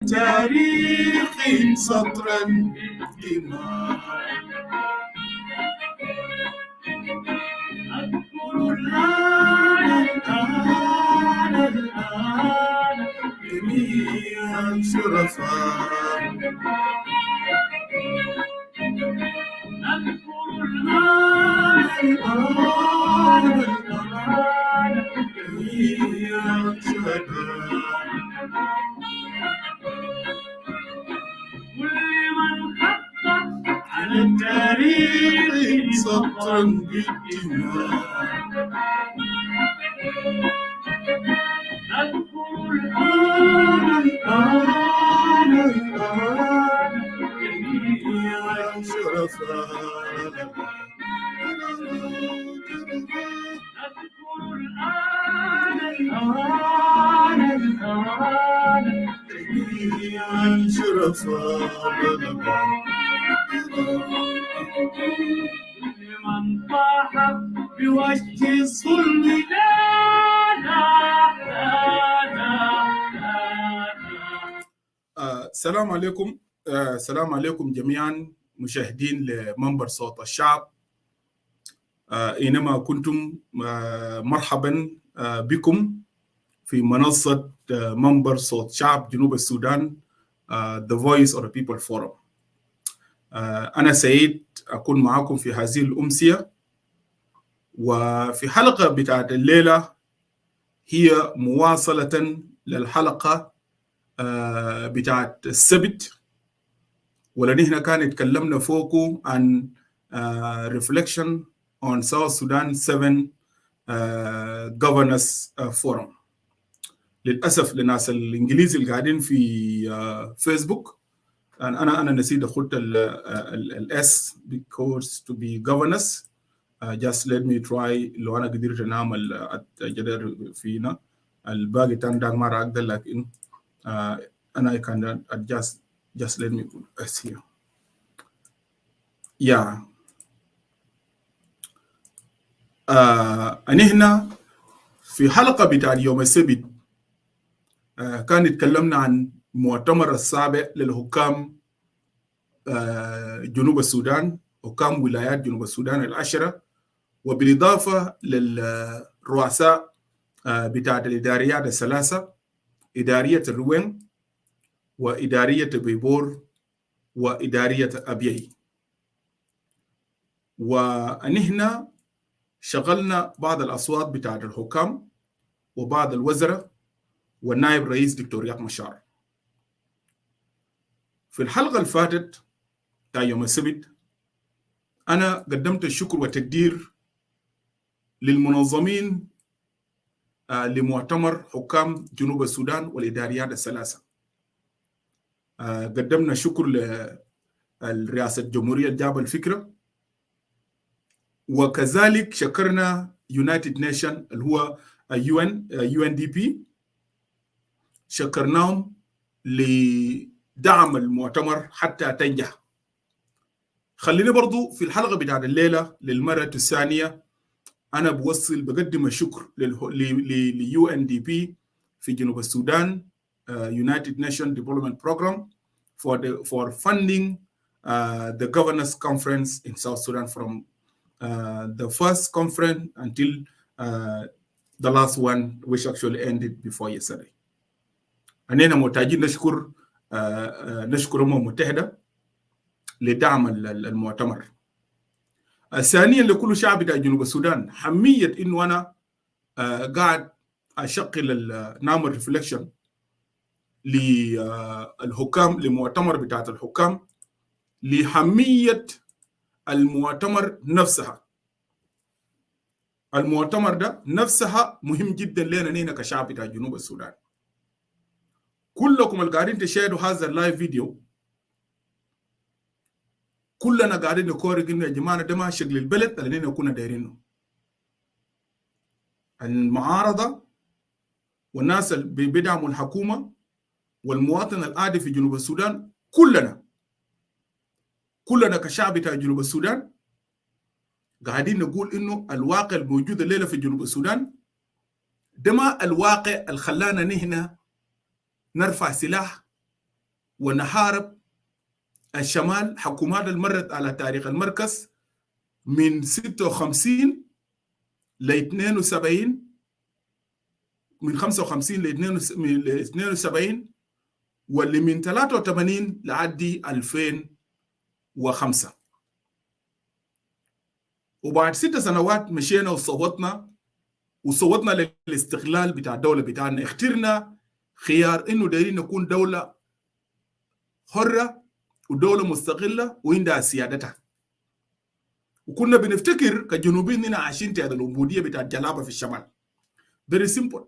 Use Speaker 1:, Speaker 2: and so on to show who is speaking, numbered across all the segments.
Speaker 1: تاريخ سطرا دماء أذكر الآن جميع الشرفاء أذكر الآن جميع الشهداء على التاريخ سطرا بالدماء أذكر الآن جميع الشرفاء أذكر الآن جميع الشرفاء لمن طاح بوجه الظلم السلام عليكم. السلام عليكم جميعا مشاهدين لمنبر صوت الشعب. إنما كنتم مرحبا بكم في منصة منبر صوت شعب جنوب السودان The Voice of the People Forum. أنا سعيد أكون معكم في هذه الأمسية، وفي حلقة بتاعت الليلة هي مواصلة للحلقة بتاعت السبت، ولنحن كان اتكلمنا فوقه عن reflection on South Sudan 7th Governance Forum. للأسف لناس الإنجليزي اللي قاعدين في فيسبوك أنا نسيت أخذت S because to be governance. Just let me try. لو أنا قدرت نعمل الجدار فينا الباقي تندق مرة أقدر، لكن أنا I can adjust. Just let me put S here. Yeah. هنا في حلقة بتاع يوم السبت كان اتكلمنا عن مؤتمر السابع للحكام جنوب السودان، حكام ولايات جنوب السودان العشرة، وبالإضافة للرؤساء بتاعت الإداريات الثلاثة، إدارية الروين وإدارية بيبور وإدارية أبيي. ونحن شغلنا بعض الأصوات بتاعت الحكام وبعض الوزراء والنائب رئيس دكتور رياض مشار. في الحلقة اللي فاتت يوم السبت أنا قدمت الشكر والتقدير للمنظمين لمؤتمر حكام جنوب السودان والإداريات الثلاثة. قدمنا شكر لرئاسة الجمهورية جاب الفكرة، وكذلك شكرنا United Nation اللي هو UNDP، شكرناهم لدعم المؤتمر حتى تنجح. خليني برضو في الحلقة بتاعت الليلة للمرة الثانية أنا بقدم الشكر UNDP في جنوب السودان United Nations Development Program for funding the governance conference in South Sudan from the first conference until the last one, which actually ended before yesterday. أننا محتاجين نشكر الأمم المتحدة لدعم المؤتمر. ثانيا لكل شعب بتاع جنوب السودان، حمية إنه أنا قاعد أشغل نعمل ريفلكشن للحكام، لمؤتمر بتاعت الحكام، لحمية المؤتمر نفسها. المؤتمر ده نفسها مهم جدا لنا نحن كشعب بتاع جنوب السودان. كلكم اللي قاعدين تشاهدوا هذا اللايف فيديو كلنا قاعدين نكورك انه يا جماعه ده ما شكل البلد اللي نحن كنا دايرينه. المعارضه والناس اللي بيدعموا الحكومه والمواطن العادي في جنوب السودان، كلنا كشعب بتاع جنوب السودان قاعدين نقول انه الواقع الموجود الليله في جنوب السودان ده ما الواقع اللي خلانا نحن نرفع سلاح ونحارب الشمال، حكومات المرت على تاريخ المركز من 56 ل 72، من 55 ل 72، واللي من 83 لعدي 2005. وبعد 6 سنوات مشينا وصوتنا للاستقلال بتاع الدولة بتاعنا. اخترنا خيار انه دايرين نكون دولة حرة ودولة مستقلة وعندها سيادتها. وكنا بنفتكر كجنوبيين اننا عايشين تحت العبودية بتاع الجلابة في الشمال. very simple.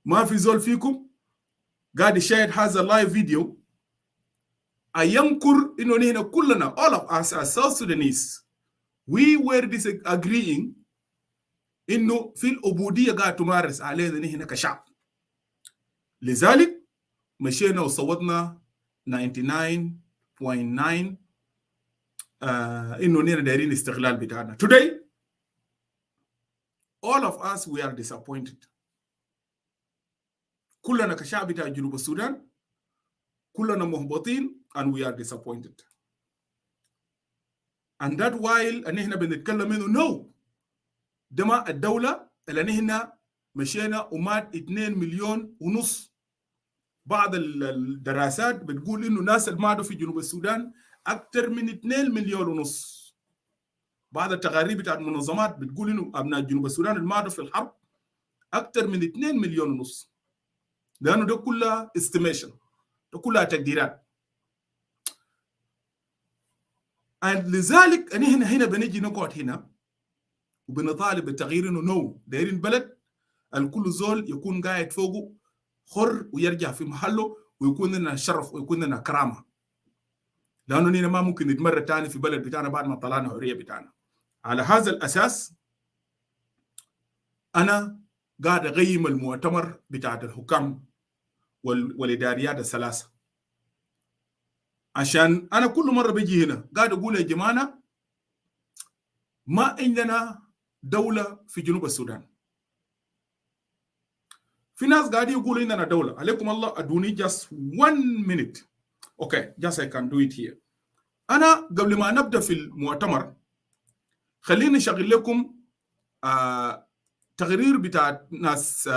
Speaker 1: ما في زول فيكم قاعد يشاهد هذا اللايف فيديو ينكر انه نحن كلنا all of us as South Sudanese we were disagreeing انه في العبوديه قاعد تمارس علينا نحن كشعب. لذلك مشينا وصوتنا 99.9 انه نحن دايرين استقلال بتاعنا. Today all of us we are disappointed. كلنا كشعب بتاع جنوب السودان كلنا محبطين and we are disappointed. And that while نحن بنتكلم انه no، ده ما الدولة اللي نحن مشينا ومات 2.5 مليون. بعض الدراسات بتقول انه الناس اللي ماتوا في جنوب السودان اكثر من 2.5 مليون. بعض التقارير بتاعت المنظمات بتقول انه ابناء جنوب السودان اللي ماتوا في الحرب اكثر من 2.5 مليون. لانه ده كلها استيميشن، ده كلها تقديرات. لذلك نحن هنا بنجي نقعد هنا وبنطالب بالتغيير انه نو، دايرين بلد الكل زول يكون قاعد فوقه حر ويرجع في محله ويكون لنا شرف ويكون لنا كرامه. لانه نحن ما ممكن نتمرد تاني في بلد بتاعنا بعد ما طلعنا حريه بتاعنا. على هذا الاساس انا قاعد اقيم المؤتمر بتاعت الحكام والاداريات الثلاثه، عشان انا كل مره بيجي هنا قاعد اقول يا جماعه ما عندنا دوله في جنوب السودان. في ناس قاعد يقولوا عندنا دوله، عليكم الله ادوني just 1 minute. اوكي just I can do it here. انا قبل ما نبدا في المؤتمر خليني اشغل لكم تقرير بتاع ناس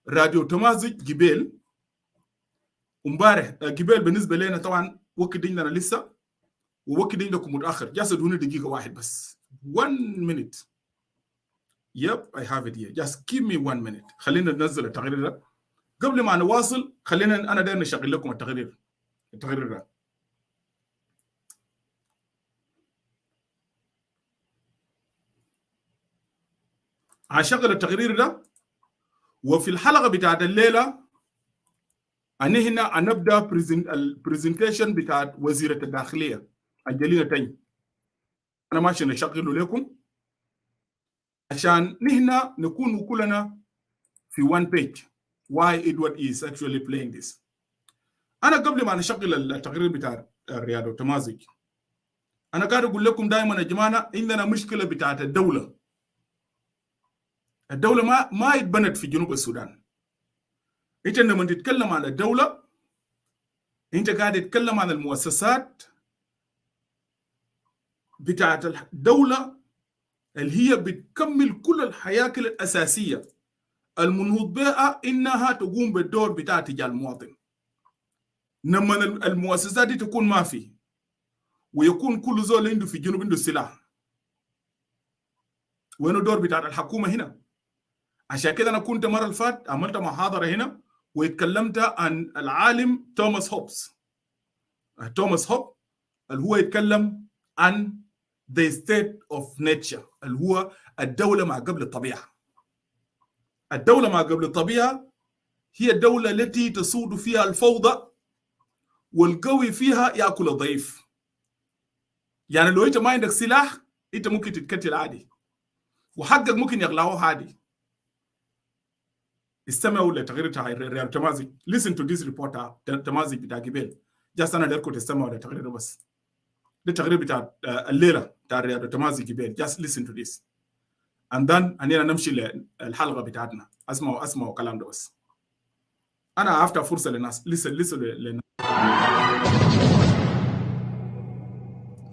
Speaker 1: راديو تمازج جبال امبارح. جبال بالنسبه لنا طبعا وقت عندنا لسه ووقت عندكم متاخر. جالس ادوني دقيقه واحد بس 1 minute. Yep, I have it here. Just give me 1 minute. خلينا ننزل التقرير ده. قبل ما نواصل خلينا انا داير نشغل لكم التقرير ده. هشغل التقرير ده. وفي الحلقه بتاعت الليله هنا هنبدا البرزنتيشن بتاعت وزيره الداخليه انجلينا تاني. انا ماشي نشغله لكم عشان نحن نكون كلنا في one page why Edward is actually playing this. انا قبل ما نشغل التقرير بتاع الرياض والتمازج انا قاعد اقول لكم دائما يا جماعه عندنا مشكله بتاعت الدوله ما اتبنت في جنوب السودان. انت لما تتكلم عن الدوله انت قاعد تتكلم عن المؤسسات بتاعت الدوله اللي هي بتكمل كل الحياكل الاساسيه المنهوض بها انها تقوم بالدور بتاع تجاه المواطن. لما المؤسسات دي تكون ما في ويكون كل زول عنده في الجنوب عنده سلاح، وين الدور بتاع الحكومه هنا؟ عشان كده انا كنت مره الفات عملت محاضره هنا واتكلمت عن العالم توماس هوب اللي هو يتكلم عن the state of nature اللي هو الدوله ما قبل الطبيعه. الدوله ما قبل الطبيعه هي الدوله التي تسود فيها الفوضى والقوي فيها ياكل الضعيف. يعني لو انت ما عندك سلاح انت ممكن تتقتل عادي وحقك ممكن يغلعوه عادي. استمعوا لتقرير بتاع الرياض تمازج. listen to this report تمازج بتاع جبال. جاست انا دايركم تستمعوا للتقرير بس. ده التقرير بتاع الليله بتاع الرياض تمازج جبال. just listen to this and then اننا نمشي للحلقه بتاعتنا. اسمعوا كلام ده بس. انا افتح فرصه للناس. listen للناس.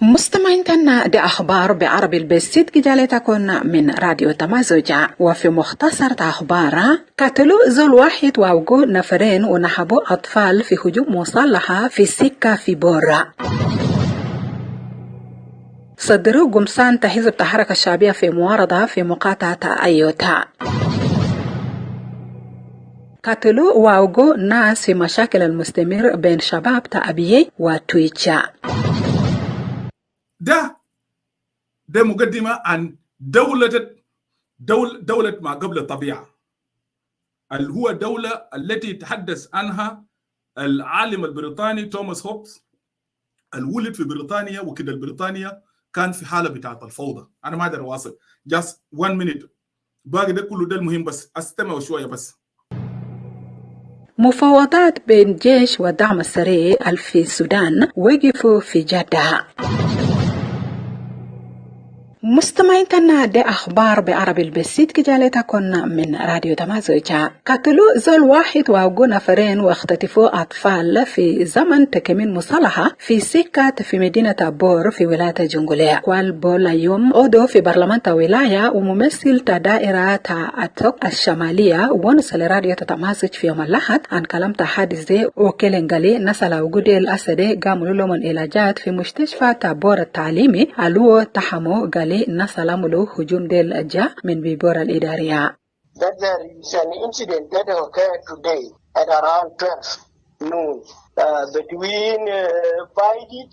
Speaker 2: مستمعين كنا دي أخبار بعربي البسيط جالتكن من راديو تمازوجة. وفي مختصر أخبار قتلوا زول واحد وأوقوا نفرين ونحبوا أطفال في هجوم مسلحة في سكة في بورا. صدروا قمصان حزب الحركة الشعبية في معارضة في مقاطعة أيوتا. قتلوا وأوقوا ناس في مشاكل المستمر بين شباب تأبيه وتويتشا.
Speaker 1: ده مقدمة عن دولة ما قبل الطبيعة، اللي هو دولة التي تحدث عنها العالم البريطاني توماس هوبز، الولد في بريطانيا وكده. بريطانيا كان في حالة بتاعت الفوضى. أنا ما أقدر أواصل، just 1 minute باقي ده كله. ده المهم، بس استمعوا شوية بس.
Speaker 2: مفاوضات بين الجيش والدعم السريع في السودان وقفوا في جدة. مستمعين كنا دي أخبار بعربي البسيط كجالتكن من راديو تمازوجة. قتلوا زول واحد وأوقوا نفرين واختطفوا أطفال في زمن تكمين مصالحة في سكة في مدينة بور في ولاية جنجولية. والبول يوم عضو في برلمان ولاية وممثل دائرة أتوك الشمالية ونسل راديو تمازوج في يوم الأحد عن كلام حادث وكيلنغالي نسل وجود الأسد قاموا لهم العلاجات في مستشفى بور التعليمي الو تحمو نسلم له هجوم ديل الجا من بيبور الإدارية.
Speaker 3: That there is an incident that occurred today at around 12 noon between Paidit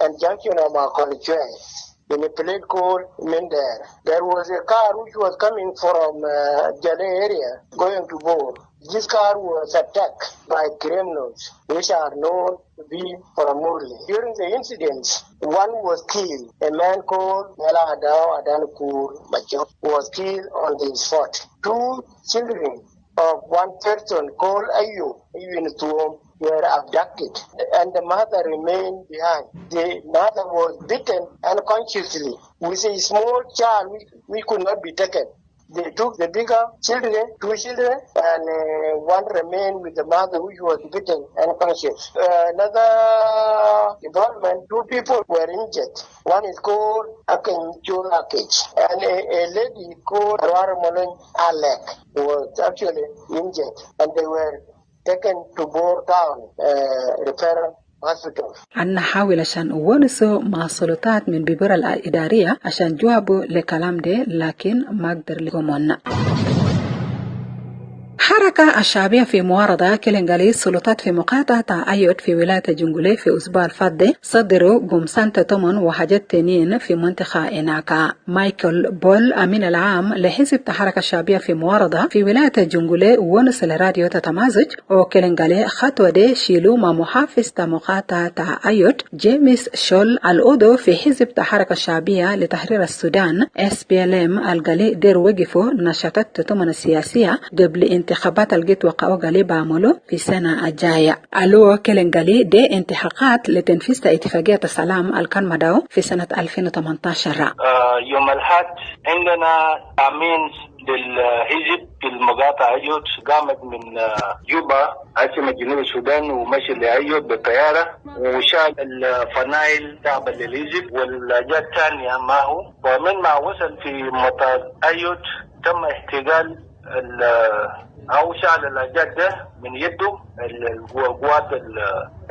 Speaker 3: and junction of Makolchwe in a place called Minder. There was a car which was coming from Jale area going to Bor. This car was attacked by criminals which are known to be from Murli. During the incidents, one was killed. A man called Mela Adao Adankur Macho was killed on the spot. 2 children of one person called Ayu Tuom were abducted and the mother remained behind. The mother was beaten unconsciously with a small child which could not be taken. They took the bigger children, 2 children, and one remained with the mother which was beaten unconscious. Another development, 2 people were injured. One is called Akenchulakich, and a lady called Raramolin Alek was actually injured, and they were taken to Bor Town referral hospital.
Speaker 2: أنا حاول عشان ونسوا مع السلطات من بيبور الإدارية عشان جوابوا لكلام ده، لكن ما قدر لقومنا. حركة الشعبية في معارضة كيلنغالي السلطات في مقاطعة أيوت في ولاية جنجولي في أسبوع الفضي صدروا قمصان تمن وحاجات تانيين في منطقة إناكا. مايكل بول أمين العام لحزب الحركة الشعبية في معارضة في ولاية جنجولي ونس الراديو تتمازج وكيلنغالي خطوة دي شيلوا مع محافظ مقاطعة أيوت جيمس شول العضو في حزب الحركة الشعبية لتحرير السودان SPLM القالي دير وقفوا نشاطات تمن السياسية قبل انتخابات الجيت وقعوا قالي بعملوا في سنة الجاية. ألو كيلنغالي دي انتحاقات لتنفيذ اتفاقية السلام الكان مدعو في سنة 2018.
Speaker 4: يوم الأحد عندنا أمين للحزب في المقاطعة أيوت قامت من جوبا عاصمة جنوب السودان ومشي لأيوت بالطيارة وشال الفنايل تابع للحزب والجات الثانية معه، ومن ما وصل في مطار أيوت تم احتجال أو شعل الأجاد ده من يده القوات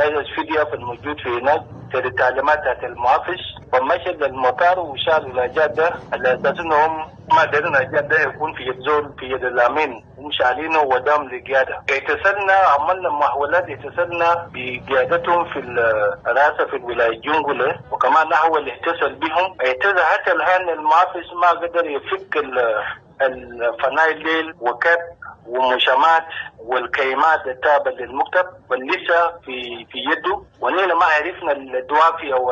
Speaker 4: الفدية الموجود في هناك تلي تعليمات المحافظ، ومشى للمطار وشعل الأجاد ده على أساس إنهم ما دارين الأجاد ده يكون في يد زول في يد الأمين ومشعلينه ودام لقيادة. اتصلنا عملنا محاولات اتصلنا بقيادتهم في الرئاسة في الولاية جنجولة، وكمان نحاول اتصل بهم. اعتذر حتى الآن المحافظ ما قدر يفك الفنايل ليل وكب ومشامات والكيمات التابعة للمكتب واللسه في يده، ونحن ما عرفنا الدوافع او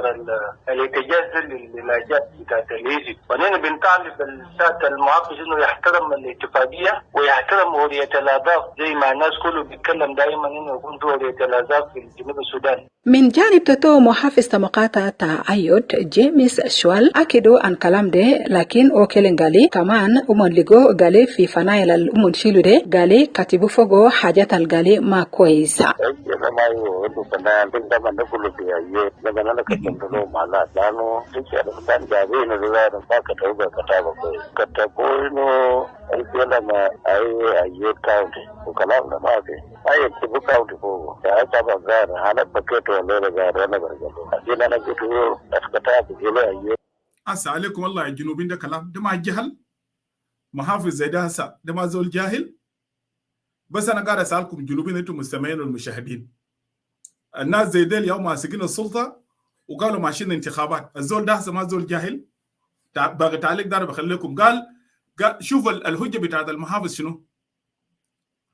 Speaker 4: الاحتجاج للاجات بتاعت الحزب، ونحن بنطالب الساده المحافظ انه يحترم الاتفاقيه ويحترم حريه الاعضاء زي ما الناس كله بيتكلم دائما انه يكون في حريه الاعضاء في جنوب السودان.
Speaker 2: من جانب تتو محافظ مقاطعة أيوت جيمس شوال أكدوا عن كلام ده، لكن أوكيلن قالي كمان أمون لغو قالي في فنايل الأمون شيلو ده قالي كاتبوا فوقو صدروا حاجة القالي ما كويسة.
Speaker 5: ما يودو كنا بنت من كل شيء لما أنا كنت له مالا لانه تيجي كان جابين الرجال فاكر هو كتبوا إنه الفيلم أي كاونتي وكلام ما في أي تبغى كاونتي فوق يا شباب غير أنا بكيت ولا غير أنا برجع لكن أنا قلت له أسكتها بجيله أيه.
Speaker 1: السلام عليكم والله الجنوبين ده كلام ده ما جهل محافظ زي ده هسه ده ما زول جاهل. بس انا قاعد اسالكم الجنوبيين انتم المستمعين والمشاهدين، الناس زي ديل يوم ماسكين السلطه وقالوا ماشيين انتخابات، الزول ده هسه ما زول جاهل. باقي تعليق ده بخليكم. قال شوف الهجه بتاعت المحافظ شنو؟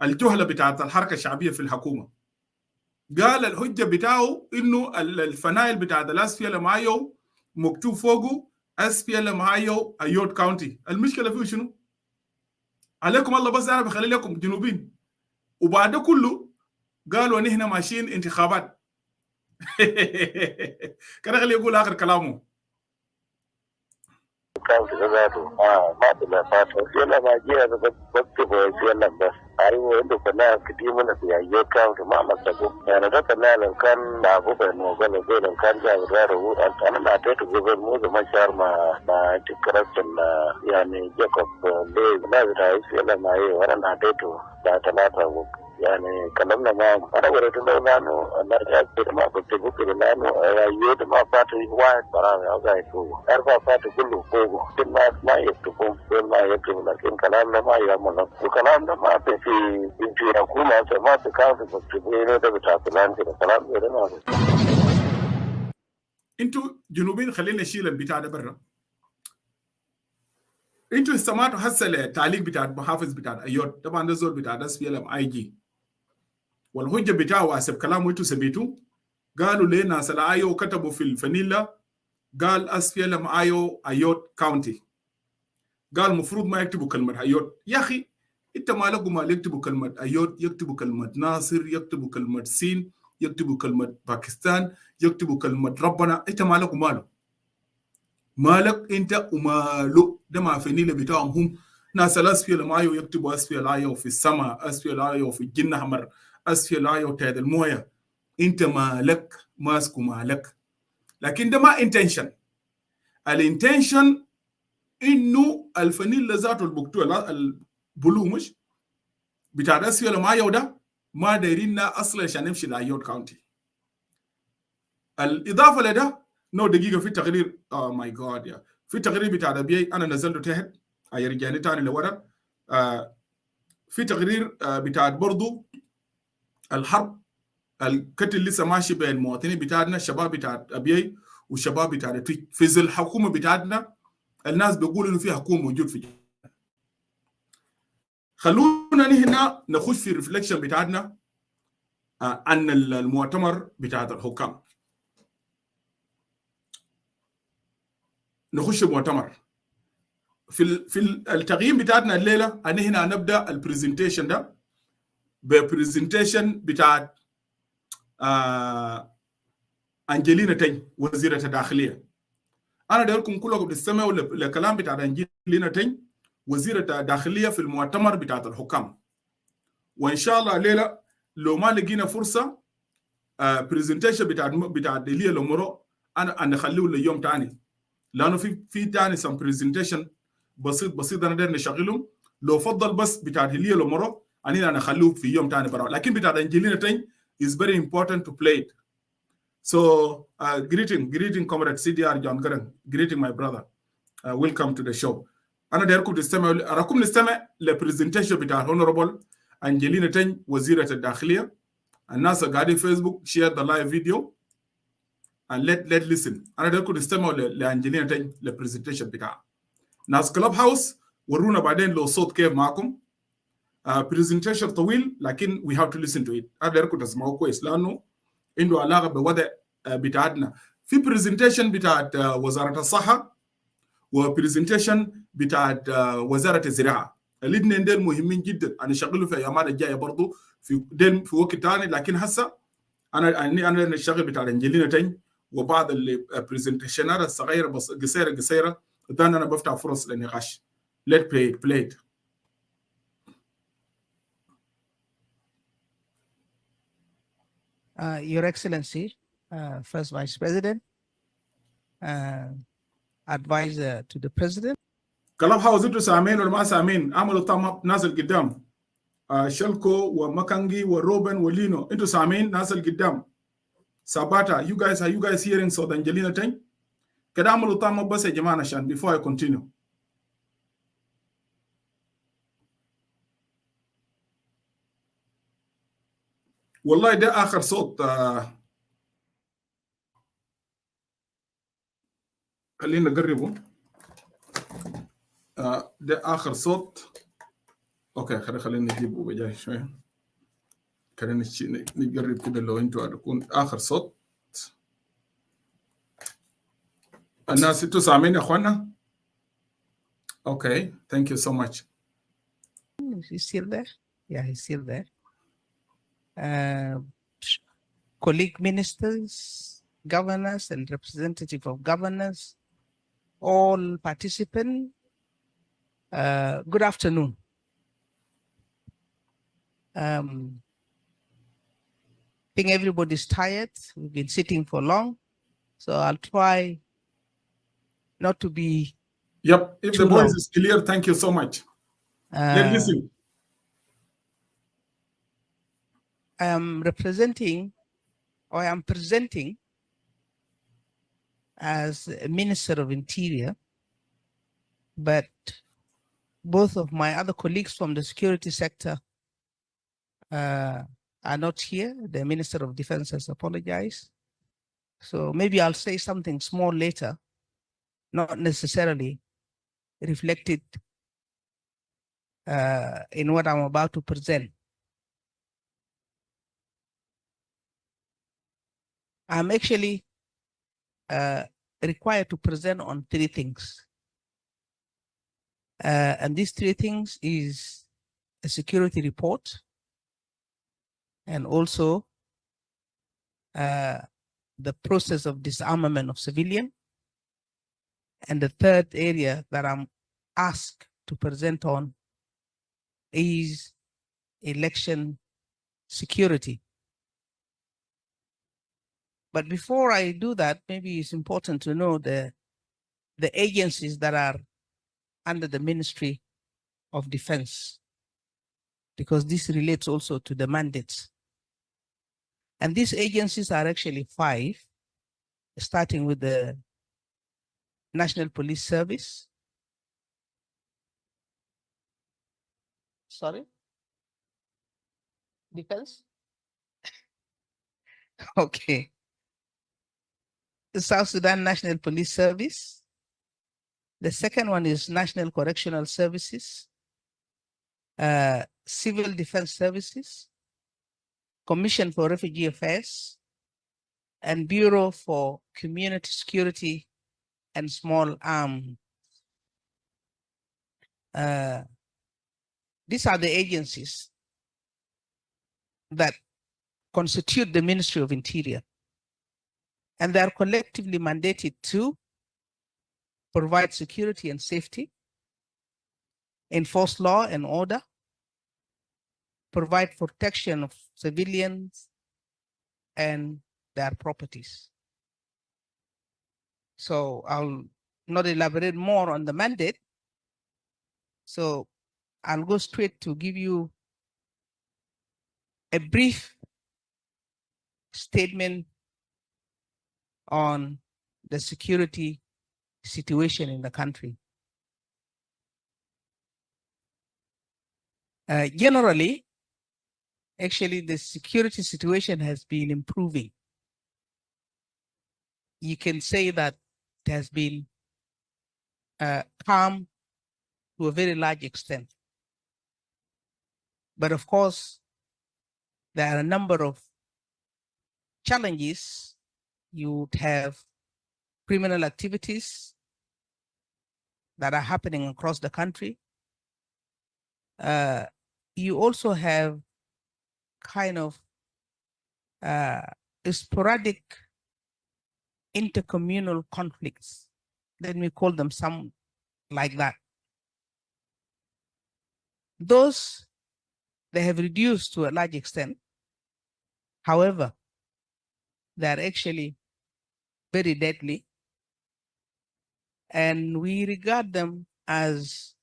Speaker 1: الجهله بتاعت الحركه الشعبيه في الحكومه. قال الهجه بتاعه انه الفنايل بتاعت الاسفيه لمايو مكتوب فوقه اسفيه لمايو ايوت كاونتي. المشكله فيه شنو؟ عليكم الله، بس انا بخلي لكم جنوبين. وبعد كله قالوا نحن ماشيين انتخابات. كان خليه يقول اخر كلامه.
Speaker 5: كاونتي ذاته ما بلا فاتو يلا ما جينا بكتب يلا بس ايوه عنده كنا كتير من في اي كاونتي ما مسكوا يعني ده كنا لو كان ابو بن وقال زي لو كان جاي غيره انا ما اعطيته قبل مو ما شهر ما تكررت يعني جاكوب ليه لازم رئيس يلا ما هي وانا اعطيته بعد 3 يعني كلامنا معهم. انا وريت له انه انا جايب ما بكتبه كده لانه ايوه ما فاتوا واحد برامج او قاعد فوق اربع فاتوا كله فوق الناس ما يكتبون ما يكتبون لكن كلامنا ما يعمل وكلامنا ما في حكومه ما في كاونتي بكتبوا ده بتاع فلان كده كلام غير ما
Speaker 1: انتوا جنوبين خلينا نشيل البتاع ده برا. انتوا استمعتوا هسه للتعليق بتاع المحافظ بتاع ايوت، طبعا ده زول بتاع اس بي ال ام اي جي، والهجه بتاعه حسب كلامه انتوا سميتوه. قالوا ليه ناس الايو كتبوا في الفانيلا قال اس بي ال ام ايوت كاونتي. قال المفروض ما يكتبوا كلمه ايوت. يا اخي انت ما لكم ما يكتبوا كلمه ايوت، يكتبوا كلمه ناصر، يكتبوا كلمه سين، يكتبوا كلمه باكستان، يكتبوا كلمه ربنا. انت ما لكم ماله؟ مالك انت وماله؟ ده ما فانيلا بتاعهم هم. ناس الاسفل الايو يكتبوا اسفل الايو في السماء، اسفل الايو في الجنه حمر، اسفل الايو تحت المويه. انت مالك؟ ماسكو مالك. لكن ده ما انتنشن. الانتنشن انه الفانيلا ذاته البكتوره البلو مش بتاع اسفل الايو ده ما دايريننا اصلا عشان نمشي لايوت كاونتي. الاضافه لده نو دقيقه في تقرير ماي جاد يا في تقرير بتاع دبي انا نزلته تحت هيرجعني تاني لورا. في تقرير بتاع برضو الحرب القتل لسه ماشي بين المواطنين بتاعنا، الشباب بتاع ابيي والشباب بتاع في ظل الحكومه بتاعتنا. الناس بيقولوا انه في حكومه موجود في جنة. خلونا هنا نخش في الريفلكشن بتاعتنا عن المؤتمر بتاع الحكام. نخش المؤتمر في التقييم بتاعتنا الليله. انا هنا نبدا البرزنتيشن ده ببرزنتيشن بتاعت انجلينا تاني وزيره الداخليه. انا دايركم كلكم تستمعوا لكلام بتاع انجلينا تاني وزيره الداخليه في المؤتمر بتاعت الحكام. وان شاء الله الليله لو ما لقينا فرصه برزنتيشن بتاع ديليا لومورو انا نخليه ليوم تاني، لانه في تاني سم برزنتيشن بسيط انا داير نشغلهم. لو فضل بس بتاع ديليا لومورو انا نخليه في يوم تاني برا، لكن بتاع انجلينا تاني is very important to play it. So greeting comrade CDR John Garang, greeting my brother, welcome to the show. أنا دايركم تستمعوا، أراكم نستمع لبرزنتيشن بتاع honorable أنجلينا تاني وزيرة الداخلية. الناس قاعدين فيسبوك share the live video and let listen. أنا دايركم تستمعوا لأنجلينا تاني لبرزنتيشن بتاعها. ناس كلاب هاوس ورونا بعدين لو صوت كيف معكم. برزنتيشن طويل لكن we have to listen to it. أنا دايركم تسمعوا كويس لأنه عنده علاقه بوضع بتاعتنا. في برزنتيشن بتاعت وزاره الصحه وبرزنتيشن بتاعت وزاره الزراعه. الاثنين دول مهمين جدا، انا شغله في ايامات الجايه برضه في وقت ثاني. لكن هسه انا نشتغل بتاع انجلينا تاني وبعض البرزنتيشنات الصغيره بس قصيره ده انا بفتح فرص للنقاش. Let's play it.
Speaker 6: Your Excellency, First Vice President, advisor to the President.
Speaker 1: كلام هاوس انتوا سامعين ولا ما سامعين؟ عملوا طام اب نازل قدام. شلكو ومكانجي وروبن ولينو انتوا سامعين نازل قدام. Sabata, you guys, are you guys hearing South Angelina thing? كده عملوا طام اب بس يا جماعه عشان before I continue. والله ده اخر صوت. خلينا نقربه. ده اخر صوت. اوكي خلينا نجيبه بجاي شويه. خلينا نقرب كده لو انتوا تكون اخر صوت. الناس انتوا سامعين يا اخوانا؟ اوكي thank you so much.
Speaker 6: He's still there? Yeah, he's still there. Colleague ministers, governors, and representative of governors, all participants, good afternoon. I think everybody's tired. We've been sitting for long, so I'll try not to be.
Speaker 1: Yep, if the voice
Speaker 6: long.
Speaker 1: is clear, thank you so much. Let's listen.
Speaker 6: I am representing, or I am presenting as a Minister of Interior, but both of my other colleagues from the security sector are not here. The Minister of Defense has apologized. So maybe I'll say something small later, not necessarily reflected in what I'm about to present. I'm actually required to present on three things. And these three things is a security report, and also the process of disarmament of civilian. And the third area that I'm asked to present on is election security. But before I do that, maybe it's important to know the agencies that are under the Ministry of Defense, because this relates also to the mandates. And these agencies are actually 5, starting with the National Police Service. Sorry? Defense? Okay. The South Sudan National Police Service. The second one is National Correctional Services, Civil Defense Services, Commission for Refugee Affairs, and Bureau for Community Security and Small Arms. These are the agencies that constitute the Ministry of Interior, and they are collectively mandated to provide security and safety, enforce law and order, provide protection of civilians and their properties. So I'll not elaborate more on the mandate. So I'll go straight to give you a brief statement on the security situation in the country. Generally, actually, the security situation has been improving. You can say that it has been calm to a very large extent. But of course, there are a number of challenges. You would have criminal activities that are happening across the country. You also have kind of sporadic intercommunal conflicts. Let me call them some like that. Those, they have reduced to a large extent. However, they are actually very deadly, and we regard them as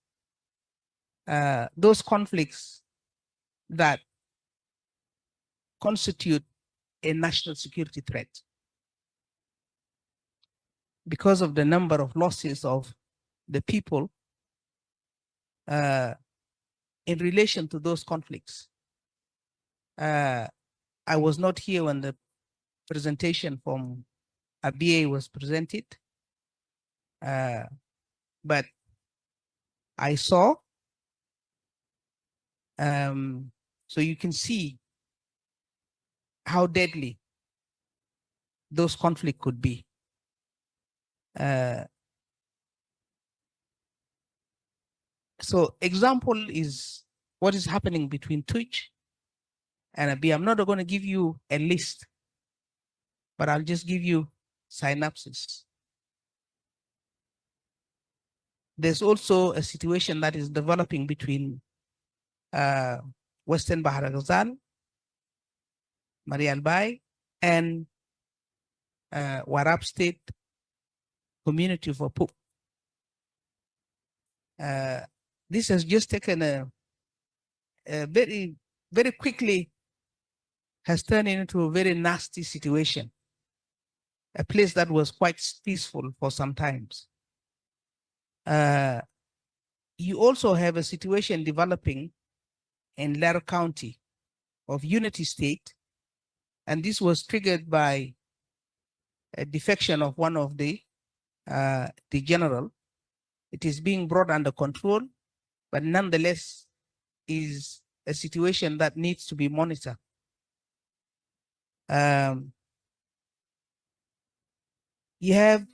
Speaker 6: those conflicts that constitute a national security threat because of the number of losses of the people in relation to those conflicts. I was not here when the presentation from ABA was presented, but I saw, so you can see how deadly those conflicts could be. So example is what is happening between Twitch and ABA. I'm not going to give you a list, but I'll just give you synopsis. There's also a situation that is developing between Western Bahar Ghazal, Maria Albay, and Warab State Community for Poop. This has just taken a very, very quickly has turned into a very nasty situation. A place that was quite peaceful for some times. You also have a situation developing in Lara County of Unity State, and this was triggered by a defection of one of the general. It is being brought under control, but nonetheless is a situation that needs to be monitored. You have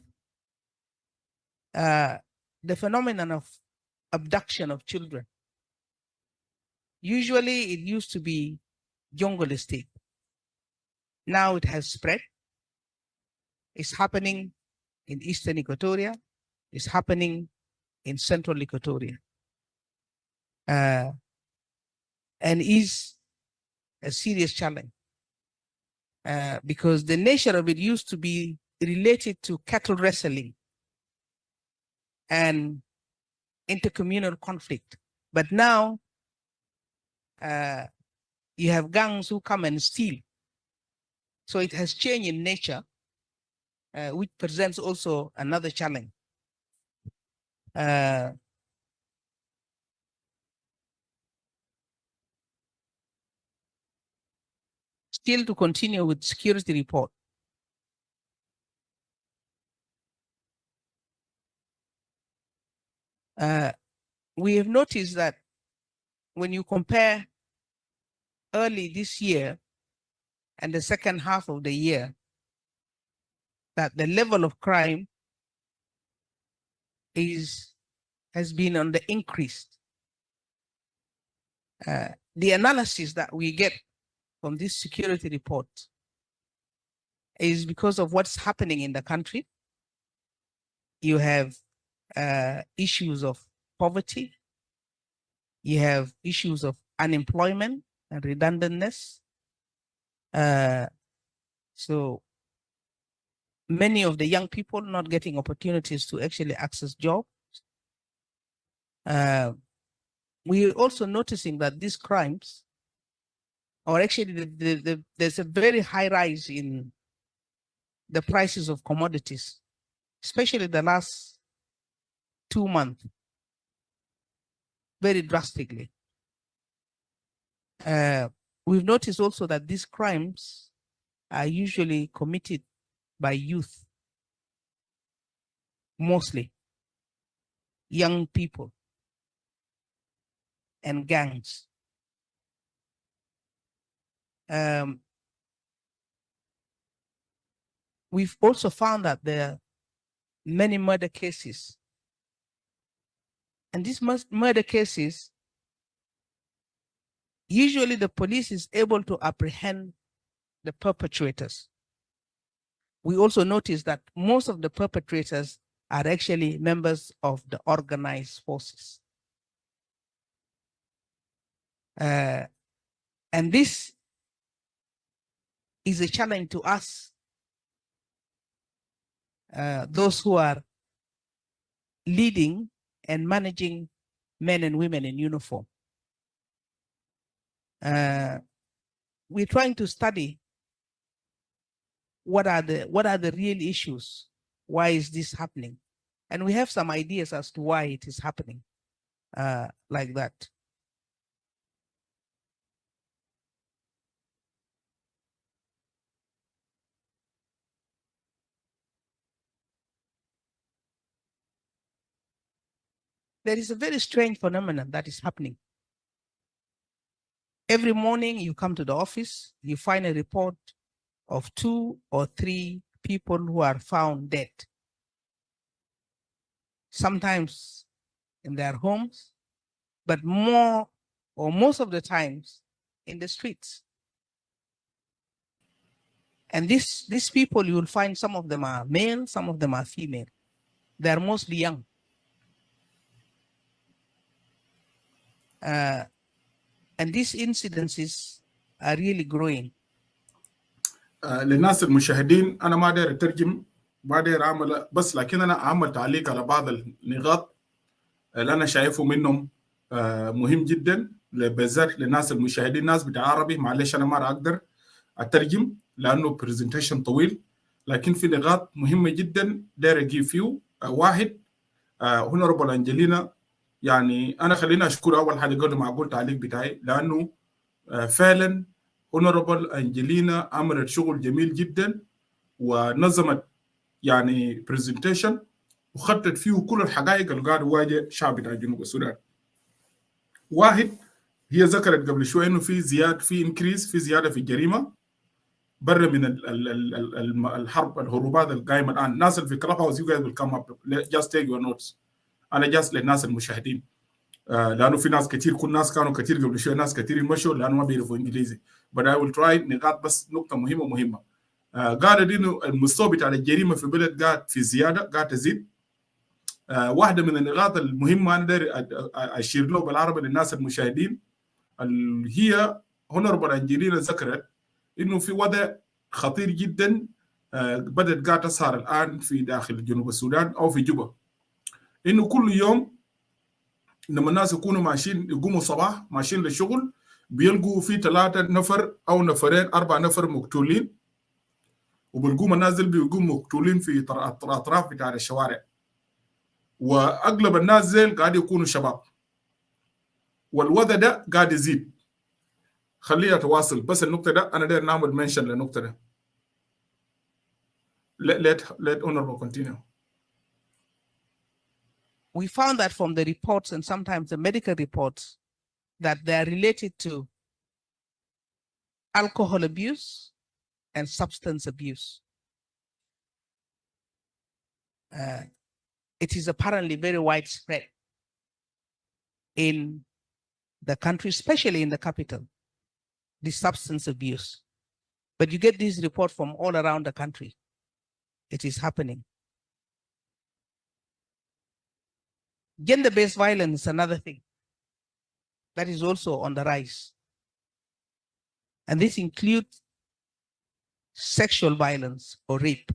Speaker 6: the phenomenon of abduction of children. Usually it used to be Jongle State. Now it has spread. It's happening in Eastern Equatoria. It's happening in Central Equatoria. And is a serious challenge because the nature of it used to be related to cattle wrestling and intercommunal conflict. But now you have gangs who come and steal. So it has changed in nature, which presents also another challenge. Still to continue with security report. We have noticed that when you compare early this year and the second half of the year, that the level of crime has been on the increase. The analysis that we get from this security report is because of what's happening in the country. You have issues of poverty. You have issues of unemployment and redundantness. So many of the young people not getting opportunities to actually access jobs. We are also noticing that these crimes, or actually there's a very high rise in the prices of commodities, especially the last 2 months, very drastically. We've noticed also that these crimes are usually committed by youth, mostly young people and gangs. We've also found that there are many murder cases. And these murder cases, usually the police is able to apprehend the perpetrators. We also notice that most of the perpetrators are actually members of the organized forces. And this is a challenge to us those who are leading and managing men and women in uniform. We're trying to study what are the real issues. Why is this happening? And we have some ideas as to why it is happening like that. There is a very strange phenomenon that is happening. Every morning you come to the office, you find a report of 2 or 3 people who are found dead. Sometimes in their homes, but more or most of the times in the streets. And these people, you will find some of them are male, some of them are female. They are mostly young. And these incidences are really growing.
Speaker 1: للناس المشاهدين انا ما داير اترجم ما داير اعمل بس لكن انا اعمل تعليق على بعض النقاط اللي انا شايفه منهم مهم جدا بالذات للناس المشاهدين. الناس بتاع عربي معلش انا ما راح اقدر اترجم لانه برزنتيشن طويل، لكن في نقاط مهمه جدا داير اجيب فيه. واحد هونربل انجلينا، يعني انا خليني اشكر اول حاجه قبل ما اقول تعليق بتاعي، لانه فعلا هونربل انجلينا عملت شغل جميل جدا ونظمت يعني برزنتيشن وخطت فيه كل الحقائق اللي قاعد يواجه شعب بتاع جنوب السودان. واحد، هي ذكرت قبل شويه انه في زياده في انكريز في زياده في الجريمه برا من الحرب الهروبات القائمه الان. الناس اللي في كلاب هاوس يو جايز ويل كم اب جاست تيك يور نوتس. انا جاست للناس المشاهدين لانه في ناس كثير، كل ناس كانوا كثير قبل شويه، ناس كثير مشوا لانه ما بيعرفوا انجليزي. but I will try نقاط بس نقطه مهمه. قاعد انه المستوى بتاع الجريمه في البلد قاعد في زياده، قاعد تزيد. واحده من النقاط المهمه انا داير اشير له بالعربي للناس المشاهدين، اللي هي هونربل انجلينا ذكرت انه في وضع خطير جدا بدات قاعد تظهر الان في داخل جنوب السودان او في جوبا، انه كل يوم لما الناس يكونوا ماشيين يقوموا الصباح ماشيين للشغل بيلقوا في 3 نفر او نفرين 4 نفر مقتولين، وبالقوم الناس دول بيقوموا مقتولين في اطراف بتاع الشوارع، واغلب الناس دول قاعد يكونوا شباب، والوضع ده قاعد يزيد. خليه يتواصل بس النقطه ده انا داير نعمل منشن للنقطه ده. let honorable continue.
Speaker 6: We found that from the reports and sometimes the medical reports that they are related to alcohol abuse and substance abuse. It is apparently very widespread in the country, especially in the capital, this substance abuse. But you get this report from all around the country. It is happening. Gender-based violence is another thing that is also on the rise. And this includes sexual violence or rape.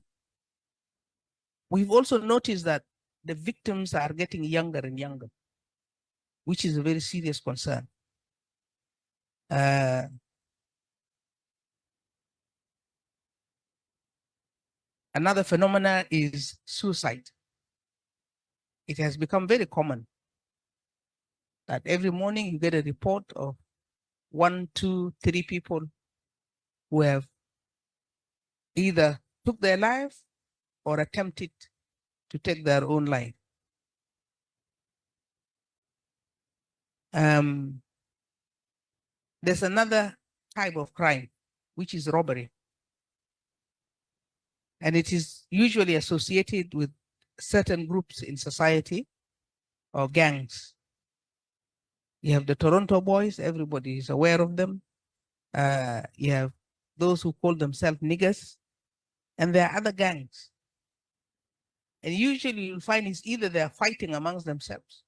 Speaker 6: We've also noticed that the victims are getting younger and younger, which is a very serious concern. Another phenomena is suicide. It has become very common that every morning you get a report of 1, 2, 3 people who have either took their life or attempted to take their own life. There's another type of crime, which is robbery. And it is usually associated with certain groups in society or gangs. You have the Toronto boys, everybody is aware of them. You have those who call themselves niggers, and there are other gangs. And usually you'll find it's either they're fighting amongst themselves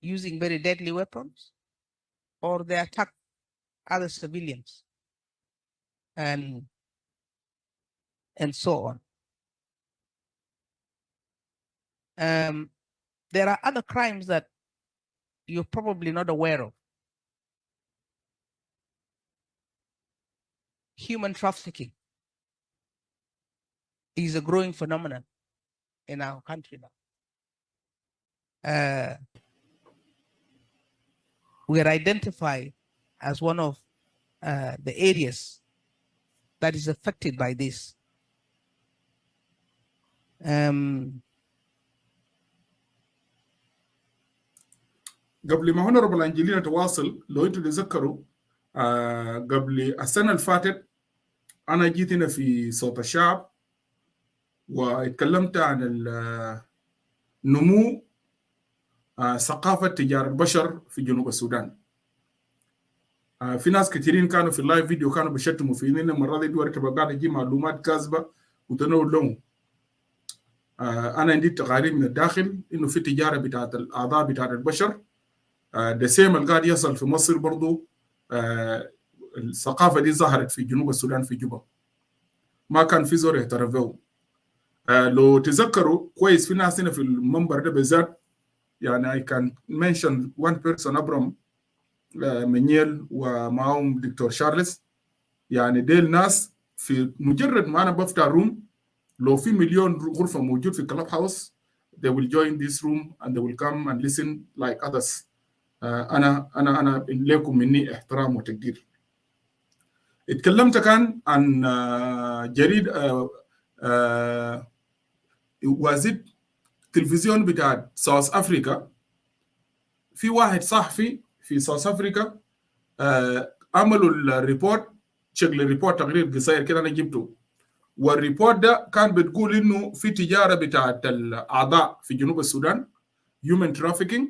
Speaker 6: using very deadly weapons, or they attack other civilians and so on. There are other crimes that you're probably not aware of. Human trafficking is a growing phenomenon in our country now. We are identified as one of the areas that is affected by this.
Speaker 1: قبل ما هونربل انجلينا تواصل لو انتم تتذكروا قبل السنه اللي فاتت انا جيت هنا في صوت الشعب واتكلمت عن نمو ثقافه تجاره البشر في جنوب السودان. في ناس كثيرين كانوا في اللايف فيديو كانوا بيشتموا فيني ان المره دي دوري تبقى قاعد اجيب معلومات كاذبه وتنول لهم. انا عندي تقارير من الداخل انه في تجاره بتاعت الاعضاء بتاعت البشر. دسيم اللي قاعد يصل في مصر برضو. الثقافه دي ظهرت في جنوب السودان في جوبا، ما كان في زور يعترفوا. لو تذكروا كويس في ناس هنا في المنبر ده بالذات، يعني I can mention one person أبرم منيل ومعهم دكتور شارلز. يعني ديل ناس في مجرد ما أنا بفتح روم لو في مليون غرفة موجود في كلاب هاوس they will join this room and they will come and listen like others. أنا لكم مني احترام وتقدير. اتكلمت كان عن جريد وزيد تلفزيون بتاع ساوث أفريقيا. في واحد صحفي في ساوث أفريقيا عملوا الريبورت، شكل الريبورت تقرير قصير كده أنا جبته، والريبورت ده كان بتقول إنه في تجارة بتاعت الأعضاء في جنوب السودان human trafficking،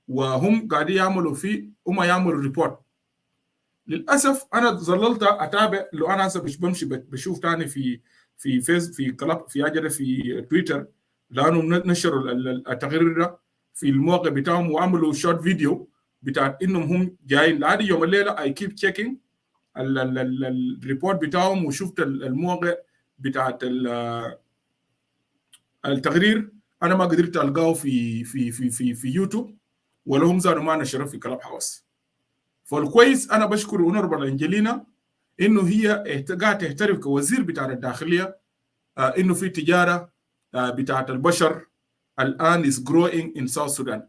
Speaker 1: وهم قاعدين يعملوا فيه، هم يعملوا ريبورت. للاسف انا ظللت اتابع، لو انا هسه مش بمشي بشوف تاني في في كلاب في اجره في تويتر، لانه نشروا التقرير ده في الموقع بتاعهم وعملوا شورت فيديو بتاع انهم هم جايين. لعادي يوم الليله اي كيب تشيكينج الريبورت بتاعهم وشفت الموقع بتاعت التقرير. انا ما قدرت القاه في يوتيوب، ولا هم زانوا ما نشره في كلاب هاوس. فالكويس انا بشكر اونربل انجلينا انه هي قاعده تحترف كوزير بتاع الداخليه انه في تجاره بتاعت البشر الان is growing in South Sudan,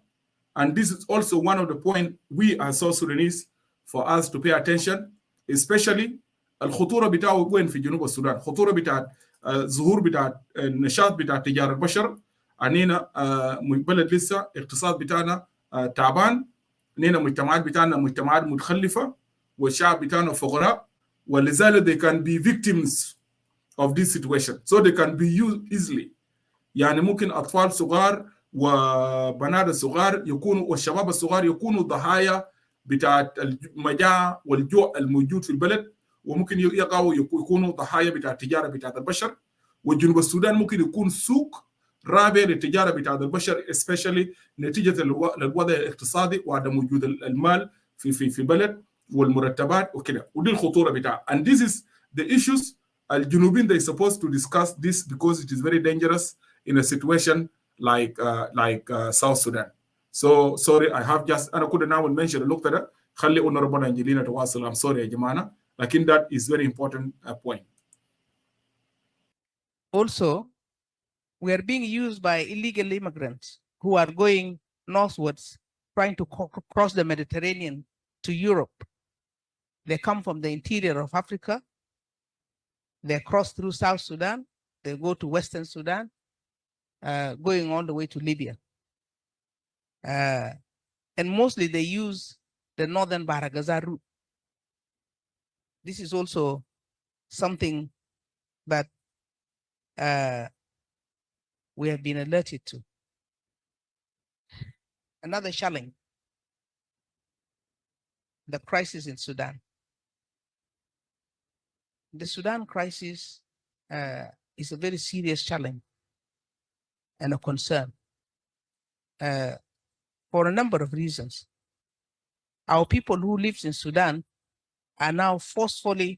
Speaker 1: and this is also one of the point we as South Sudanese for us to pay attention, especially الخطوره بتاعه وين في جنوب السودان. خطوره بتاعت ظهور بتاعت النشاط بتاعت تجاره البشر. عنينا بلد لسه اقتصاد بتاعنا تعبان، نينا مجتمعات بتاعنا مجتمعات متخلفه والشعب بتاعنا فقراء، ولذلك they can be victims of this situation so they can be used easily. يعني ممكن اطفال صغار وبنات صغار يكونوا والشباب الصغار يكونوا ضحايا بتاعت المجاعه والجوع الموجود في البلد، وممكن يقعوا يكونوا ضحايا بتاعت التجاره بتاعت البشر. وجنوب السودان ممكن يكون سوق رابع للتجاره بتاعت البشر especially نتيجه الوضع الاقتصادي وعدم وجود المال في بلد والمرتبات وكده. ودي الخطوره بتاعها. And this is the issues الجنوبين they supposed to discuss this because it is very dangerous in a situation like South Sudan. So sorry I have just أنا كنت ناوي mention النقطة ده، خلي honorable أنجلينا تواصل. I'm sorry يا جماعة، لكن that is very important point.
Speaker 6: Also, we are being used by illegal immigrants who are going northwards, trying to cross the Mediterranean to Europe. They come from the interior of Africa. They cross through South Sudan. They go to Western Sudan, going all the way to Libya. And mostly they use the northern Baragaza route. This is also something that we have been alerted to. Another challenge, the crisis in Sudan. The Sudan crisis is a very serious challenge and a concern for a number of reasons. Our people who live in Sudan are now forcefully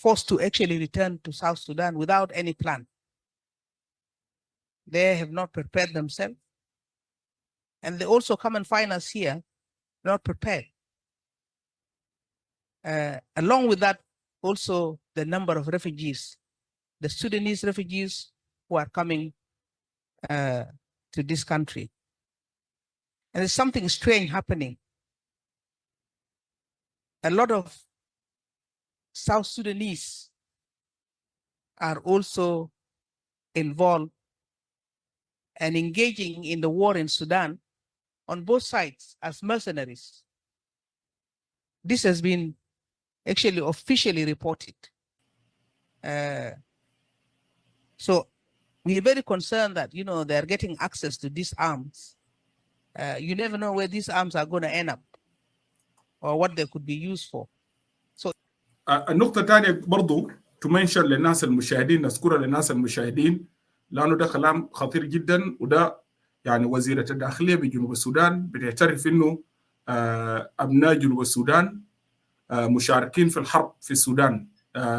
Speaker 6: forced to actually return to South Sudan without any plan. They have not prepared themselves. And they also come and find us here not prepared. Along with that, also the number of refugees, the Sudanese refugees who are coming to this country. And there's something strange happening. A lot of South Sudanese are also involved and engaging in the war in Sudan on both sides as mercenaries. This has been actually officially reported. So we're very concerned that, you know, they're getting access to these arms. You never know where these arms are going to end up or what they could be used for. So
Speaker 1: النقطة الثانية برضو تمنشن للناس المشاهدين، نذكرها للناس المشاهدين لأنه ده كلام خطير جدا، وده يعني وزيرة الداخلية بجنوب السودان بتعترف إنه أبناء جنوب السودان مشاركين في الحرب في السودان،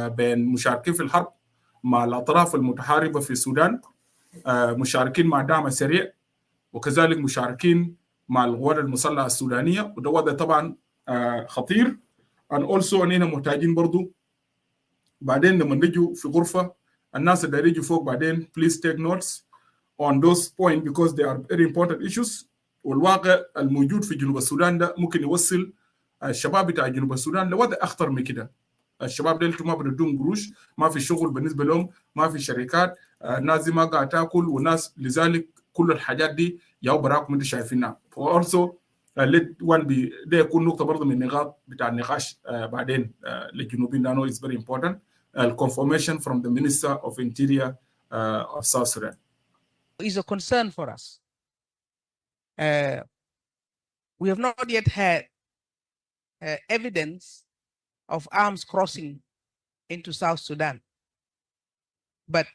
Speaker 1: بين مشاركين في الحرب مع الأطراف المتحاربة في السودان، مشاركين مع دعم سريع، وكذلك مشاركين مع القوات المسلحة السودانية، وده وضع طبعا خطير. and also أننا محتاجين برضو بعدين لما نجوا في غرفة الناس اللي يجوا فوق بعدين please take notes on those points because they are very important issues. والواقع الموجود في جنوب السودان ده ممكن يوصل الشباب بتاع جنوب السودان لوضع أخطر من كده. الشباب ديل ما بدون قروش، ما في شغل بالنسبة لهم، ما في شركات، الناس دي ما قاعدة تاكل، والناس لذلك كل الحاجات دي ياو براكم انتم شايفينها. also let one be ده يكون نقطة برضه من النقاط بتاع النقاش بعدين للجنوبيين لأنه is very important. Confirmation from the Minister of Interior of South Sudan
Speaker 6: is a concern for us. We have not yet had evidence of arms crossing into South Sudan, but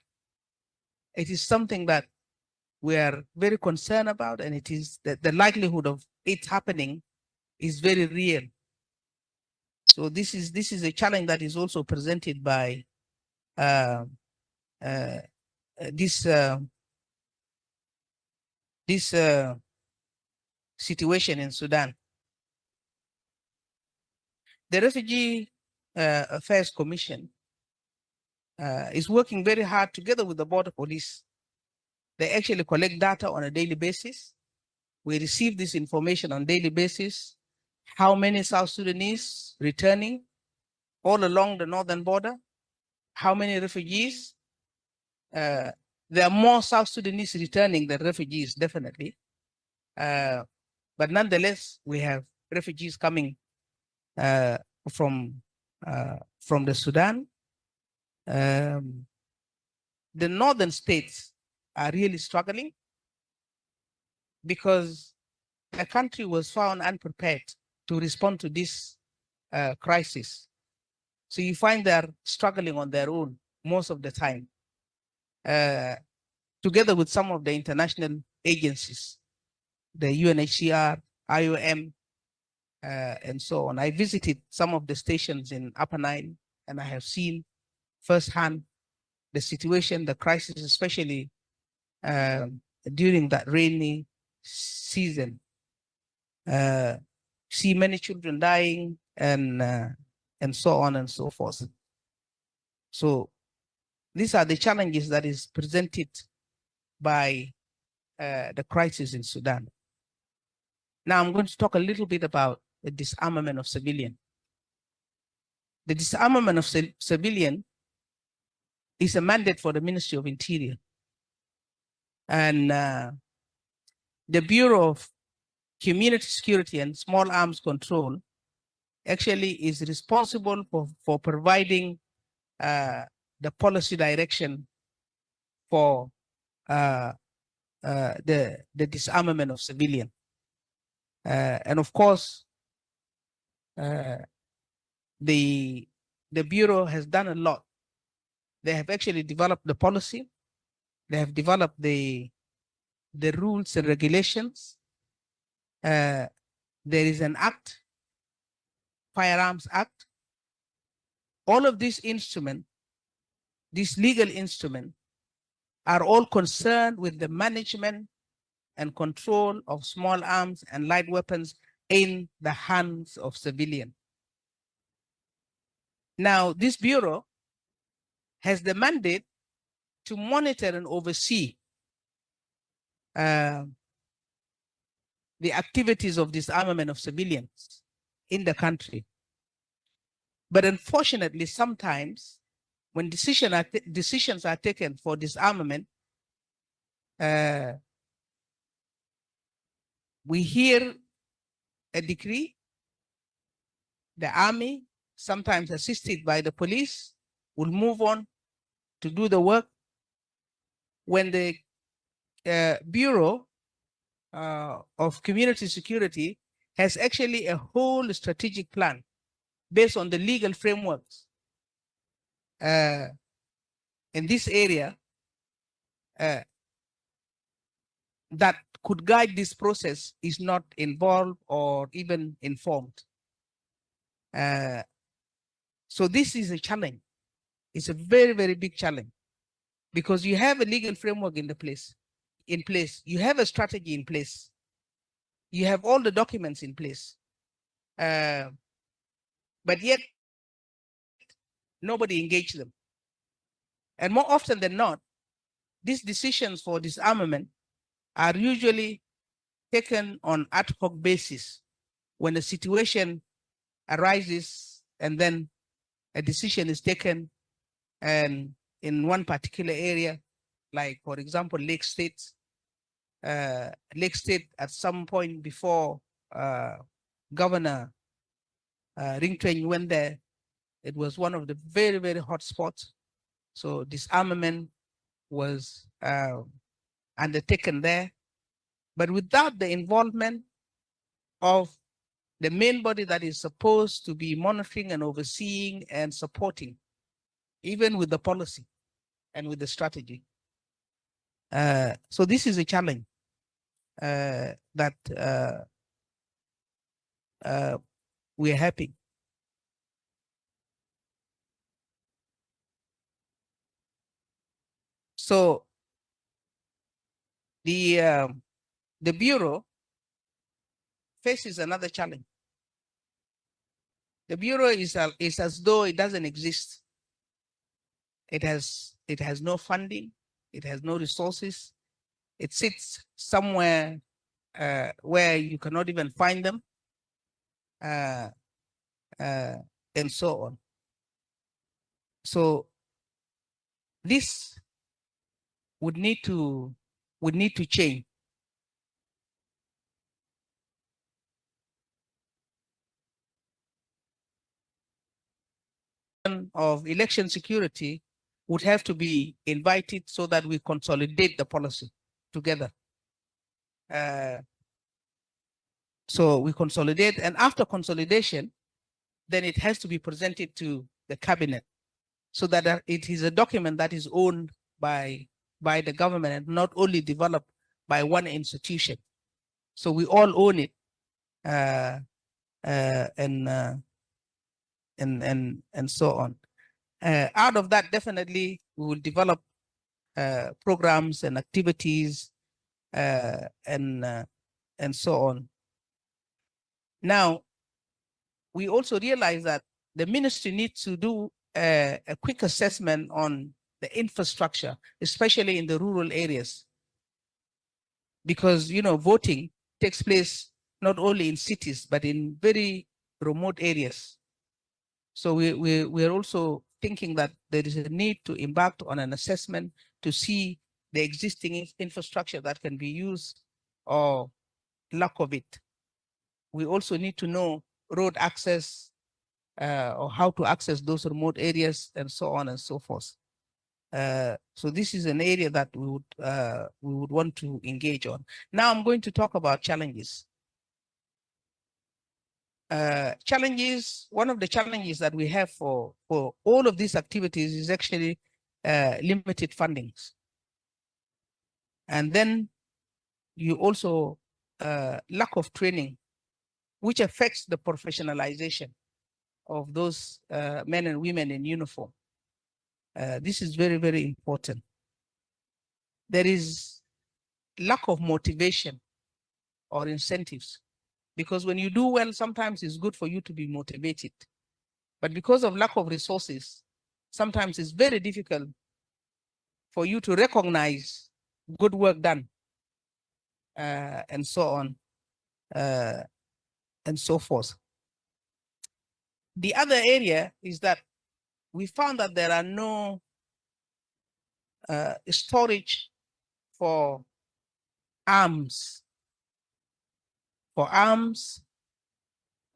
Speaker 6: it is something that we are very concerned about, and it is the likelihood of it happening is very real. So this is a challenge that is also presented by this situation in Sudan. The Refugee Affairs Commission is working very hard together with the border police. They actually collect data on a daily basis. We receive this information on a daily basis. How many South Sudanese returning all along the northern border? How many refugees? There are more South Sudanese returning than refugees, definitely. But nonetheless, we have refugees coming from the Sudan. The northern states are really struggling because the country was found unprepared to respond to this crisis. So you find they're struggling on their own most of the time, together with some of the international agencies, the UNHCR, IOM, and so on. I visited some of the stations in Upper Nile, and I have seen firsthand the situation, the crisis, especially during that rainy season. See many children dying and so on and so forth. So these are the challenges that is presented by the crisis in Sudan. Now I'm going to talk a little bit about the disarmament of civilian. The disarmament of civilian is a mandate for the Ministry of Interior. And the Bureau of Community Security and Small Arms Control actually is responsible for providing the policy direction for the disarmament of civilian. And of course, the Bureau has done a lot. They have actually developed the policy. They have developed the rules and regulations. There is an act, Firearms Act. All of these instruments, this legal instrument, are all concerned with the management and control of small arms and light weapons in the hands of civilians. Now, this bureau has the mandate to monitor and oversee the activities of disarmament of civilians in the country. But unfortunately, sometimes when decisions are taken for disarmament, we hear a decree, the army, sometimes assisted by the police, will move on to do the work. When the Bureau of Community Security has actually a whole strategic plan based on the legal frameworks in this area that could guide this process is not involved or even informed. So this is a challenge. It's a very, very big challenge because you have a legal framework in place. You have a strategy in place. You have all the documents in place. But yet nobody engaged them. And more often than not, these decisions for disarmament are usually taken on ad hoc basis when a situation arises and then a decision is taken and in one particular area, like for example, Lake State at some point before Governor Ringtweng went there, it was one of the very, very hot spots. So disarmament was undertaken there, but without the involvement of the main body that is supposed to be monitoring and overseeing and supporting, even with the policy and with the strategy. So this is a challenge that we're having. So the Bureau faces another challenge. The Bureau is as though it doesn't exist. It has no funding. It has no resources. It sits somewhere where you cannot even find them, and so on. So this would need to change. Of election security would have to be invited so that we consolidate the policy together. So we consolidate, and after consolidation, then it has to be presented to the cabinet so that it is a document that is owned by the government and not only developed by one institution. So we all own it, and so on. Out of that, definitely we will develop programs and activities and so on. Now, we also realize that the ministry needs to do a quick assessment on the infrastructure, especially in the rural areas, because voting takes place not only in cities but in very remote areas. So we're also thinking that there is a need to embark on an assessment to see the existing infrastructure that can be used or lack of it. We also need to know road access or how to access those remote areas and so on and so forth. So this is an area that we would want to engage on. Now I'm going to talk about challenges. One of the challenges that we have for all of these activities is actually limited fundings. And then you also lack of training, which affects the professionalization of those men and women in uniform. This is very, very important. there is lack of motivation or incentives. Because when you do well, sometimes it's good for you to be motivated. But because of lack of resources, sometimes it's very difficult for you to recognize good work done, and so on, and so forth. The other area is that we found that there are no storage for arms,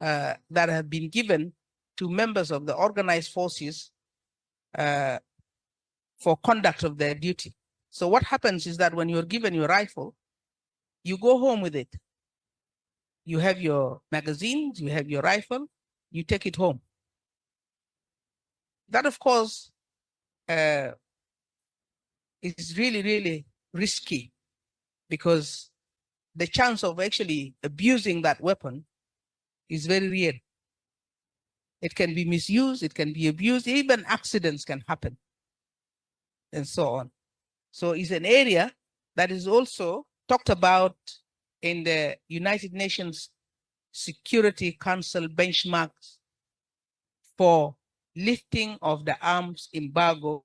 Speaker 6: that have been given to members of the organized forces for conduct of their duty. So what happens is that when you're given your rifle, you go home with it. You have your magazines, you have your rifle, you take it home. That, of course, is really, really risky, because the chance of actually abusing that weapon is very real. It can be misused, it can be abused, even accidents can happen, and so on. So it's an area that is also talked about in the United Nations Security Council benchmarks for lifting of the arms embargo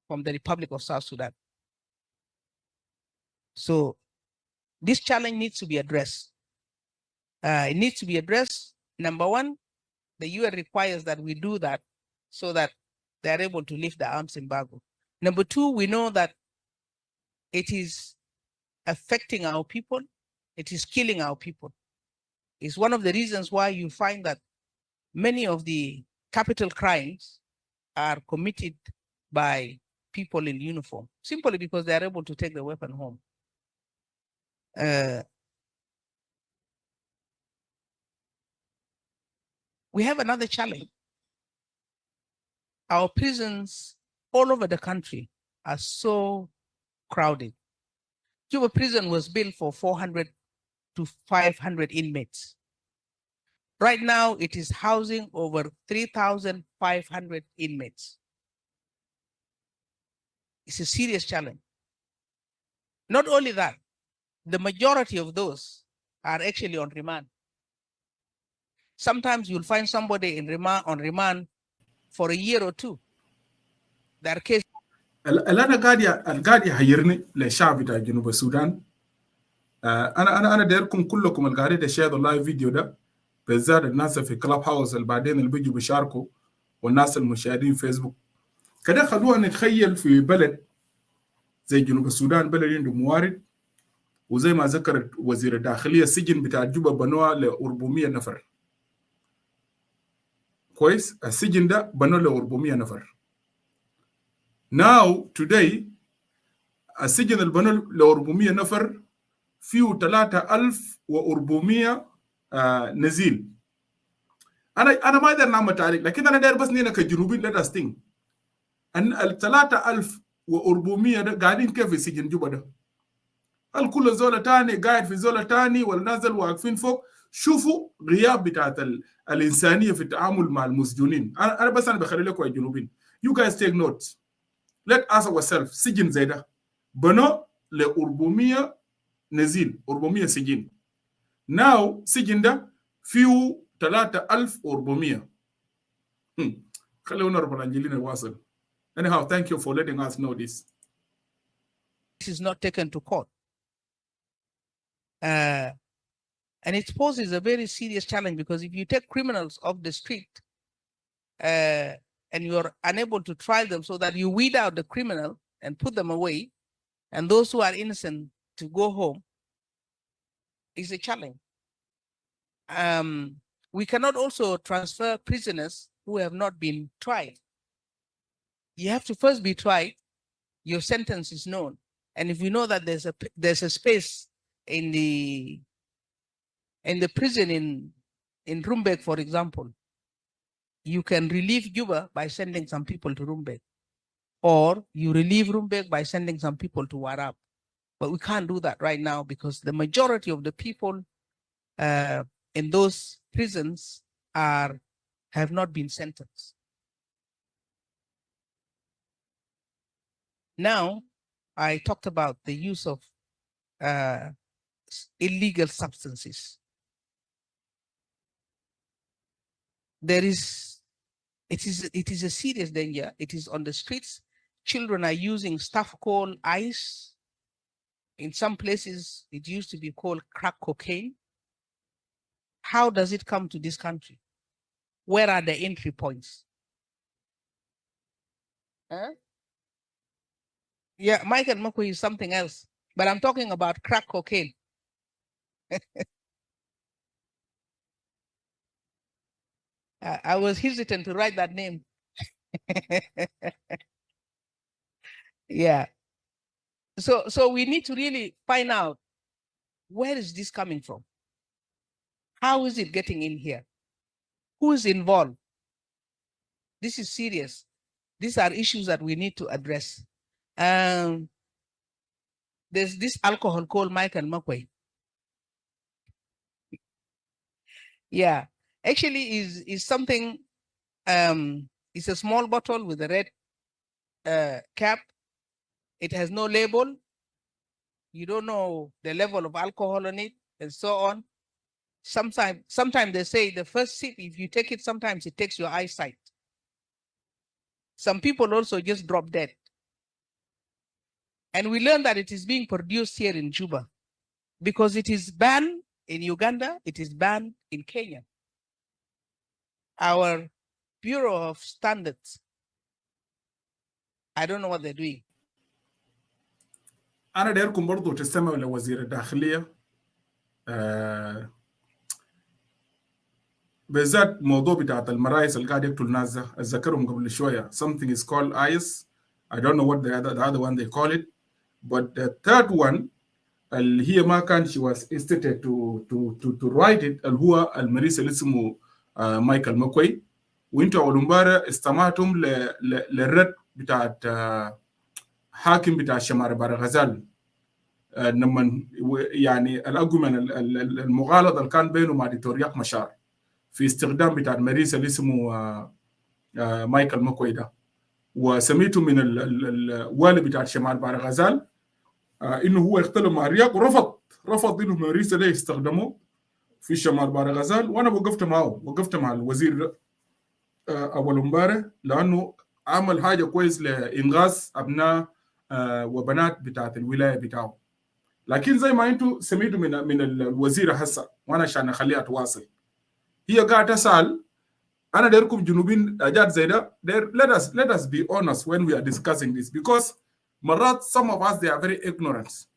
Speaker 6: from the Republic of South Sudan. So this challenge needs to be addressed. It needs to be addressed. Number one, the UN requires that we do that so that they are able to lift the arms embargo. Number two, we know that it is affecting our people. It is killing our people. It's one of the reasons why you find that many of the capital crimes are committed by people in uniform, simply because they are able to take the weapon home. We have another challenge. Our prisons all over the country are so crowded. Juba prison was built for 400 to 500 inmates. Right now, it is housing over 3,500 inmates. It's a serious challenge. Not only that, the majority of those are actually on remand. Sometimes you'll find somebody on remand for a year or two. There are cases.
Speaker 1: انا قاعد يحيرني للشعب بتاع جنوب السودان. انا دايركم كلكم اللي قاعدين تشاهدوا اللايف فيديو ده، بالذات الناس في كلاب هاوس اللي بعدين اللي بيجوا بيشاركوا، والناس المشاهدين فيسبوك. كده خلونا نتخيل في بلد زي جنوب السودان، بلد عنده موارد، وزي ما ذكرت وزير الداخليه السجن بتاع جوبا بنوه ل 400 نفر. كويس؟ السجن ده بنوه ل 400 نفر. Now today السجن اللي بنوه ل 400 نفر فيه 3400 نزيل. انا ما اقدر نعمل تعليق، لكن انا داير بس نينا كجنوبيين let us think ان ال 3400 ده قاعدين كيف في سجن جوبا ده؟ هل كل زوله تاني قاعد في زوله تاني ولا نازل واقفين فوق؟ شوفوا غياب بتاعت الانسانيه في التعامل مع المسجونين. انا بس انا بخلي لكم يا جنوبيين. You guys take notes. Let us ourselves سجن زي ده بنو ل 400 نزيل، 400 سجين. Now سجن ده فيه 3400. خلونا ربنا نجيلنا واصل. Anyhow, thank you for letting us know this.
Speaker 6: This is not taken to court. And it poses a very serious challenge, because if you take criminals off the street and you're unable to trial them so that you weed out the criminal and put them away, and those who are innocent to go home, is a challenge. We cannot also transfer prisoners who have not been tried. You have to first be tried, your sentence is known, and if we know that there's a space in the prison in Rumbek, for example, you can relieve Juba by sending some people to Rumbek, or you relieve Rumbek by sending some people to Warab. But we can't do that right now, because the majority of the people in those prisons have not been sentenced. Now, I talked about the use of illegal substances. It is a serious danger. It is on the streets. Children are using stuff called ice. In some places, it used to be called crack cocaine. How does it come to this country? Where are the entry points? Huh? Yeah, Michael Makwe is something else, but I'm talking about crack cocaine. I was hesitant to write that name. Yeah. So we need to really find out, where is this coming from? How is it getting in here? Who is involved? This is serious. These are issues that we need to address. There's this alcohol called Michael Makwe. Yeah, actually is something, it's a small bottle with a red cap. It has no label. You don't know the level of alcohol on it and so on. Sometimes they say the first sip, if you take it, sometimes it takes your eyesight. Some people also just drop dead. And we learned that it is being produced here in Juba because it is banned in Uganda, it is banned in Kenya. Our Bureau of Standards, I don't know what they're doing.
Speaker 1: أنا دايركم برضو تستمعوا لوزير الداخلية بالذات موضوع بتاعت المرايس اللي قاعد يقتل الناس ده أتذكرهم قبل شوية. Something is called ICE. I don't know what the other one they call it. But the third one اللي هي ما كان she was instituted to write it اللي هو المريس اللي اسمه مايكل ماكوي. وانتوا أول امبارح استمعتم للرد بتاعت حاكم بتاع شمال بارغزال لما يعني الأرجومنت المغالطة اللي كان بينه مع دكتور رياض مشار في استخدام بتاع المريس اللي اسمه مايكل ماكوي ده. وسميته من الوالي بتاع شمال بارغزال انه هو يختلف مع رياض ورفض انه المريس ده يستخدمه في شمال بارغزال. وانا وقفت مع الوزير اول امبارح لانه عمل حاجه كويس لانغاذ ابناء وبنات بتاعت الولايه بتاعه. لكن زي ما انتم سمعتوا من الوزيره هسه، وانا عشان اخليها تواصل، هي قاعده تسال انا دايركم جنوبين اجاد زي ده. Let us be honest when we are discussing this, because مرات some of us they are very ignorant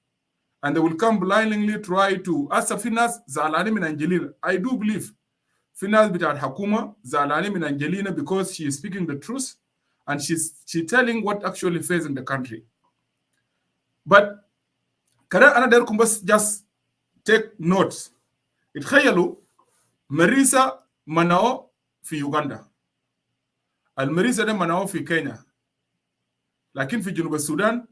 Speaker 1: and they will come blindly try to هسه في ناس زعلانين من انجلينا. I do believe في ناس بتاع الحكومه زعلانين من انجلينا because she is speaking the truth and she telling what actually facing the country. But كده انا دايركم بس just take notes. اتخيلوا مريسا مناو في يوغندا، المريسا ده مناو في كينيا، لكن في جنوب السودان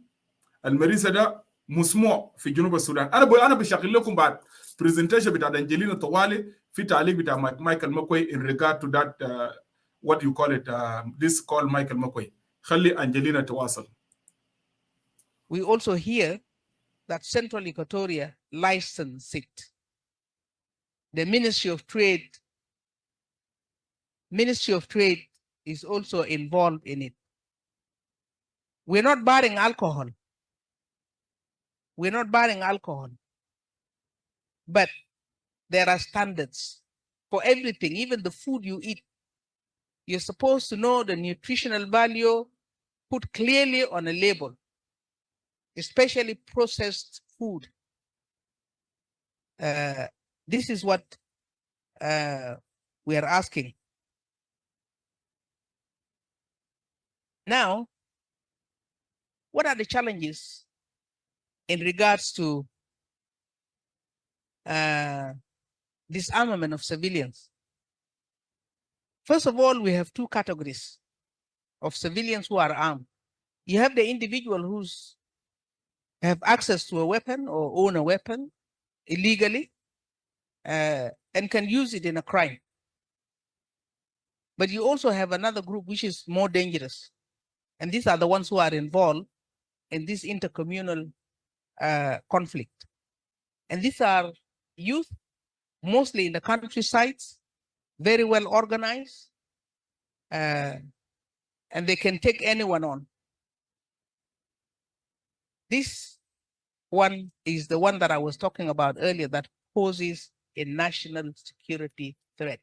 Speaker 1: المريسا ده مسموع في جنوب السودان. انا بشغل لكم بعد برزنتيشن بتاع انجلينا طوالي في تعليق بتاع مايكل ماكوي in regard to that what you call it this called مايكل ماكوي. خلي انجلينا تواصل.
Speaker 6: We also hear that Central Equatoria licensed it. The Ministry of Trade is also involved in it. We're not barring alcohol. But there are standards for everything, even the food you eat. You're supposed to know the nutritional value put clearly on a label, especially processed food. This is what we are asking. Now, what are the challenges in regards to disarmament of civilians? First of all, we have two categories of civilians who are armed. You have the individual who's have access to a weapon or own a weapon illegally and can use it in a crime. But you also have another group which is more dangerous. And these are the ones who are involved in this intercommunal conflict. And these are youth, mostly in the countrysides, very well organized, and they can take anyone on. This one is the one that I was talking about earlier that poses a national security threat.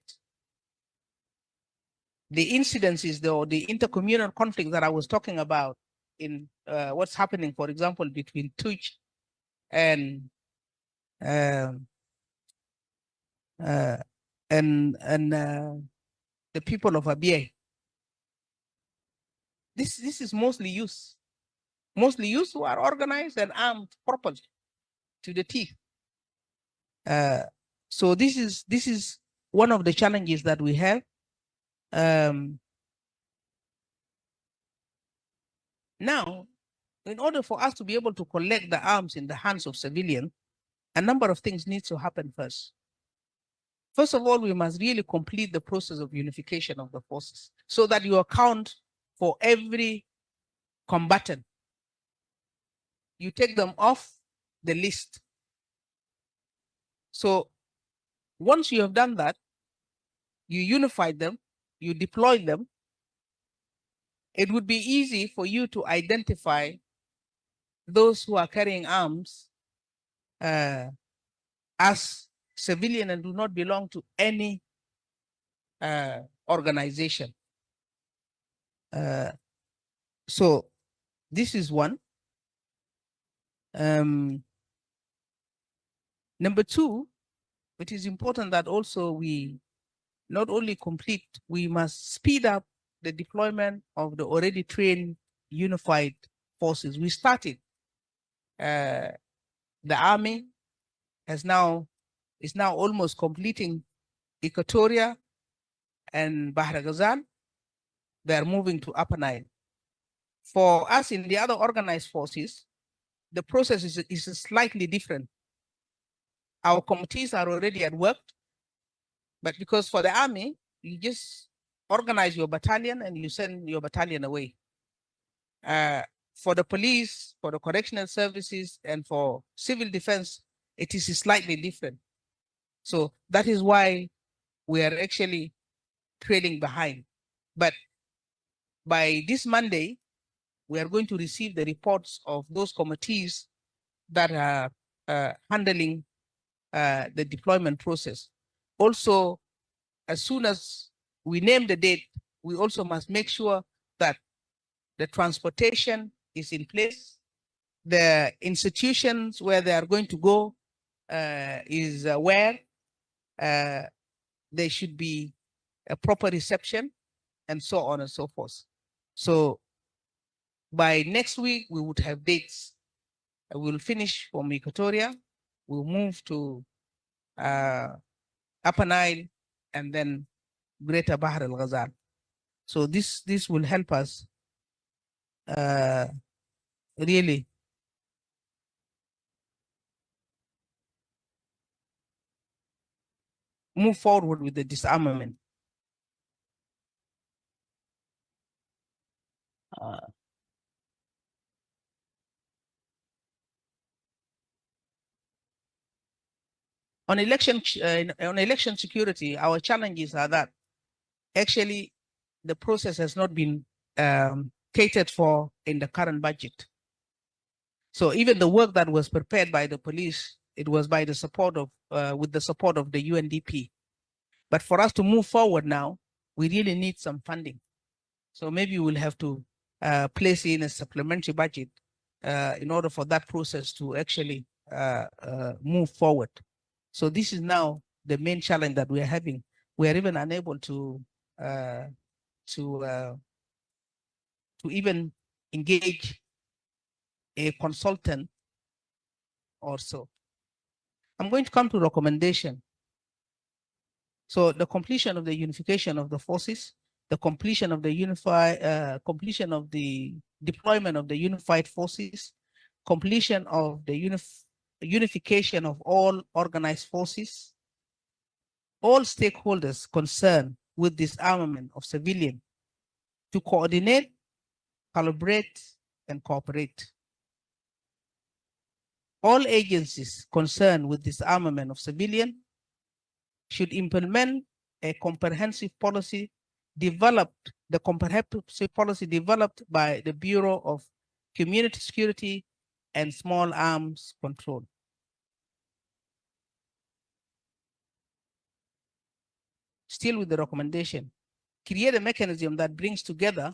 Speaker 6: The incidences, or the intercommunal conflict that I was talking about in what's happening, for example, between Tuch and the people of Abyei. This is mostly youth who are organized and armed properly to the teeth. So this is one of the challenges that we have. Now, in order for us to be able to collect the arms in the hands of civilians, a number of things need to happen first. First of all, we must really complete the process of unification of the forces so that you account for every combatant. You take them off the list. So once you have done that, you unify them, you deploy them, it would be easy for you to identify those who are carrying arms as civilian and do not belong to any organization. So this is one. Number two, it is important that also we not only complete, we must speed up the deployment of the already trained unified forces. We started. The army is now almost completing Equatoria and Bahr Ghazal. They are moving to Upper Nile. For us in the other organized forces, the process is slightly different. Our committees are already at work, but because for the army, you just organize your battalion and you send your battalion away. For the police, for the correctional services, and for civil defense, it is slightly different. So that is why we are actually trailing behind. But by this Monday, we are going to receive the reports of those committees that are handling the deployment process. Also, as soon as we name the date, we also must make sure that the transportation is in place. The institutions where they are going to go is where there should be a proper reception, and so on and so forth. So by next week, we would have dates. We'll finish from Equatoria, we'll move to Upper Nile, and then Greater Bahr al-Ghazal. So this will help us really move forward with the disarmament. On election security, our challenges are that actually the process has not been catered for in the current budget. So even the work that was prepared by the police, it was by the support of, with the support of the UNDP. But for us to move forward now, we really need some funding. So maybe we'll have to place in a supplementary budget in order for that process to actually move forward. So this is now the main challenge that we are having. We are even unable to even engage a consultant or so. I'm going to come to recommendation. So the completion of the unification of the forces, the completion of the completion of the deployment of the unified forces, completion of the unification of all organized forces, all stakeholders concerned with disarmament of civilians to coordinate, collaborate, and cooperate. all agencies concerned with disarmament of civilian should implement a comprehensive policy developed by the Bureau of Community Security and Small Arms Control. Still with the recommendation, create a mechanism that brings together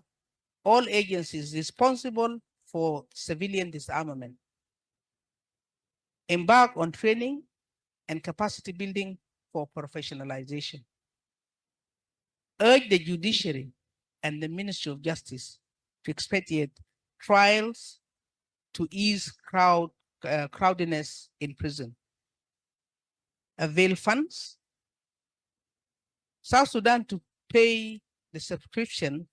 Speaker 6: all agencies responsible for civilian disarmament. Embark on training and capacity building for professionalization. Urge the judiciary and the Ministry of Justice to expedite trials to ease crowdiness in prison. Avail funds. South Sudan to pay the subscription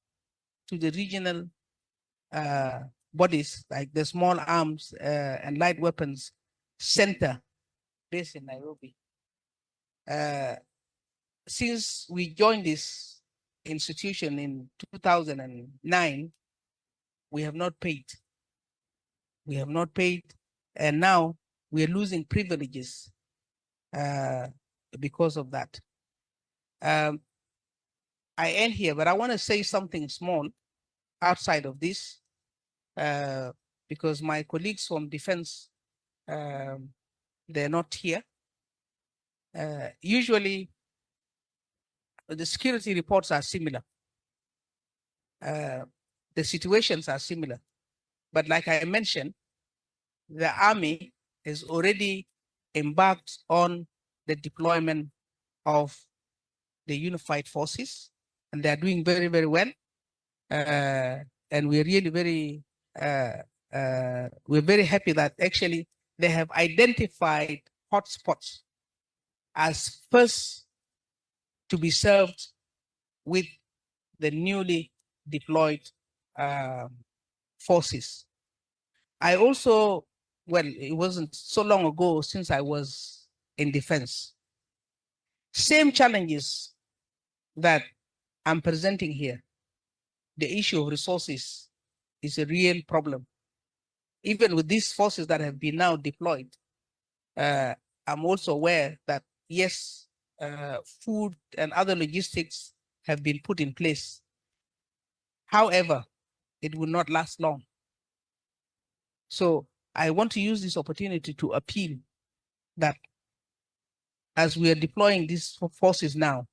Speaker 6: to the regional bodies like the Small Arms and Light Weapons Center based in Nairobi. Since we joined this institution in 2009, we have not paid. We have not paid, and now we are losing privileges because of that. I end here, but I want to say something small outside of this because my colleagues from defense, they're not here. Usually, the security reports are similar. The situations are similar. But like I mentioned, the army has already embarked on the deployment of the unified forces, and they are doing very, very well. And we're really we're very happy that actually they have identified hotspots as first to be served with the newly deployed forces. I also, well, it wasn't so long ago since I was in defense. Same challenges that I'm presenting here. The issue of resources is a real problem. Even with these forces that have been now deployed, I'm also aware that, yes, food and other logistics have been put in place. However, it will not last long. So I want to use this opportunity to appeal that as we are deploying these forces now,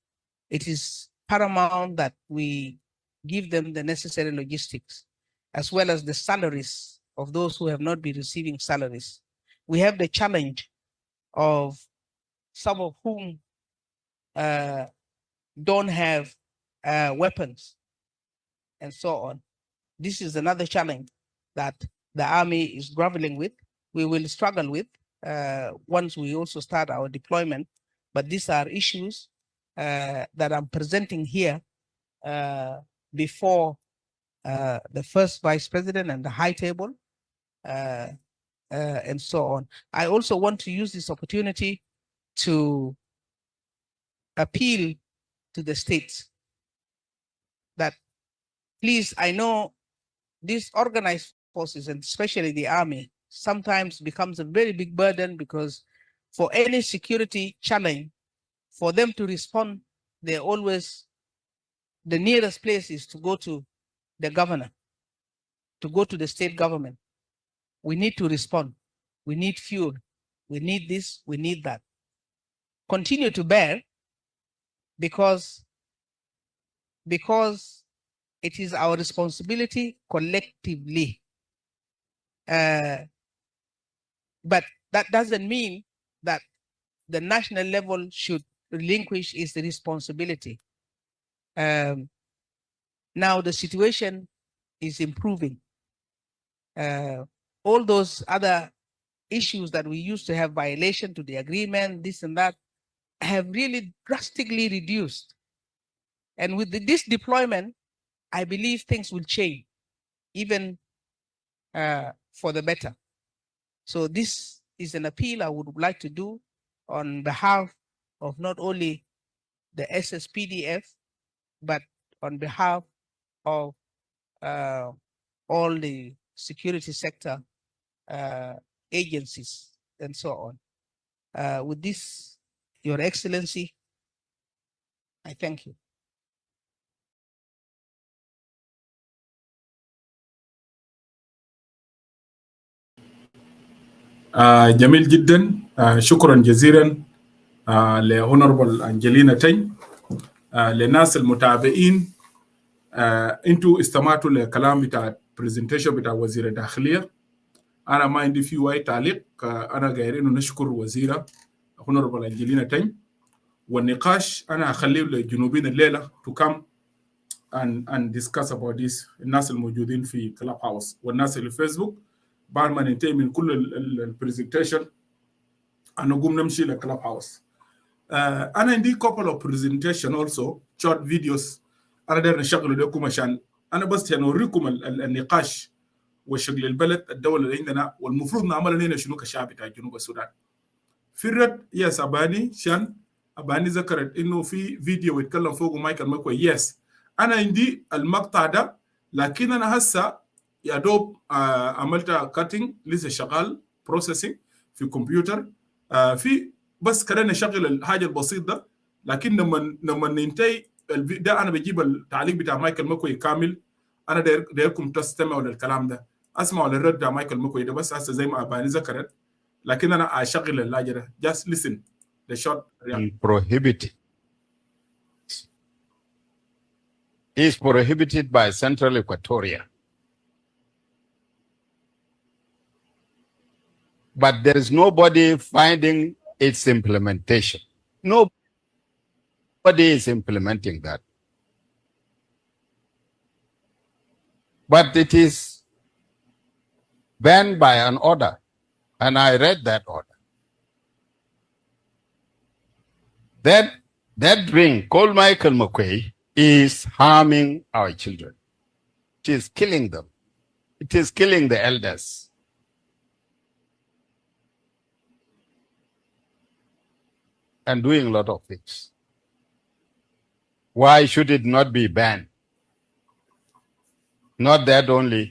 Speaker 6: it is paramount that we give them the necessary logistics, as well as the salaries of those who have not been receiving salaries. We have the challenge of some of whom don't have weapons and so on. This is another challenge that the army is grappling with. We will struggle with once we also start our deployment. But these are issues that I'm presenting here before the first vice president and the high table and so on. I also want to use this opportunity to appeal to the states that please, I know these organized forces, and especially the army, sometimes becomes a very big burden because for any security challenge, for them to respond, they're always, the nearest place is to go to the governor, to go to the state government. We need to respond. We need fuel. We need this, we need that. Continue to bear because it is our responsibility collectively. But that doesn't mean that the national level should relinquish its responsibility. Now the situation is improving. All those other issues that we used to have violation to the agreement, this and that, have really drastically reduced. And with this deployment, I believe things will change, even for the better. So this is an appeal I would like to do on behalf of not only the SSPDF, but on behalf of all the security sector agencies. and so on. With this, Your Excellency, I thank you.
Speaker 1: جميل جدا. شكرا جزيلا لهونربل أنجلينا تين. للناس المتابعين، انتوا استمعتوا لكلام بتاع برزنتيشن بتاع وزير الداخليه. انا ما عندي فيه اي تعليق. انا غير انه نشكر وزيره هونربل انجلينا تين، والنقاش انا اخليه للجنوبيين الليله to come and discuss about this. الناس الموجودين في كلاب هاوس والناس اللي في فيسبوك، بعد ما ننتهي من كل البرزنتيشن هنقوم نمشي لكلاب هاوس. انا عندي couple of presentation also short videos انا داير نشغله لكم عشان انا بس نوريكم النقاش وشغل البلد الدوله اللي عندنا والمفروض نعمل هنا شنو كشعب بتاع جنوب السودان. في الرد يس اباني شان اباني ذكرت انه في فيديو يتكلم فوقه مايكل مكوي. يس انا عندي المقطع ده، لكن انا هسه يا دوب عملت كاتنج لسه شغال بروسيسنج في كمبيوتر. في بس كده نشغل الحاجه البسيط ده، لكن لما ننتهي ده انا بجيب التعليق بتاع مايكل مكوي كامل. انا دايركم تستمعوا للكلام ده، اسمعوا للرد بتاع مايكل مكوي ده بس هسه زي ما اباني ذكرت، لكن انا اشغل اللاجه ده. just listen the short
Speaker 7: prohibited is prohibited by Central Equatoria. But there is nobody finding its implementation. Nobody is implementing that. But it is banned by an order, and I read that order. That drink called Michael McQuay is harming our children. It is killing them. It is killing the elders. And doing a lot of things. Why should it not be banned? Not that only,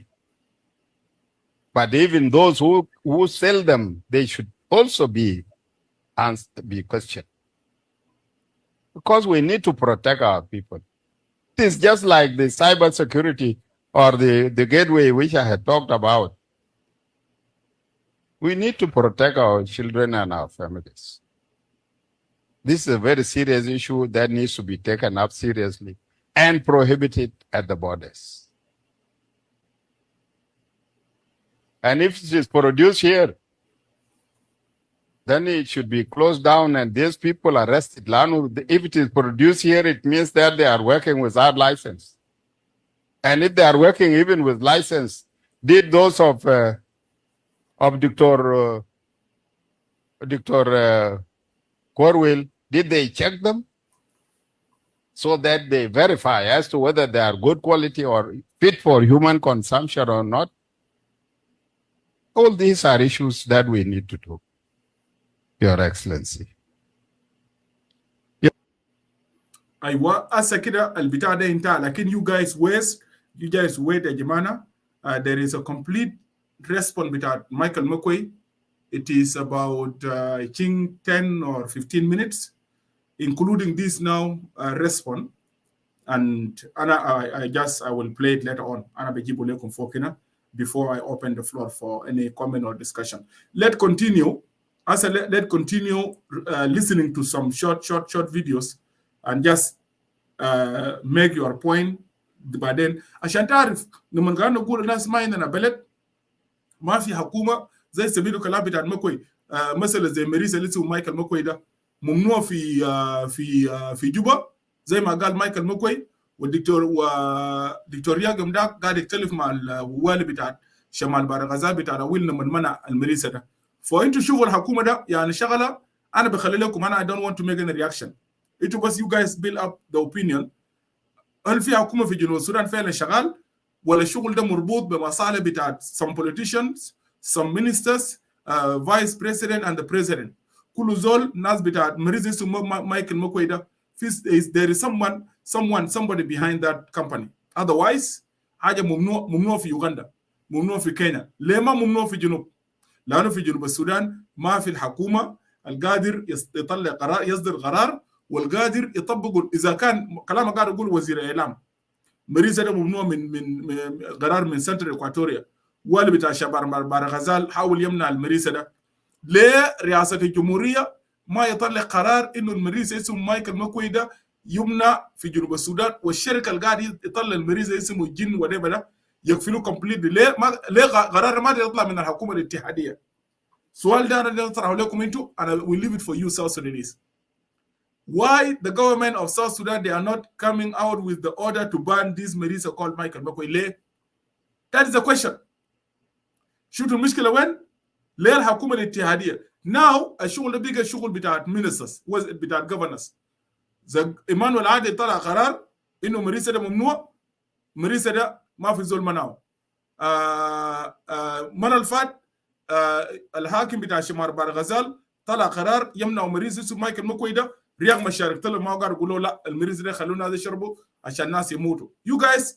Speaker 7: but even those who sell them, they should also be questioned. Because we need to protect our people. It is just like the cybersecurity or the gateway which I had talked about. We need to protect our children and our families. This is a very serious issue that needs to be taken up seriously and prohibited at the borders. And if it is produced here, then it should be closed down and these people arrested. If it is produced here, it means that they are working without license. And if they are working even with license, did those of Dr. Corwell, did they check them so that they verify as to whether they are good quality or fit for human consumption or not? All these are issues that we need to do, Your Excellency.
Speaker 1: ايوه هسه كده البتاع ده انتهى، لكن you guys wait يا جماعه. There is a complete response بتاع Michael McQuay. It is about I think 10 or 15 minutes, including this now response. And I will play it later on. أنا بجيبه لكم فوق هنا before I open the floor for any comment or discussion. Let's continue. Let's continue listening to some short videos and just make your point. بعدين عشان تعرف لما قاعد نقول الناس ما عندنا بلد، ما في حكومه زي سبيلو كلام بتاع مكوي. مثلا زي مريسا لسه ومايكل مكوي ده ممنوع في جوبا زي ما قال مايكل مكوي. والدكتور ياغم ده قاعد يختلف مع الوالي بتاع شمال بارغازال بتاع ويل لما منع المريسا ده. فانتوا شوفوا الحكومه ده يعني شغله. انا بخلي لكم، انا I don't want to make any reaction. انتوا بس you guys build up the opinion. هل في حكومه في جنوب السودان فعلا شغال، ولا الشغل ده مربوط بمصالح بتاعت some politicians, some ministers, vice president and the president. كل زول ناس بتاعت مريزي مايكل مكوي ده there is somebody behind that company. Otherwise حاجه ممنوع في يوغندا، ممنوع في كينيا. ليه ما ممنوع في جنوب؟ لانه في جنوب السودان ما في الحكومه القادر يطلع قرار، يصدر قرار والقادر يطبقه. اذا كان كلام قاعد يقول وزير الاعلام مريض ده ممنوع من قرار من سنترال اكواتوريا، واللي بتاع شباب بارغزال حاول يمنع المريض ده. ليه رئاسه الجمهوريه ما يطلع قرار انه المريض اسمه مايكل مكوي ده يمنع في جنوب السودان، والشركه اللي قاعد يطلع المريض اسمه جن وديبه ده يقفلوا كومبليت؟ ليه قرار ما يطلع من الحكومه الاتحاديه؟ سؤال ده انا اطرحه لكم انتم. انا will leave it for you South Sudanese. Why the government of South Sudan they are not coming out with the order to ban this Marisa called Michael Makwele? That is the question. شوفوا المشكله وين؟ ليه الحكومه الاتحاديه؟ Now الشغل ده بيجي الشغل بتاع ministers بتاع governors. زي ايمانويل عادل طلع قرار انه مريسا ده ممنوع، مريسا ده ما في زول منعه. من الفات الحاكم بتاع شمال بارغزال طلع قرار يمنع مريسا اسمه مايكل مكوي ده، رياض مشارك طلع ما قاعد يقولوا لا المريسا ده خلونا هذا يشربوا عشان الناس يموتوا. You guys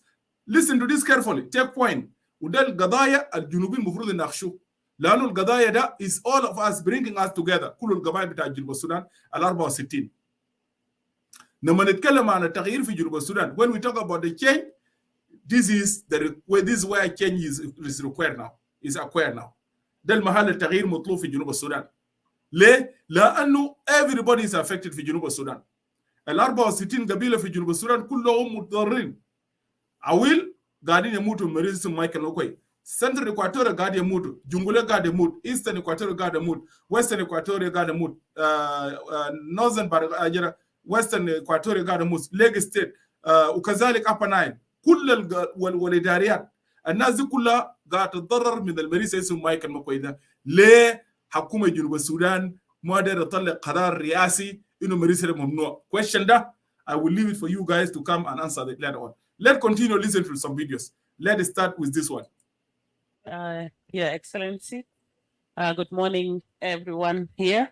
Speaker 1: listen to this carefully, take point. وده القضايا الجنوبيين المفروض يناقشوه، لانه القضايا ده is all of us bringing us together. كل القبائل بتاع جنوب السودان ال 64. لما نتكلم عن التغيير في جنوب السودان, when we talk about the change, this is where change is required now, is acquired now. ده المحل التغيير مطلوب في جنوب السودان. ليه؟ لانه everybody is affected في جنوب السودان. ال 64 قبيله في جنوب السودان كلهم متضررين. عويل قاعدين يموتوا مريض اسمه مايكل مكوي، سنترال اكواتوريا قاعد يموتوا، جنوبيا قاعد يموت، ايسترن اكواتوريا قاعد يموت، ويسترن اكواتوريا قاعد يموت، نورثرن ويسترن اكواتوريا قاعد يموت، ليج ستيت، وكذلك ابا نايل. كل والاداريات الناس دي كلها قاعد تتضرر من المريض اسمه مايكل مكوي ده. ليه حكومه جنوب السودان ما قادره تطلع قرار رئاسي انه مريض ممنوع؟ question ده I will leave it for you guys to come and answer it later on. Let's continue listening to some videos. Let's start with this one.
Speaker 8: Your Excellency, good morning everyone here.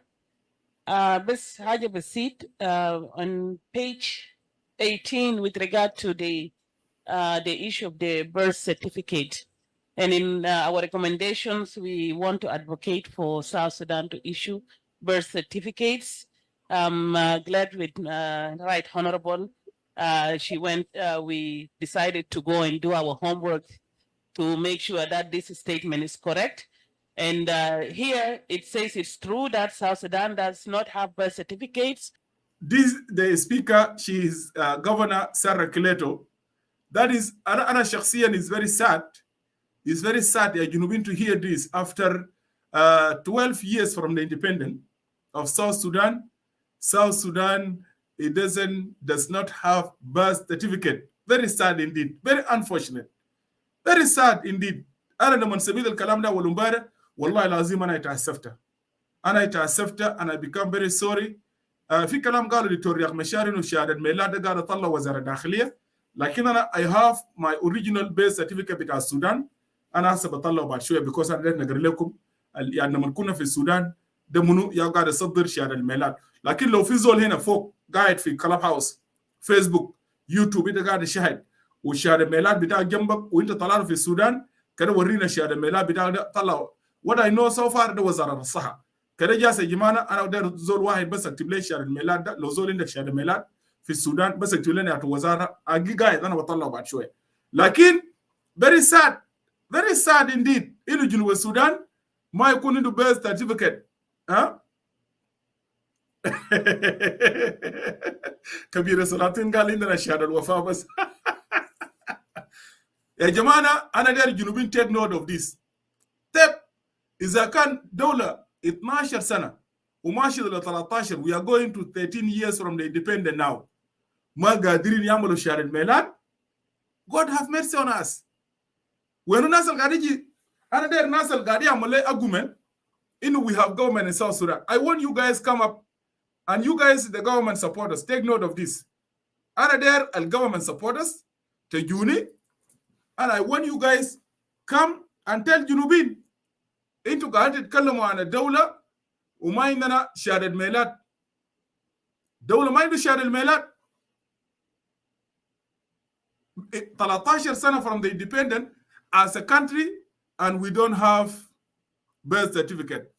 Speaker 8: This Haja Basit on page 18 with regard to the issue of the birth certificate. And in our recommendations, we want to advocate for South Sudan to issue birth certificates. I'm glad with Right Honorable, we decided to go and do our homework to make sure that this statement is correct. And here it says it's true that South Sudan does not have birth certificates.
Speaker 1: The speaker, she is Governor Sarah Kileto. That is, Anna Shakhsiyan is very sad. It's very sad, Junubin, to hear this after 12 years from the independence of South Sudan. South Sudan, it does not have birth certificate. Very sad indeed. Very unfortunate. Very sad indeed. أنا لما نسمي الكلام ده والمبارح والله لازم أنا يتأسفت أنا become very sorry. في كلام قالوا دكتور رياض مشاري إنه شهادة ميلاد ده قاعد أطلع وزارة الداخلية، لكن أنا I have my original birth certificate بتاع السودان. أنا هسه بطلعه بعد شوية because أنا نقرأ لكم يعني لما كنا في السودان ده منو يا قاعد يصدر شهادة الميلاد. لكن لو في زول هنا فوق قاعد في كلاب هاوس فيسبوك يوتيوب انت قاعد تشاهد والشهاده الميلاد بتاعك جنبك وانت طلعت في السودان كده ورينا الشهاده الميلاد بتاعك طلعوا what I know so far ده وزاره الصحه كده جالس يا جماعه انا داير زول واحد بس اكتب لي شهاده الميلاد ده. لو زول عندك شهاده ميلاد في السودان بس اكتب لنا يا وزاره اجي قاعد انا بطلعه بعد شويه. لكن very sad indeed انه جنوب السودان ما يكون عنده birth certificate. ها كبير سلاطين قال عندنا شهاده الوفاه بس. يا جماعه انا داير الجنوبيين take note of this. طيب اذا كان دوله 12 سنه وماشي ل 13 we are going to 13 years from the independence now ما قادرين يعملوا شهاده الميلاد. God have mercy on us. وين الناس اللي قاعد يجي انا داير الناس اللي قاعد يعملوا لي argument انه we have government in South Sudan. I want you guys come up and you guys the government supporters take note of this. أنا داير الgovernment supporters تجوني and I want you guys come and tell جنوبين انتوا قاعدين تتكلموا عن الدولة وما عندنا شهادة ميلاد. دولة ما عندها شهادة الميلاد 13 سنة from the independence as a country and we don't have birth certificate.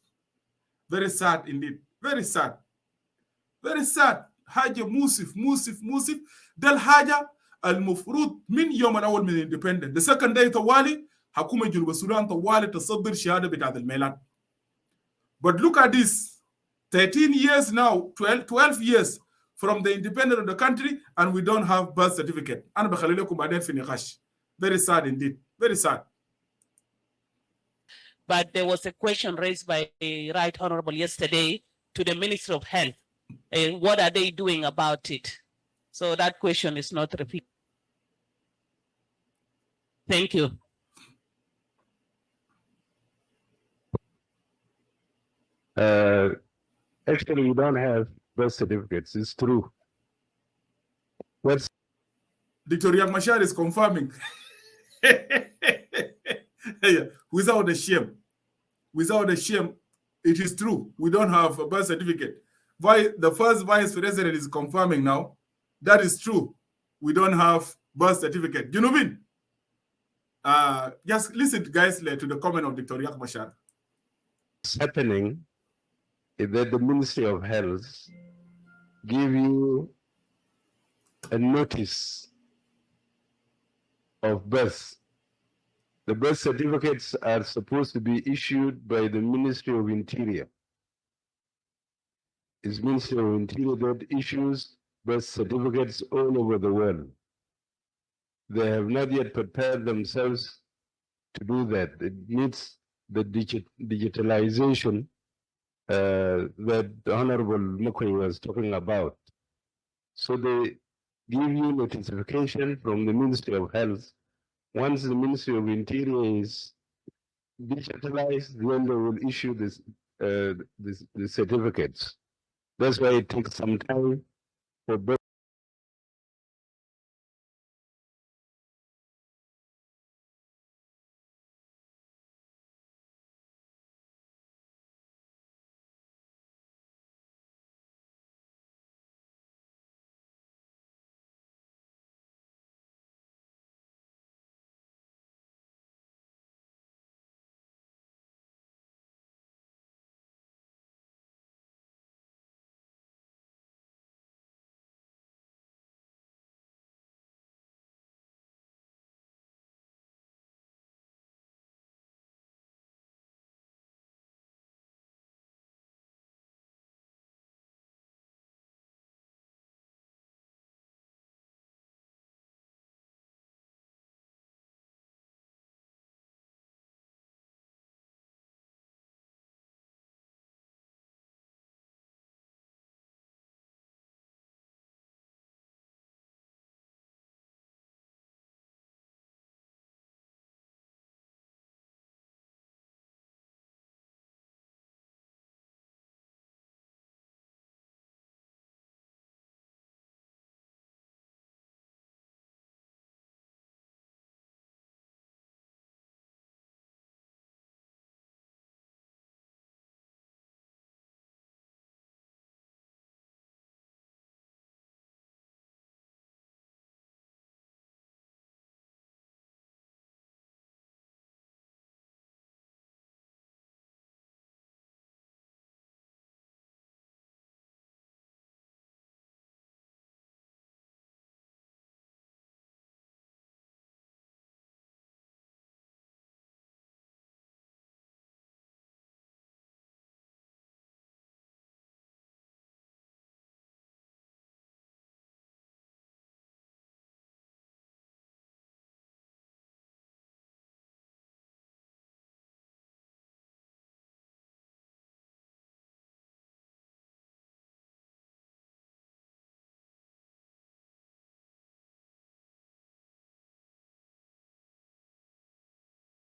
Speaker 1: Very sad indeed. Very sad. Very sad. حاجة موسف ده الحاجة المفروض من يوم الأول من independent. The second day طوالي حكومة جنوب السودان طوالي تصدر شهادة بتاعت الميلاد. But look at this. 13 years now, 12 years from the independence of the country, and we don't have birth certificate. أنا بخلي لكم بعدين في نقاش. Very sad indeed. Very sad.
Speaker 8: But there was a question raised by the Right Honorable yesterday to the Ministry of Health. What are they doing about it? So that question is not repeated. Thank you.
Speaker 9: Actually, we don't have birth certificates. It's true. What's
Speaker 1: Dr. Mashar is confirming. Without a shame. Without a shame, it is true. We don't have a birth certificate. The first vice president is confirming now. That is true. We don't have birth certificate. You know what I mean? Just listen, guys, to the comment of Dr. Mashar.
Speaker 9: What's happening is that the Ministry of Health give you a notice of birth. The birth certificates are supposed to be issued by the Ministry of Interior. It's Ministry of Interior that issues birth certificates all over the world. They have not yet prepared themselves to do that. It needs the digitalization that Honorable Mukwe was talking about. So they give you notification from the Ministry of Health. Once the Ministry of Interior is digitalized, then they will issue the certificates. That's why it takes some time for birth.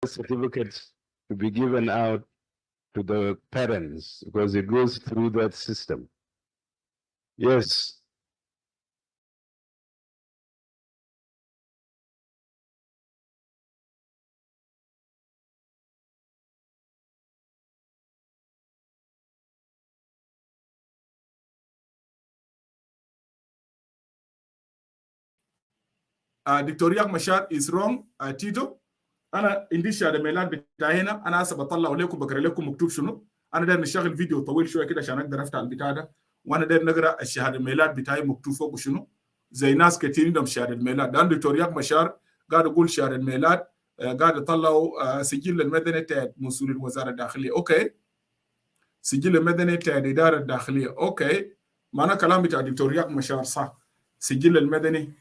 Speaker 9: Certificates to be given out to the parents because it goes through that system. Yes.
Speaker 1: Dr. Mashar is wrong, Tito. انا عندي شهاده ميلاد بتاعي هنا، انا هسه بطلع لكم بقرا لكم مكتوب شنو. انا داير نشغل فيديو طويل شويه كده عشان اقدر افتح البتاع ده، وانا داير نقرا الشهاده الميلاد بتاعي مكتوب فوق شنو. زي ناس كثير عندهم شهاده الميلاد. ده دكتور رياض مشار قاعد يقول شهاده الميلاد قاعد يطلعوا سجل المدني بتاع مسؤول الوزاره الداخليه. اوكي، سجل المدني بتاع الاداره الداخليه. اوكي، معنى كلام بتاع دكتور رياض مشار صح، سجل المدني.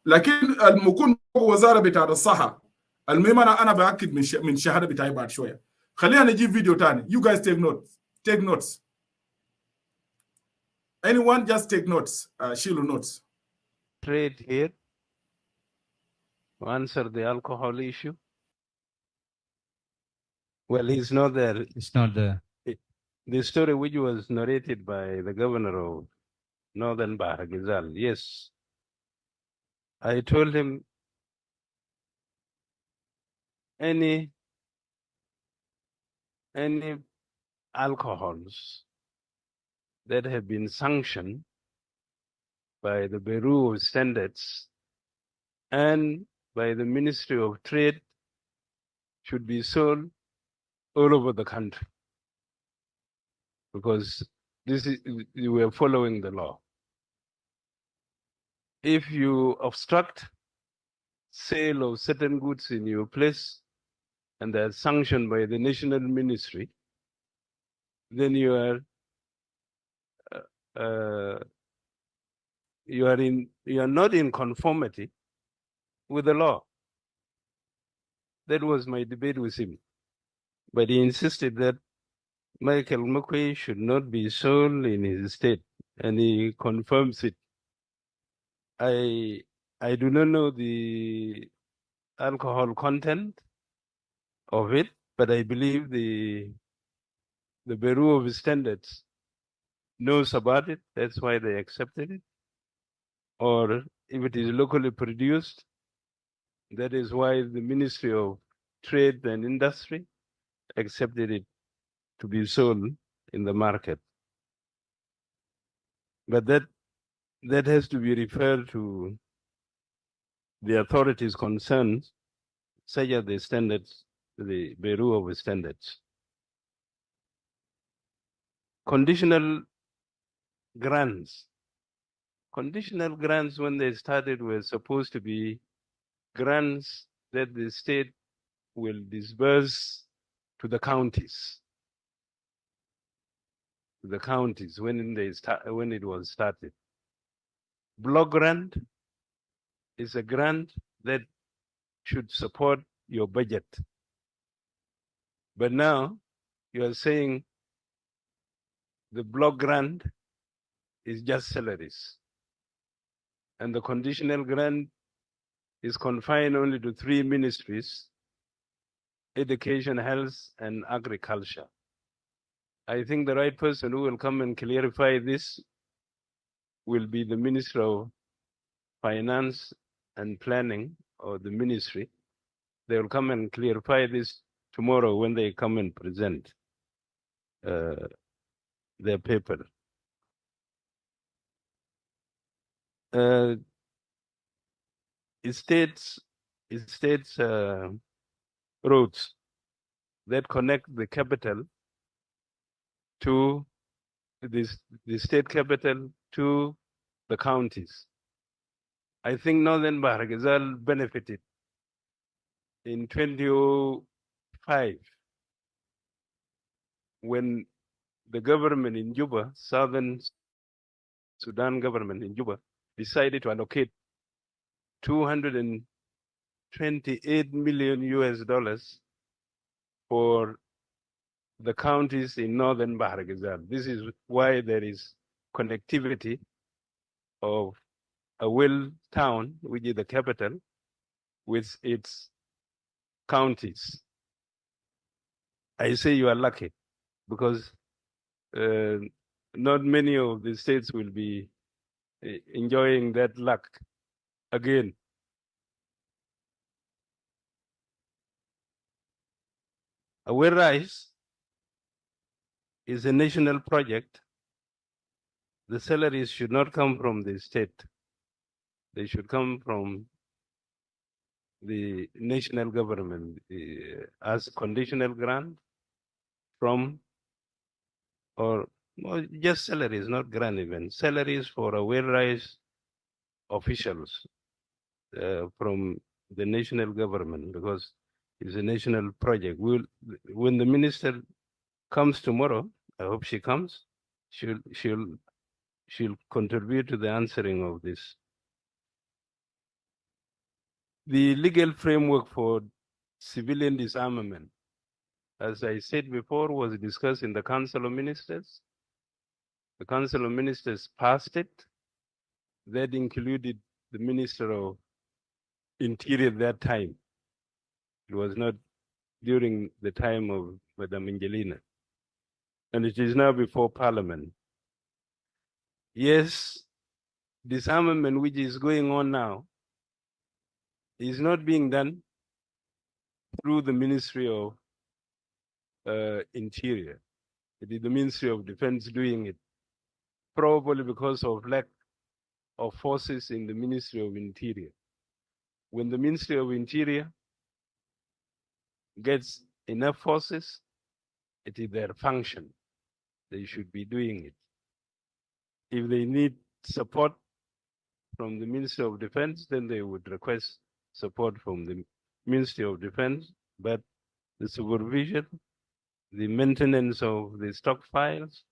Speaker 1: لكن المكون وزاره بتاع الصحه. المهم انا باكد من الشهاده بتاعي بعد شويه. خلينا نجيب فيديو ثاني. You guys take notes. Take notes. Anyone just take notes. شيلوا notes.
Speaker 9: Trade here to answer the alcohol issue. Well, he's not there.
Speaker 10: It's not there.
Speaker 9: The story which was narrated by the governor of Northern Bahar Gizal, yes. I told him any alcohols that have been sanctioned by the Bureau of Standards and by the Ministry of Trade should be sold all over the country, because we are following the law. If you obstruct sale of certain goods in your place and they are sanctioned by the national ministry, then you are not in conformity with the law. That was my debate with him. But he insisted that Michael McQuay should not be sold in his state, and he confirms it. I do not know the alcohol content of it, but I believe the Bureau of Standards knows about it. That's why they accepted it. Or if it is locally produced, that is why the Ministry of Trade and Industry accepted it to be sold in the market. But that has to be referred to the authorities concerned, such as the standards, the Bureau of Standards. Conditional grants. Conditional grants, when they started, were supposed to be grants that the state will disburse to the counties. The counties when it was started. Block grant is a grant that should support your budget. But now you are saying the block grant is just salaries. And the conditional grant is confined only to 3 ministries: education, health, and agriculture. I think the right person who will come and clarify this will be the Minister of Finance and Planning, or the ministry. They will come and clarify this tomorrow when they come and present their paper. It states roads that connect the capital to the state capital to the counties. I think Northern Bahar Gazal benefited in 2005 when the government in Juba, Southern Sudan government in Juba, decided to allocate $228 million for the counties in Northern Bahar Gazal. This is why there is connectivity of a well town, which is the capital, with its counties. I say you are lucky, because not many of the states will be enjoying that luck again. Aware Rice is a national project. The salaries should not come from the state. They should come from the national government as conditional grant from, or just salaries, not grant even, salaries for a well-raised officials from the national government, because it's a national project. When the minister comes tomorrow, I hope she comes, she'll contribute to the answering of this. The legal framework for civilian disarmament, as I said before, was discussed in the Council of Ministers. The Council of Ministers passed it. That included the Minister of Interior at that time. It was not during the time of Madam Angelina. And it is now before Parliament. Yes, disarmament which is going on now is not being done through the Ministry of Interior. It is the Ministry of Defense doing it, probably because of lack of forces in the Ministry of Interior. When the Ministry of Interior gets enough forces, it is their function. They should be doing it. If they need support from the Ministry of Defense, then they would request support from the Ministry of Defense, but the supervision, the maintenance of the stockpiles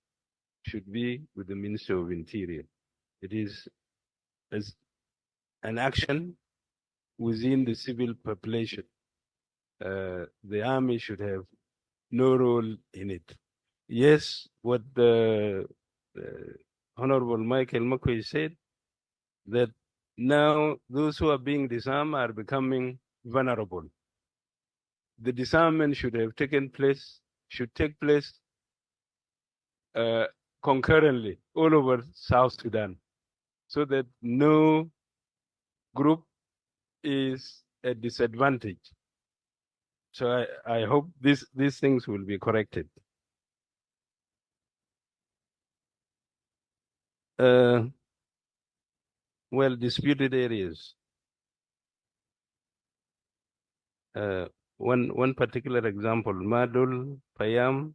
Speaker 9: should be with the Ministry of Interior. It is as an action within the civil population. The army should have no role in it. Yes, what the Honorable Michael McQuay said, that now those who are being disarmed are becoming vulnerable. The disarmament should take place concurrently all over South Sudan, so that no group is at disadvantage. So I hope these things will be corrected. Well, disputed areas. One particular example, Madul, Payam.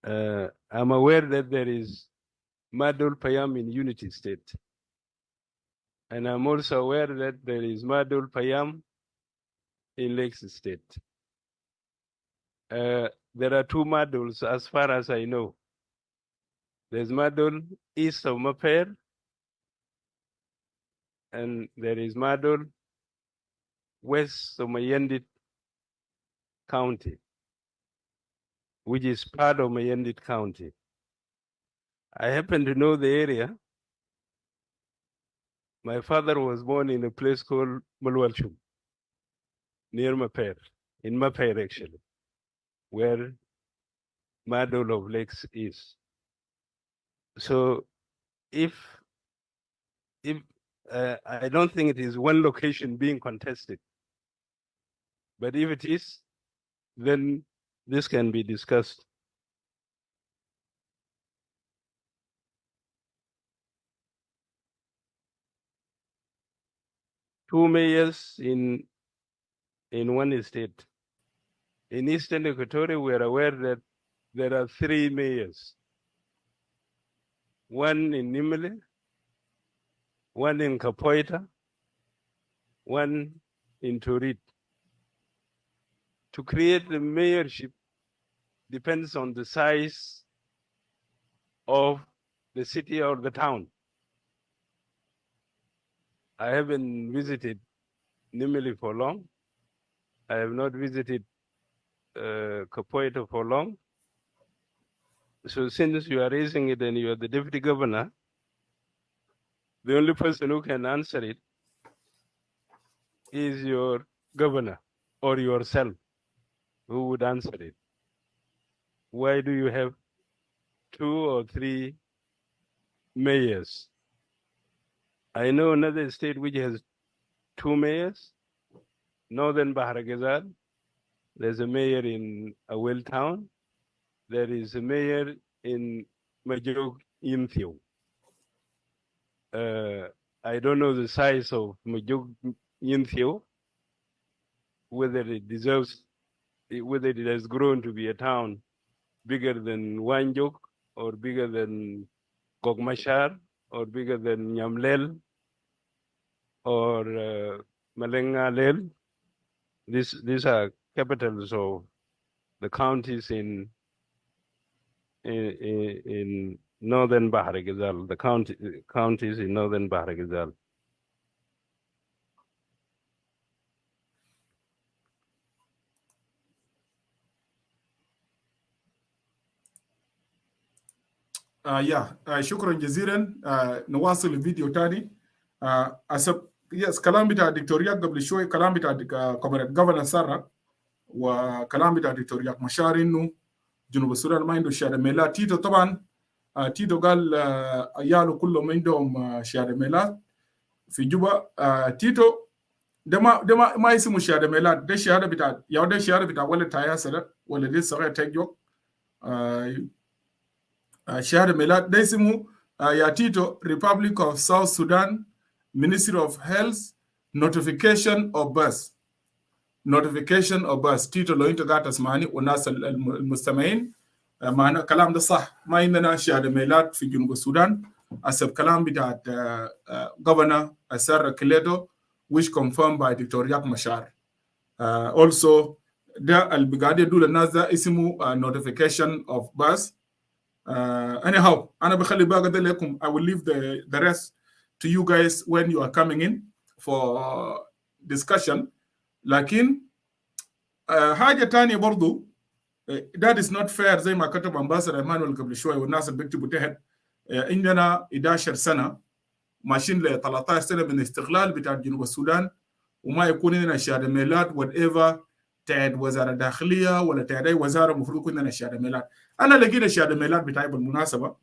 Speaker 9: I'm aware that there is Madul Payam in Unity State. And I'm also aware that there is Madul Payam in Lakes State. There are two Maduls as far as I know. There's Madul east of Maper, and there is Madul west of Mayendit County, which is part of Mayendit County. I happen to know the area. My father was born in a place called Malwalchum, near Maper, in Maper actually, where Madul of Lakes is. So if I don't think it is one location being contested, but if it is, then this can be discussed. Two mayors in one state. In Eastern Equatoria, we are aware that there are three mayors. One in Nimele, one in Kapoita, one in Turit. To create the mayorship depends on the size of the city or the town. I haven't visited Nimele for long. I have not visited Kapoita for long. So since you are raising it and you are the deputy governor, the only person who can answer it is your governor or yourself who would answer it. Why do you have 2 or 3 mayors? I know another state which has 2 mayors, Northern Baharagazal. There's a mayor in Awel town. There is a mayor in Majok Yimthio. I don't know the size of Majok Yinthio, whether it deserves, whether it has grown to be a town bigger than Wanjok or bigger than Gogmashar or bigger than Nyamlel or Malengalel. These are capitals of the counties in northern Bahar Ghazal, the counties in northern Bahar Ghazal.
Speaker 1: شكرا جزيلا. نواصل الفيديو تاني. يس كلام بتاع دكتوريات قبل شوي، كلام بتاع جفرنر سارة وكلام بتاع دكتوريات مشار انه جنوب السودان ما عنده شهاده ميلاد. تيتو طبعا تيتو قال عياله كلهم عندهم شهاده ميلاد في جوبا. تيتو ده ما اسمه شهاده ميلاد، ده شهاده بتاع يا ده شهاده بتاع ولد تاياسر ولا دي صغير تيجوك. شهاده ميلاد ده اسمه يا تيتو Republic of South Sudan Ministry of Health Notification of Birth. notification of birth. تيتو لو انت قاعد تسمعني والناس المستمعين، معنى الكلام ده صح. ما عندنا شهاده ميلاد في جنوب السودان حسب كلام بتاع governor Asar Kiledo which confirmed by Dr. Yak Mashar. Also ده اللي قاعد يدل الناس ده اسمه notification of birth. Anyhow انا بخلي باقي ده لكم. I will leave the rest to you guys when you are coming in for discussion. لكن حاجه ثانيه برضو that is not fair زي ما كتب امباسادور ايمانويل قبل شويه والناس اللي بيكتبوا تحت. عندنا 11 سنه ماشيين ل 13 سنه من استقلال بتاع جنوب السودان وما يكون عندنا شهاده ميلاد whatever تعد وزاره داخليه ولا تعد اي وزاره المفروض يكون عندنا شهاده ميلاد. انا لقيت شهاده ميلاد بتاعي بالمناسبه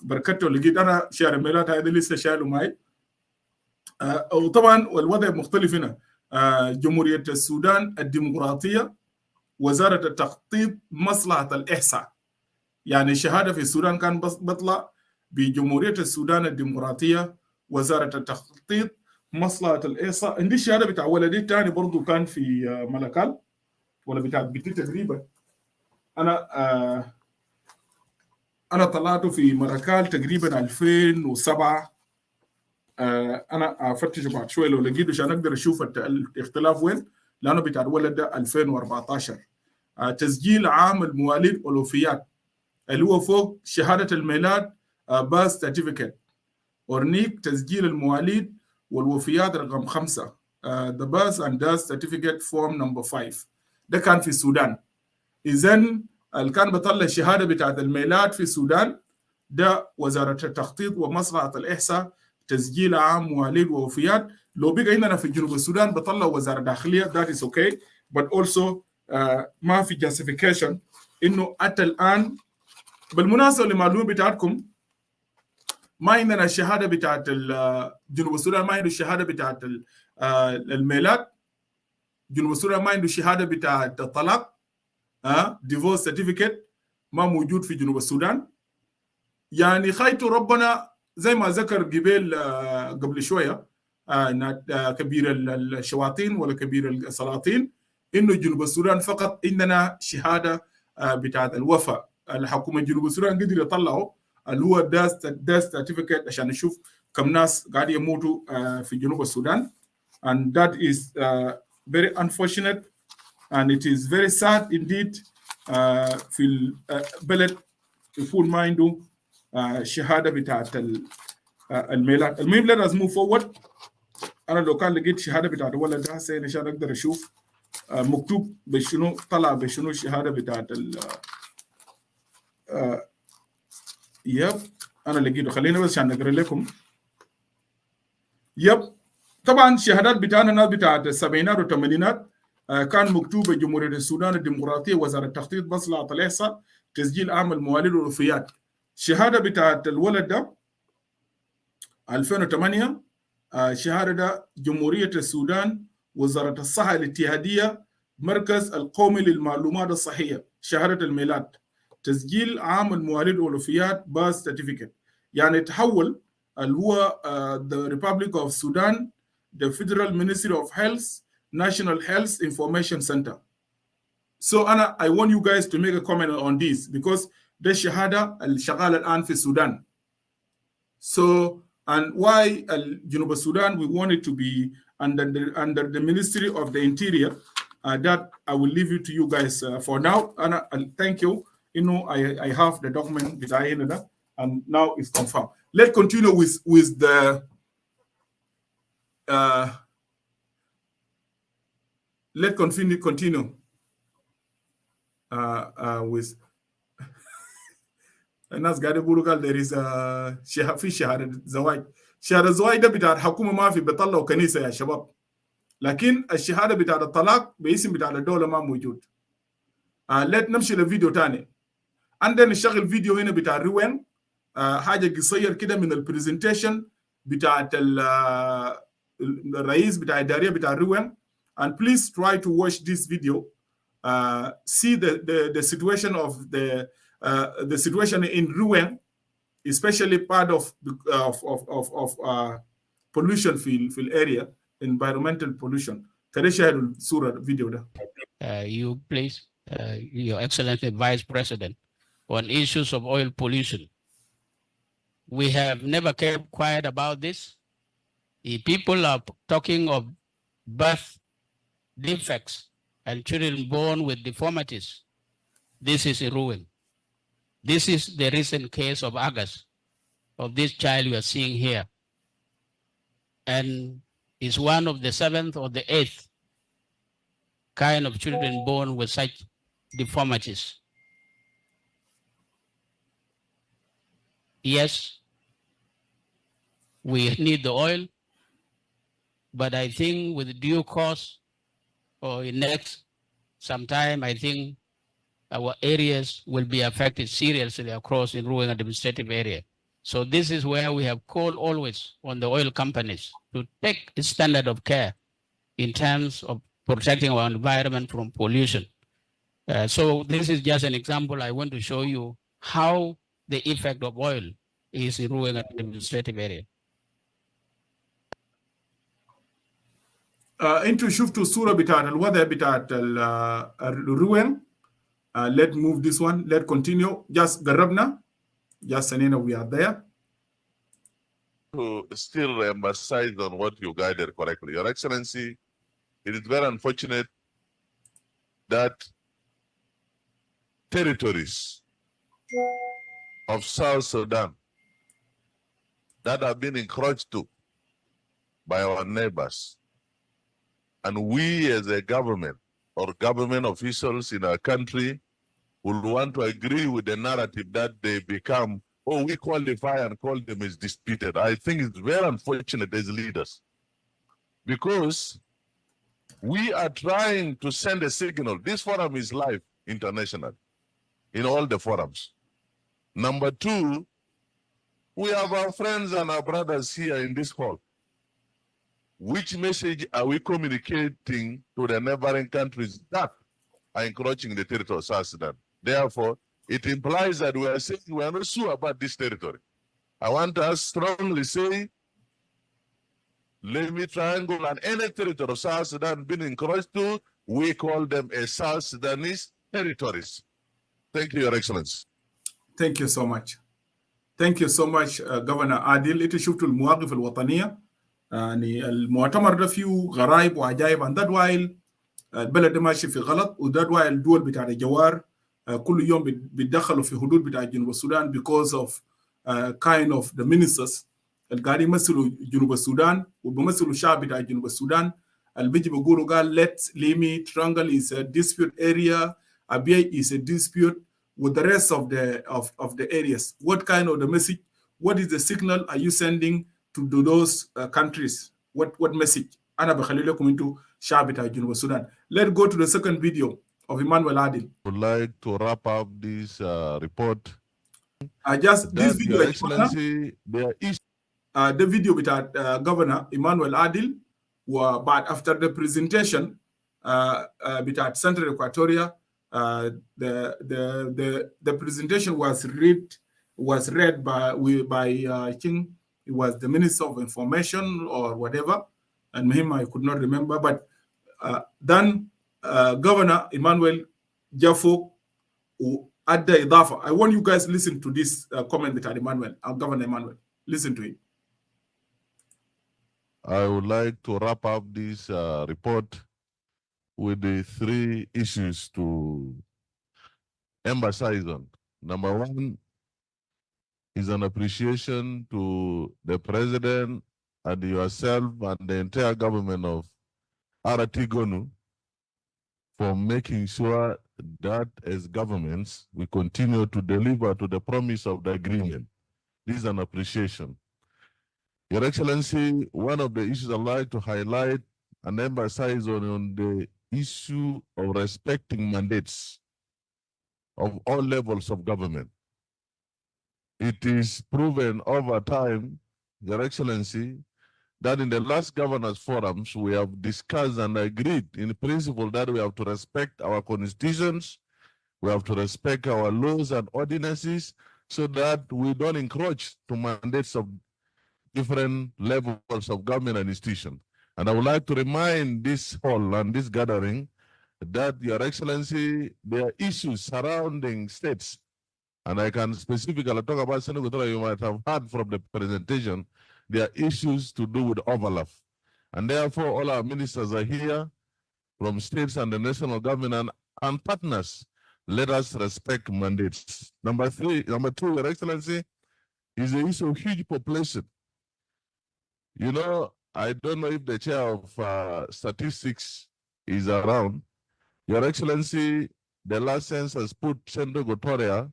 Speaker 1: بركته لقيت انا شهاده ميلاد هذا لسه شايله معي. وطبعا الوضع مختلف هنا. جمهورية السودان الديمقراطية وزارة التخطيط مصلحة الإحصاء. يعني شهادة في السودان كان بطلع بجمهورية السودان الديمقراطية وزارة التخطيط مصلحة الإحصاء. عندي الشهادة بتاع ولدي الثاني برضو كان في ملكال ولا بتاع بيتي تقريبا. أنا طلعته في ملكال تقريبا 2007. انا افتش بعد شويه لو لقيته عشان اقدر اشوف الاختلاف وين، لانه بتاع الولد ده 2014. تسجيل عام المواليد والوفيات اللي هو فوق شهاده الميلاد باث سيرتيفيكت. اورنيك تسجيل المواليد والوفيات رقم 5 the birth and death certificate form number 5. ده كان في السودان. اذا اللي كان بطلع الشهاده بتاعت الميلاد في السودان ده وزاره التخطيط ومصلحه الاحصاء تسجيل عام مواليد ووفيات. لو بقى عندنا في جنوب السودان بطلع وزاره داخليه that is okay but also ما في justification انه حتى الان. بالمناسبه للمعلومه بتاعتكم ما عندنا الشهاده بتاعت جنوب السودان ما عنده الشهاده بتاعت الميلاد. جنوب السودان ما عنده الشهاده بتاعت الطلاق divorce certificate ما موجود في جنوب السودان. يعني خايتوا ربنا زي ما ذكر قبل شويه كبير الشواطين ولا كبير السلاطين انه جنوب السودان فقط عندنا شهاده بتاعت الوفاء. الحكومه جنوب السودان قدر يطلعوا اللي هو داس سيرتيفيكت عشان نشوف كم ناس قاعد يموتوا في جنوب السودان. and that is very unfortunate and it is very sad indeed. في البلد يكون ما عنده شهاده بتاعت الميلاد. المهم let us move forward. انا لو كان لقيت شهاده بتاعت الولد ده هسه عشان اقدر اشوف مكتوب بشنو طلع بشنو الشهاده بتاعت يب انا لقيته. خلينا بس عشان نقرا لكم. يب طبعا شهادات بتاعنا الناس بتاعت السبعينات والثمانينات كان مكتوبه جمهوريه السودان الديمقراطيه وزاره التخطيط مصلحه الاحصاء تسجيل عام المواليد والوفيات. الشهاده بتاعت الولد ده 2008 شهاده ده جمهوريه السودان وزاره الصحه الاتحاديه مركز القومي للمعلومات الصحيه شهاده الميلاد تسجيل عام المواليد والوفيات باث سيرتيفيكت. يعني تحول the Republic of Sudan, the Federal Ministry of Health, National Health Information Center. So Anna, I want you guys to make a comment on this because the Shahada al-Shagal al-An fi Sudan. So, and why Sudan, we want it to be under the Ministry of the Interior. That I will leave it to you guys for now. Anna, thank you. You know, I have the document with INA, and now it's confirmed. Let's continue with the let's continue with الناس قاعد يقولوا قال there is في شهادة زواج. شهادة الزواج ده بتاع الحكومة ما في بيطلعوا كنيسة يا شباب، لكن الشهادة بتاع الطلاق باسم بتاع الدولة ما موجود. let نمشي لفيديو تاني. عندنا نشغل فيديو هنا بتاع الروين، حاجة قصير كده من البرزنتيشن بتاع الرئيس بتاع الإدارية بتاع الروين. And please try to watch this video. See the situation of the situation in Rouen, especially part of pollution field area, environmental pollution. Can I share the surah video there?
Speaker 10: You please, Your Excellency Vice President, on issues of oil pollution. We have never kept quiet about this. If people are talking of birth defects and children born with deformities, this is a ruin. This is the recent case of August, of this child you are seeing here. And is one of the 7th or the 8th kind of children born with such deformities. Yes, we need the oil, but I think with due course or in next sometime, I think our areas will be affected seriously across in Ruang administrative area. So this is where we have called always on the oil companies to take a standard of care in terms of protecting our environment from pollution. So this is just an example. I want to show you how the effect of oil is in Ruang administrative area.
Speaker 1: انتوا شفتوا الصورة بتاعت الوضع بتاعت الروين. Let's move this one. Let's continue. Just قربنا. Just Sanina, we are there.
Speaker 11: To still emphasize on what you guided correctly. Your Excellency, it is very unfortunate that territories of South Sudan that have been encroached to by our neighbors, and we as a government or government officials in our country will want to agree with the narrative that they become, oh, we qualify and call them as disputed. I think it's very unfortunate as leaders, because we are trying to send a signal. This forum is live international in all the forums. Number two, we have our friends and our brothers here in this hall. Which message are we communicating to the neighboring countries that are encroaching the territory of South Sudan? Therefore, it implies that we are saying we are not sure about this territory. I want us strongly say, let me triangle and any territory of South Sudan being encroached to, we call them as South Sudanese territories. Thank you, Your Excellency.
Speaker 1: Thank you so much. Thank you so much, Governor Adil. انتوا شفتوا المواقف الوطنية. يعني المؤتمر ده فيه غرائب وعجائب. and that while البلد ده ماشي في غلط، وده while الدول بتاع الجوار كل يوم بيتدخلوا في حدود بتاع جنوب السودان because of kind of the ministers اللي قاعدين يمثلوا جنوب السودان وبيمثلوا الشعب بتاع جنوب السودان. اللي بيجي بيقولوا قال let Limi Triangle is a dispute area, Abyei is a dispute with the rest of the areas. What kind of the message? What is the signal are you sending to those countries? What message? أنا بخلي لكم انتوا شعب بتاع جنوب السودان. Let's go to the second video of Emmanuel Adil.
Speaker 11: I would like to wrap up this report.
Speaker 1: Just this video,
Speaker 11: Your Excellency, there is
Speaker 1: the video with Governor Emmanuel Adil, but after the presentation with Central Equatoria, the presentation was read by I think It was the Minister of Information or whatever, and him I could not remember. But then Governor Emmanuel Jafo at the Idafa. I want you guys to listen to this comment that Emmanuel, Governor Emmanuel. Listen to it.
Speaker 11: I would like to wrap up this report with the 3 issues to emphasize on. Number 1 is an appreciation to the President and yourself and the entire government of RT Gonu for making sure that as governments, we continue to deliver to the promise of the agreement. This is an appreciation. Your Excellency, one of the issues I'd like to highlight and emphasize on the issue of respecting mandates of all levels of government. It is proven over time, Your Excellency, that in the last governors forums, we have discussed and agreed in principle that we have to respect our constitutions, we have to respect our laws and ordinances so that we don't encroach to mandates of different levels of government and institutions. And I would like to remind this hall and this gathering that, Your Excellency, there are issues surrounding states. And I can specifically talk about Senator, you might have heard from the presentation, there are issues to do with overlap. And therefore, all our ministers are here from states and the national government and partners. Let us respect mandates. Number 2, Your Excellency, is the issue of huge population. You know, I don't know if the chair of statistics is around. Your Excellency, the last census put Central Equatoria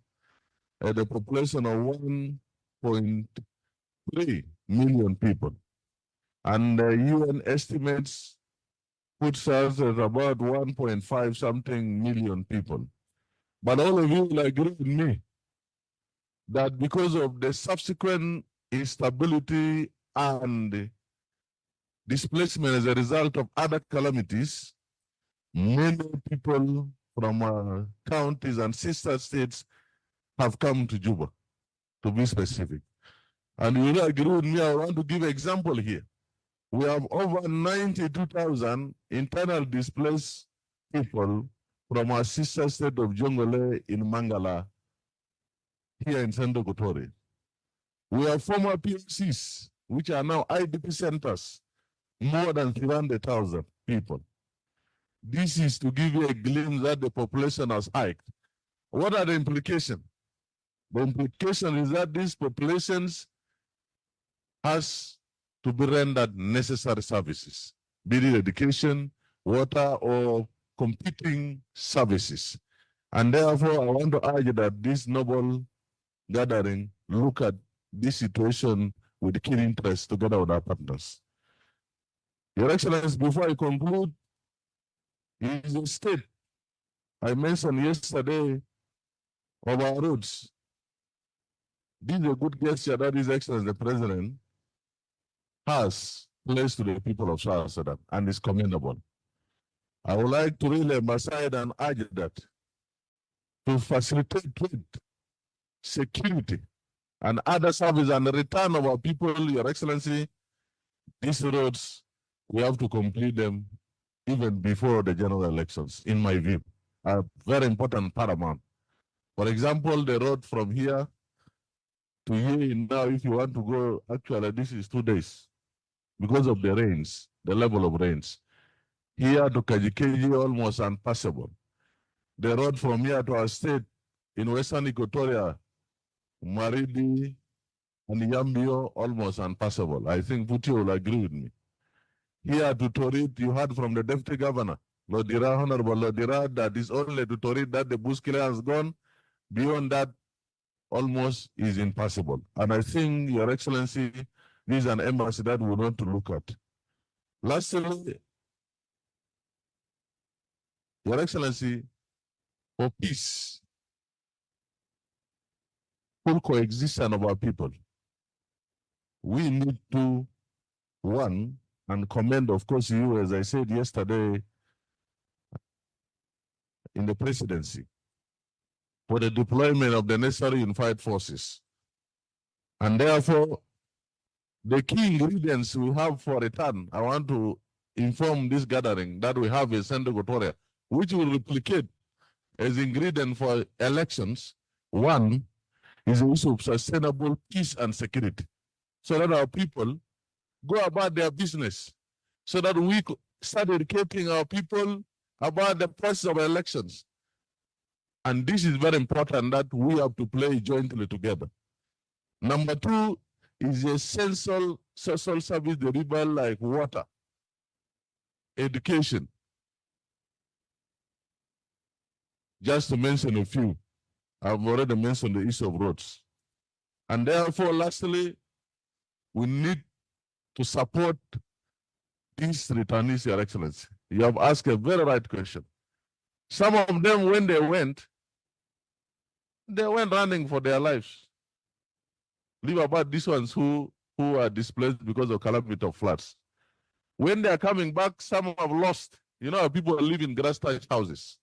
Speaker 11: at a population of 1.3 million people. And the UN estimates puts us at about 1.5 something million people. But all of you will agree with me that because of the subsequent instability and displacement as a result of other calamities, many people from counties and sister states have come to Juba, to be specific. And you will agree with me, I want to give an example here. We have over 92,000 internal displaced people from our sister state of Jongole in Mangala, here in Central Equatoria. We have former POCs, which are now IDP centers, more than 300,000 people. This is to give you a glimpse that the population has hiked. What are the implications? The implication is that these populations has to be rendered necessary services, be it education, water, or competing services. And therefore, I want to urge that this noble gathering look at this situation with keen interest together with our partners. Your Excellency, before I conclude, it is a state I mentioned yesterday of our roads. This is a good gesture that His Excellency the President has placed to the people of South Sudan, and is commendable. I would like to really emphasize and urge that to facilitate trade, security, and other service and the return of our people, Your Excellency, these roads, we have to complete them even before the general elections, in my view, are very important, paramount. For example, the road from here to here now, if you want to go, actually, this is 2 days because of the rains, the level of rains. Here to Kajikeji, almost impassable. The road from here to our state in Western Equatoria, Maridi and Yambio, almost impassable. I think Puti will agree with me. Here to Torit, you heard from the Deputy Governor, Lodira, Honorable Lodira, that is only to Torit that the bush killer has gone. Beyond that, almost is impossible. And I think, Your Excellency, this is an embassy that we want to look at. Lastly, Your Excellency, for peace, full coexistence of our people, we need to, one, and commend, of course, you, as I said yesterday in the presidency, for the deployment of the necessary unified forces. And therefore, the key ingredients we have for return, I want to inform this gathering that we have a Central Equatoria, which will replicate as ingredient for elections. One is the issue of sustainable peace and security, so that our people go about their business, so that we start educating our people about the process of elections. And this is very important that we have to play jointly together. Number two is essential social service delivery like water, education, just to mention a few. I've already mentioned the issue of roads. And therefore, lastly, we need to support these returnees, Your Excellency. You have asked a very right question. Some of them, when they went running for their lives. Leave about these ones who are displaced because of calamity of floods. When they are coming back, some have lost. You know, people live in grass-thatched houses.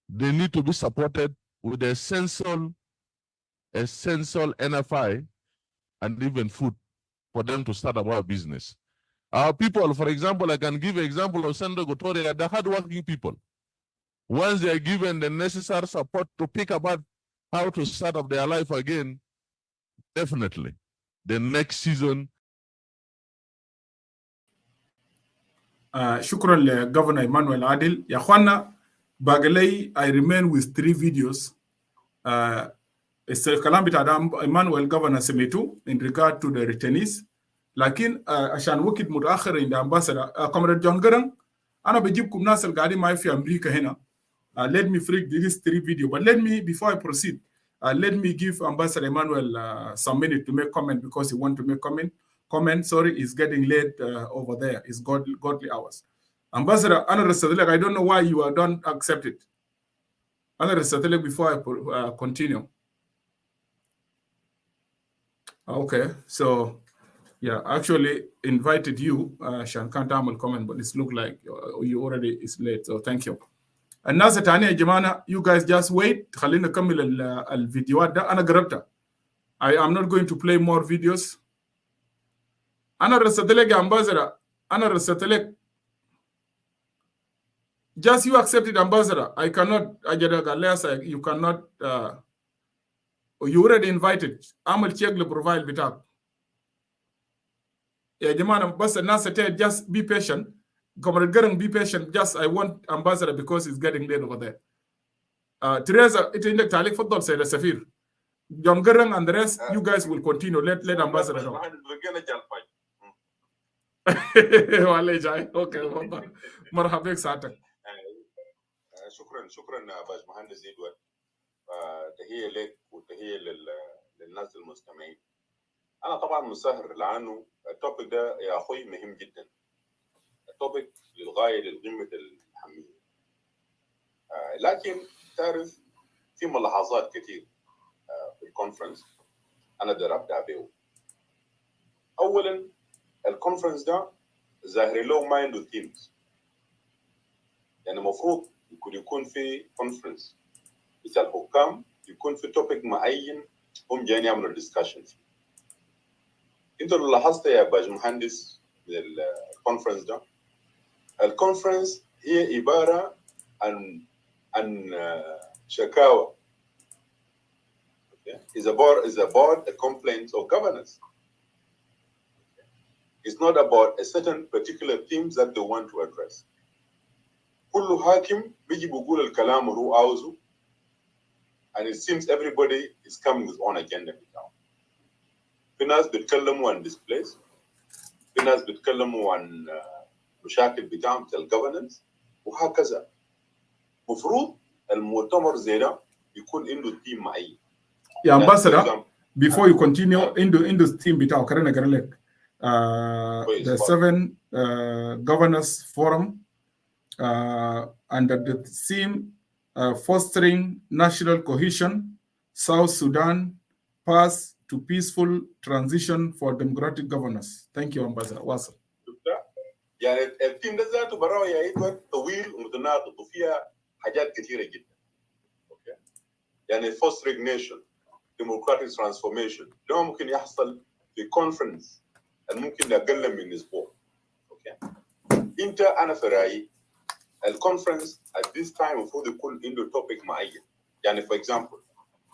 Speaker 11: They need to be supported with essential NFI and even food for them to start our business. Our people, for example, I can give an example of Central Equatoria, they're hardworking people. Once they are given the necessary support to pick about how to start up their life again, definitely, the next season.
Speaker 1: شكرا لجوفرنر ايمانويل عادل. يا اخوانا باقي لي I remain with 3 videos. الكلام بتاع ايمانويل جوفرنر سميتو in regard to the returnees. لكن عشان وقت متاخر عند امباسادور كومريد جون جرن انا بجيبكم ناس اللي قاعدين معي في امريكا هنا. Let me freak this 3 video, but let me, before I proceed, let me give Ambassador Emmanuel some minute to make comment because he want to make comment. Sorry, it's getting late over there. It's godly hours. Ambassador, I don't know why you don't accept it. Before I continue. Okay, so yeah, actually invited you, Shankan Tamal comment, but it's look like you already is late. So thank you. الناس الثانيه يا جماعه you guys just wait. خلينا نكمل الفيديوهات ده. انا قربتها. I am not going to play more videos. انا رسلت لك يا ambassador. انا رسلت لك. Just you accept it, ambassador. I cannot. You cannot. You already invited. اعمل تشيك للبروفايل بتاعك. يا جماعه بس الناس just be patient. Comrade Garang, be patient. Just I want ambassador because it's getting late over there. Teresa, it's in the talik for Said Safir. John Garang and the rest, you guys will continue. Let ambassador know. Okay, مرحبا بك ساعتك.
Speaker 12: شكرا باشمهندس إدوارد. تحية لك وتحية للناس المستمعين. أنا طبعا مسهر لأنه التوبيك ده يا أخوي مهم جدا. التوبيك للغاية للقمة الحمية. لكن تعرف في ملاحظات كثير في الكونفرنس أنا ابدأ به. أولاً الكونفرنس ده ظاهر له ما عنده ثيمز. يعني المفروض يكون في كونفرنس بتاع الحكام يكون في توبيك معين هم جايين يعملوا ديسكشن فيه. أنت لو لاحظت يا باشمهندس الكونفرنس ده، الكونفرنس هي عبارة عن شكاوى. Is about a complaint of governance. It's not about a certain particular themes that they want to address. كل حاكم بيجي بيقول الكلام اللي هو عاوزه, and it seems everybody is coming with own agenda بتاعه. في ناس بيتكلموا عن displays, في ناس بيتكلموا عن مشاكل بتاعهم بتاع الجوفرنس وهكذا. مفروض المؤتمر زي ده يكون عنده ثيم معين.
Speaker 1: يا ambassador, before you continue, in the team بتاعه كرنا قال لك the 7th Governors Forum under the theme fostering national cohesion, South Sudan path to peaceful transition for democratic governance. Thank you, Ambassador. واصل.
Speaker 12: يعني الثيم ده ذاته براه يا إدوارد طويل ومتناقض وفيها حاجات كثيرة جدا. يعني fostering nation, democratic transformation ده ممكن يحصل في كونفرنس ممكن اقل من اسبوع. اوكي انت انا في رايي الكونفرنس at this time المفروض يكون عنده توبيك معين. يعني for example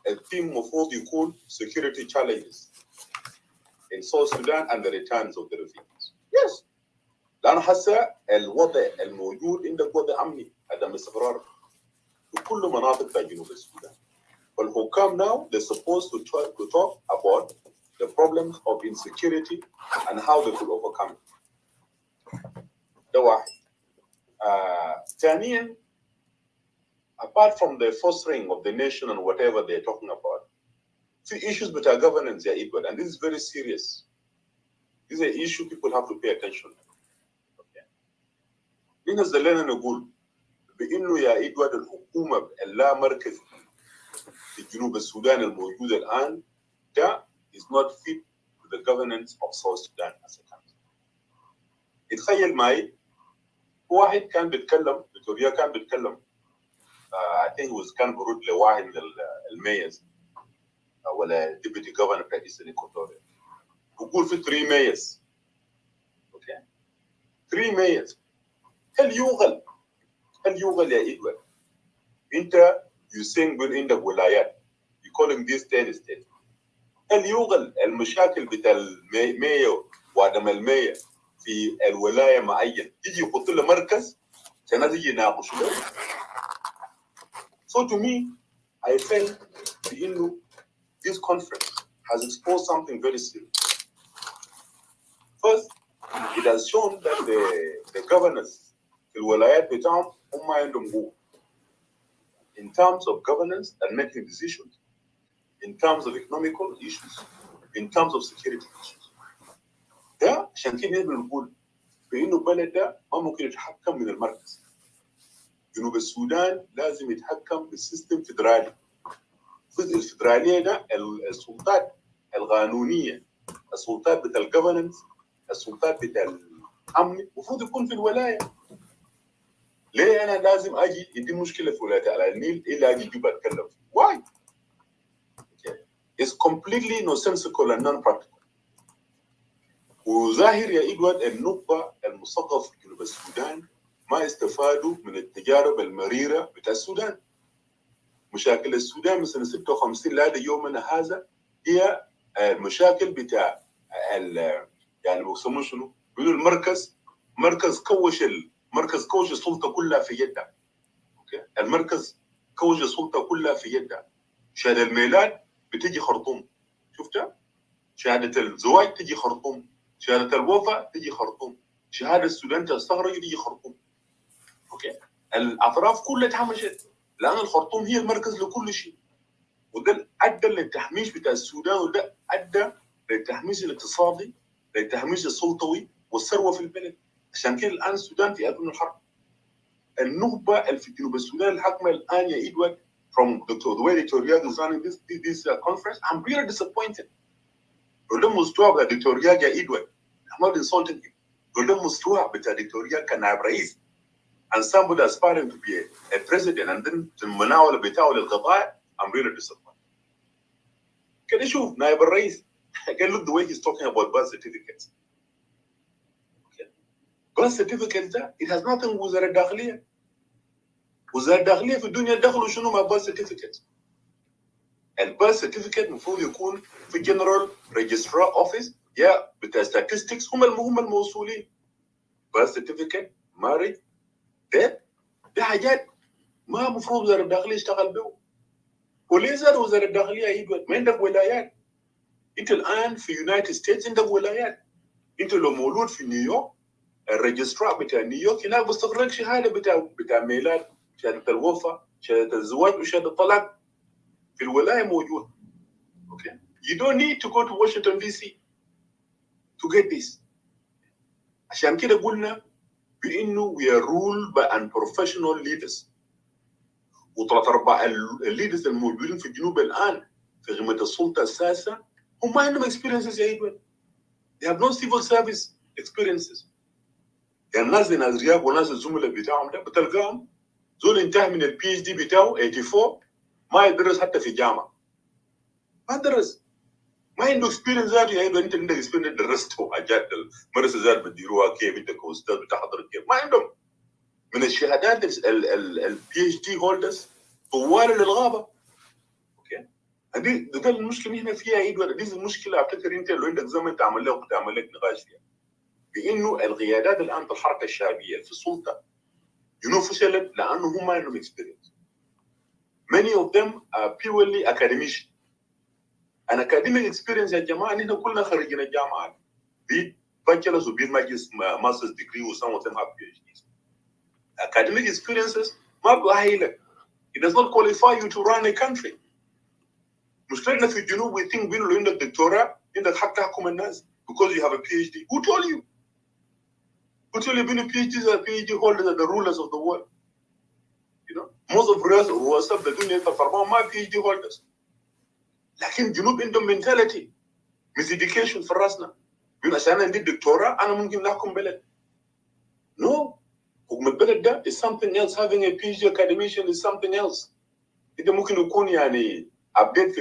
Speaker 12: الثيم المفروض يكون security challenges in South Sudan and the returns of the refugees. Yes. لأن هسه الوضع الموجود عندك وضع أمني عدم استقرار في كل مناطق جنوب السودان. والحكام now they're supposed to talk about the problems of insecurity and how they could overcome it. ده واحد. ثانيا apart from the fostering of the nation and whatever they're talking about, see issues with our governance, yeah, Edward, and this is very serious. This is an issue people have to pay attention to. Okay. إحنا زلنا نقول بإنه يا إدوارد الحكومة اللا مركزي في جنوب السودان الموجودة الآن ده is not fit to the governance of South Sudan as a country. اتخيل معي واحد كان بيتكلم فيكتوريا كان بيتكلم I think he was كان برد لواحد من الميز ولا deputy governor بتاع Eastern Equatoria بقول في 3 mayors. اوكي 3 mayors. هل يوغل يا إدوارد انت يسين بين عندك ولايات you calling these 10 states. هل يوغل المشاكل بتاع المية وعدم المية في الولاية معين يجي يحط له مركز عشان يجي يناقش له. So to me I felt بإنه this conference has exposed something very serious. First, it has shown that the governors في الولايات بتاعهم هم عندهم قوة in terms of governance and making decisions, in terms of economical issues, in terms of security issues. ده عشان كده بنقول بإنه البلد ده ما ممكن يتحكم من المركز. جنوب السودان لازم يتحكم بالسيستم فيدرالي. الفيدرالية ده السلطات القانونية، السلطات بتاع الجفرنس، السلطات بتاع الأمن المفروض يكون في الولاية. ليه أنا لازم أجي يدي مشكلة في ولاية على النيل إلا أجي جوبا أتكلم فيه؟ Why? Okay. It's completely nonsensical and non-practical. وظاهر يا إدوارد النخبة المثقفة في جنوب السودان ما استفادوا من التجارب المريرة بتاع السودان. مشاكل السودان من سنة 56 لهذا يومنا هذا هي المشاكل بتاع يعني بيسموه شنو؟ بيقولوا المركز مركز كوش السلطة كلها في يده. اوكي المركز كوش السلطة كلها في يده. شهادة الميلاد بتجي خرطوم، شفتها؟ شهادة الزواج تجي خرطوم، شهادة الوفاة تجي خرطوم، شهادة السودان تستخرج تجي خرطوم. اوكي الأطراف كلها اتهمشت لأن الخرطوم هي المركز لكل شيء. وده أدى للتحميش بتاع السودان، وده أدى للتحميش الاقتصادي، للتحميش السلطوي والثروة في البلد. عشان كده الآن السودان في أذن الحرب. النخبة اللي في جنوب السودان الحاكمة الآن يا إدوارد from the way Dr. Riag is running this conference, I'm really disappointed. قدام مستوى بتاع دكتور رياض يا إدوارد. I'm not insulting him. قدام مستوى بتاع دكتور رياض كنائب رئيس and somebody aspiring to be a president and then المناولة بتاعه للقضاء I'm really disappointed. كان يشوف نائب الرئيس كان look the way he's talking about birth certificates. Okay. Birth certificates ده it has nothing with وزارة الداخلية. وزارة الداخلية في الدنيا دخلوا شنو مع birth certificates. البيرث سيرتيفيكت المفروض يكون في جنرال ريجسترار اوفيس يا بتاع statistics هم الموصولين. بيرث سيرتيفيكت مارج دي حاجات ما المفروض وزارة الداخلية يشتغل بيه. وليه زاد وزارة الداخلية يدوي؟ ما عندك ولايات. انت الان في يونايتد ستيتس عندك ولايات. انت لو مولود في نيويورك الريجسترار بتاع نيويورك هناك بيستخرج شهاده بتاع ميلاد، شهاده الوفاه، شهاده الزواج وشهاده الطلاق في الولايه موجود. Okay. You don't need to go to Washington DC to get this. عشان كده قلنا بانه we are ruled by unprofessional leaders. وثلاث ارباع الليدرز الموجودين في الجنوب الان في قمه السلطه الساسه هم ما عندهم experiences يا ايدوان. They have no civil service experiences. يعني الناس زي ناس رياض وناس الزملاء بتاعهم ده بتلقاهم زول انتهى من البي اتش دي بتاعه 84 ما يدرس حتى في جامعه. ما درس. ما عنده اكسبيرينس ذاته يعني انت عندك اكسبيرينس درسته حاجات المدرسه ذات بتديروها كيف انت كاستاذ بتحضر كيف ما عندهم من الشهادات البي اتش دي هولدرز طوال للغابه. اوكي ده المشكله هنا فيها ايد دي المشكله. افتكر انت لو عندك زمن تعمل لك نقاش فيها بانه القيادات الان في الحركه الشعبيه في السلطه فشلت لانه هم ما عندهم اكسبيرينس. many of them are purely academician. an academic experience يا جماعه نحن كلنا خريجين الجامعات be bachelor's or be master's degree or some of them have PhDs. Academic experiences ما بأهلك. It does not qualify you to run a country. مشكلتنا في الجنوب we think بينه لو عندك دكتوراه عندك حق تحكم الناس because you have a PhD. Who told you? Who told you being PhDs and PhD holders are the rulers of the world? You know, most of رؤساء الدنيا في الفرمان ما PhD holders. لكن الجنوب عندهم mentality miseducation في راسنا. يقول عشان عندي دكتوراه انا ممكن نحكم بلد. No. حكم البلد ده is something else. Having a PhD academician is something else. انت ممكن يكون يعني ابديت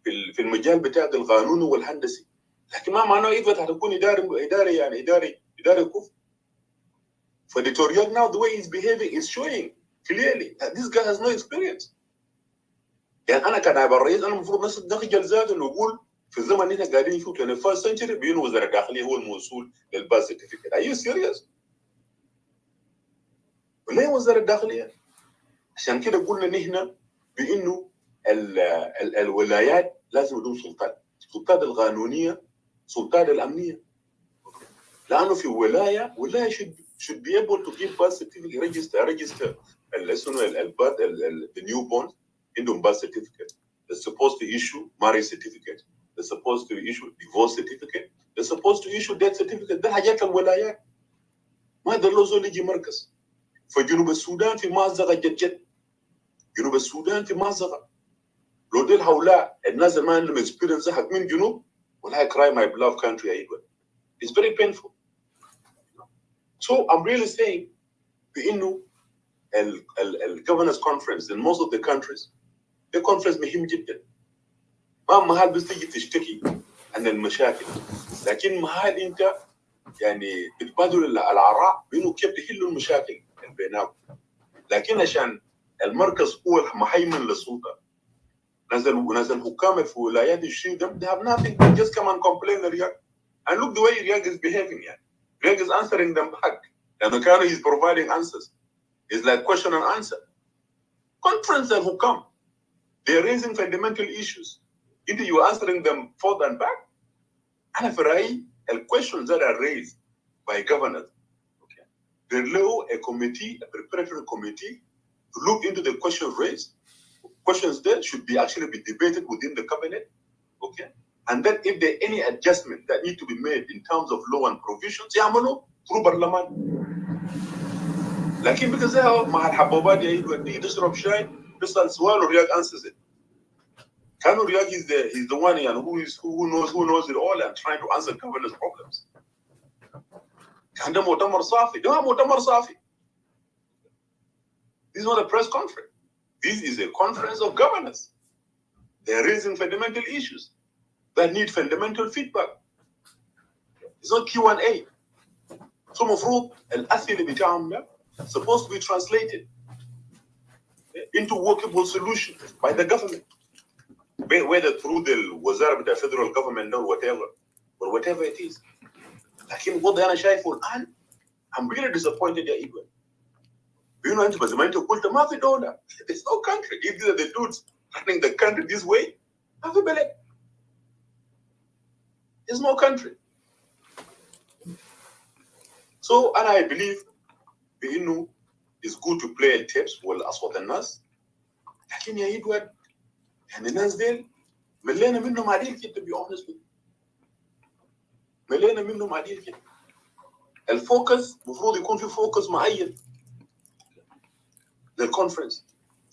Speaker 12: في المجال بتاع القانون والهندسي، لكن ما معناه اذا هتكون اداري كفء. فدكتوريال now the way he's behaving is showing clearly that this guy has no experience. يعني انا كنائب الرئيس انا المفروض نخجل ذاته نقول في الزمن اللي احنا قاعدين فيه 21st century بين وزاره الداخليه هو الموصول للباث سيرتيفيكت. Are you serious؟ وليه وزاره الداخليه؟ عشان كده قلنا نحن بانه الولايات لازم يكون سلطات القانونيه، سلطات الامنيه. لانه في ولايه should be able to give birth certificate register the newborn عندهم birth certificate. They're supposed to issue marriage certificate. They're supposed to issue divorce certificate. They're supposed to issue death certificate. ده حاجات الولايات. ما ده لو زول يجي مركز. فجنوب السودان في مازقه جد. جنوب السودان في مازقه. لو ديل هؤلاء الناس اللي ما عندهم اكسبيرينس حق من جنوب ولا cry my beloved country ايوه. It's very painful. So I'm really saying بانه ال governors conference in most of the countries the conference مهم جدا. ما محل بس تيجي تشتكي عن المشاكل، لكن محل انت يعني بتبادل الاراء بانه كيف تحلوا المشاكل اللي بيناكم. لكن عشان المركز هو المهيمن للسلطه نزل حكام في ولايات الشيء ده they have nothing to just come and complain Riyadh. And look the way Riyadh is behaving يعني. Riyadh is answering them back. And Kano is providing answers. It's like question and answer. Conference الحكام they're raising fundamental issues. Either you're answering them forth and back. أنا في رأيي questions that are raised by governors. Okay. They allow a committee, a preparatory committee, to look into the questions raised. Questions there should be actually be debated within the cabinet, okay? And then if there are any adjustment that need to be made in terms of law and provisions, يعملوا through parliament. لكن because مع الحبوبات يجي تشرب شاي تسأل سؤال ورياض answers it. كانوا رياض he's the one يعني who knows it all and trying to answer governance problems. كان ده مؤتمر صافي، ده مؤتمر صافي. This is not a press conference. This is a conference of governors. They are raising fundamental issues that need fundamental feedback. It's not Q&A. So المفروض الأسئلة بتاعهم ده supposed to be translated into workable solutions by the government, whether through the وزارة بتاع federal government or whatever it is. لكن وضع أنا شايفه الآن I'm really disappointed يا إبراهيم. You know أنت بس ما أنت قلت ما في دولة. There's no country. If these are the dudes running the country this way, ما في بلد. There's no country. So and I believe بإنه it's good to play tapes والأصوات الناس. لكن يا إدوارد يعني الناس ديل ملينا منهم عديل كده to be honest with you. ملينا منهم عديل كده. الفوكس المفروض يكون في فوكس معين للconference.